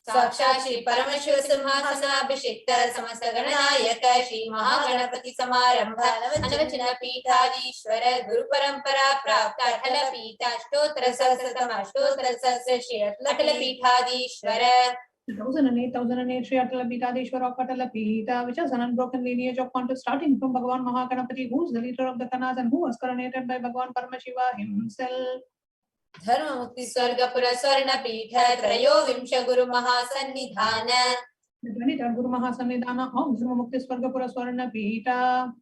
Speaker 11: Sakshat Shri Paramashiva Simhasana Abhishekta Samasta Gananayaka Shri Mahaganapati Samarambha Anavachana Pitadishwara Guru Parampara Prapta Atala Pita Ashtotara Sahasratama Ashtotara Sahasra Shri Atala Pitadishwara.
Speaker 12: The 1008 Sri Atala Pitadishwara of Atala Pita, which has an unbroken lineage of pontiffs starting from Bhagavan Mahaganapati, who is the leader of the Kanas and who was coronated by Bhagavan Paramashiva himself.
Speaker 11: Dharma Mukti Swargapura Swarna Pita Trayo Vimsha Guru Mahasannidhana.
Speaker 12: The 23rd Guru Mahasannidhana of Dharma Mukti Swargapura Swarna Pita.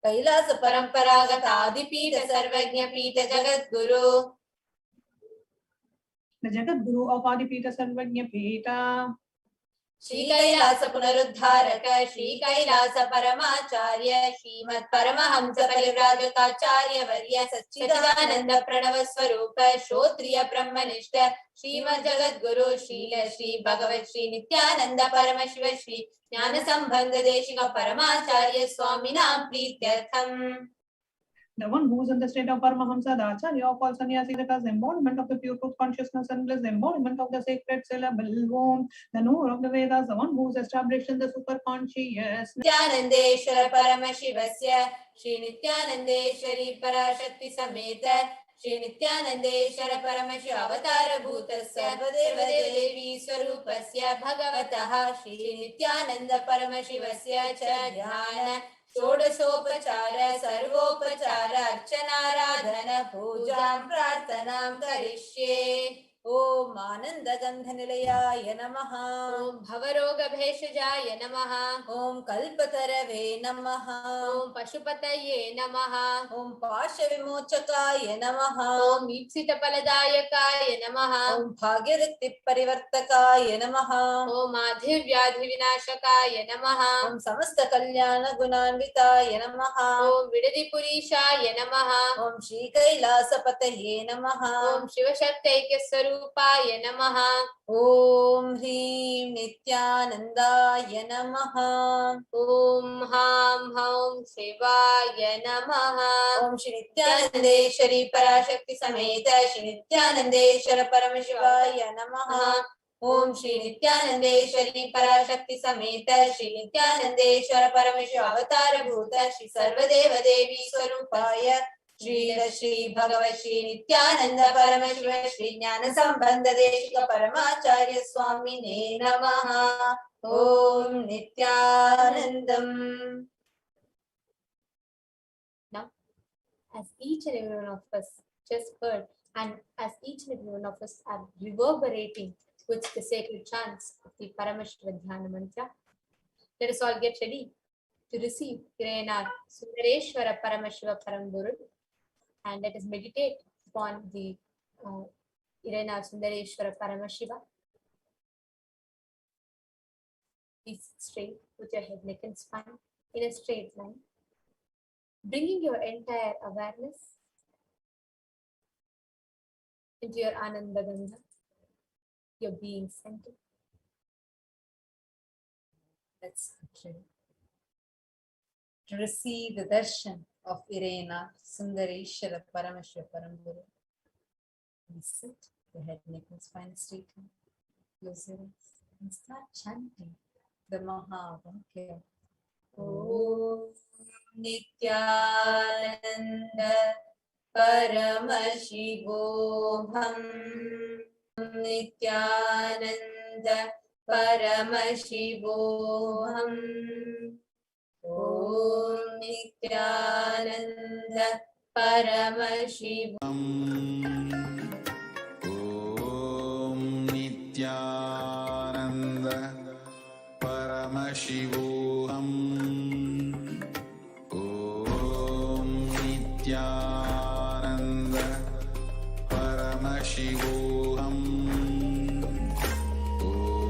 Speaker 11: Kailasa Paramparagata Adipita Sarvajna Pita Jagat Guru.
Speaker 12: The Jagat Guru of Adipita Sarvajna Pita.
Speaker 11: Shri Kailasa Punaruddharaka Shri Kailasa Paramacharya Shrimad Paramahamsa Parivrajatacharya Varya Satchidananda Pranava Swarupa Shotriya Brahmanishta Shrimad Jagat Guru Srila Shri Bhagavat Shri Nithyananda Paramashiva Shri Jnana Sambandha Deshika Paramacharya Swaminam Prityartham.
Speaker 12: The one who is in the state of Paramahamsa, the Acharya of all sannyasis, as the embodiment of the pure truth consciousness and bliss, the embodiment of the sacred syllable Om, the knower of the Vedas, the one who is established in the super conscious.
Speaker 11: Nithyanandeshwara Paramashivasya Shri Nithyanandeshwari Parashakti Sameta Shri नित्यानन्देश्वर Paramshiva अवतारभूत सर्वदेव देवी स्वरूपस्य भगवतः श्री नित्यानन्द परमशिवस्य च ध्यान षोडशोपचार सर्वोपचार अर्चनाराधन पूजां प्रार्थनां करिष्ये। ओम आनन्दगन्धनिलयाय नमः। ओम भवरोगभेषजाय नमः। ओम कल्पतरवे नमः। ओम पशुपतये नमः। ओम पाशविमोचकाय नमः। ओम ईप्सितफलदायकाय नमः। ओम भाग्यवृत्तिपरिवर्तकाय नमः। ओम आधिर्व्याधिविनाशकाय नमः। ओम समस्तकल्याणगुणान्विताय नमः। ओम विडदिपुरीशाय नमः। ओम श्रीकैलासपतये नमः। ओम शिवशक्तैक्यस्वरूपाय रूपाय नमः। ओम ह्रीं नित्यानन्दाय नमः। ओम हां हौं शिवाय नमः। ओम श्री नित्यानन्देश्वरी पराशक्ति समेत श्री नित्यानन्देश्वर परमशिवाय नमः। ओम श्री नित्यानन्देश्वरी पराशक्ति समेत श्री नित्यानन्देश्वर परमशिव अवतारभूत श्री सर्वदेव देवी स्वरूपाय श्री भगवत श्री नित्यानंद परमशिव श्री ज्ञान संबंध देशिक परमाचार्य स्वामिने नमः। ओम Nityanandam. Now, as each and every one of us just heard, and as each and every one of us are reverberating with the sacred chants of the Paramashiva Dhyana mantra, let us all get ready to receive Irenar Sundareshwara Paramashiva Paramburu. And let us meditate upon the Irenar Sundareshwara Paramashiva. Please sit straight with your head, neck and spine in a straight line, bringing your entire awareness into your Ananda Ganga, your being center. Let's try to receive the darshan of Irenar Sundareshwara Paramashiva Paramburu. Please sit, your head, neck and spine straight, close your eyes and start chanting the Mahavakya. Om Nithyananda Paramashivoham. Nithyananda Paramashivoham. Om Nithyananda Paramashivoham.
Speaker 4: Om Nithyananda Paramashivoham. Om Nithyananda Paramashivoham.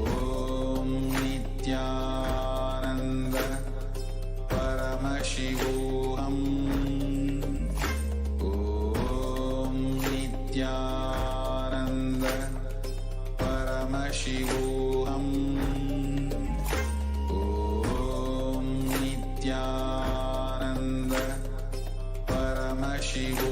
Speaker 4: Om Nithyananda Paramashivoham. Om Nithyananda Paramashivoham. Om Nithyananda Paramashivoham.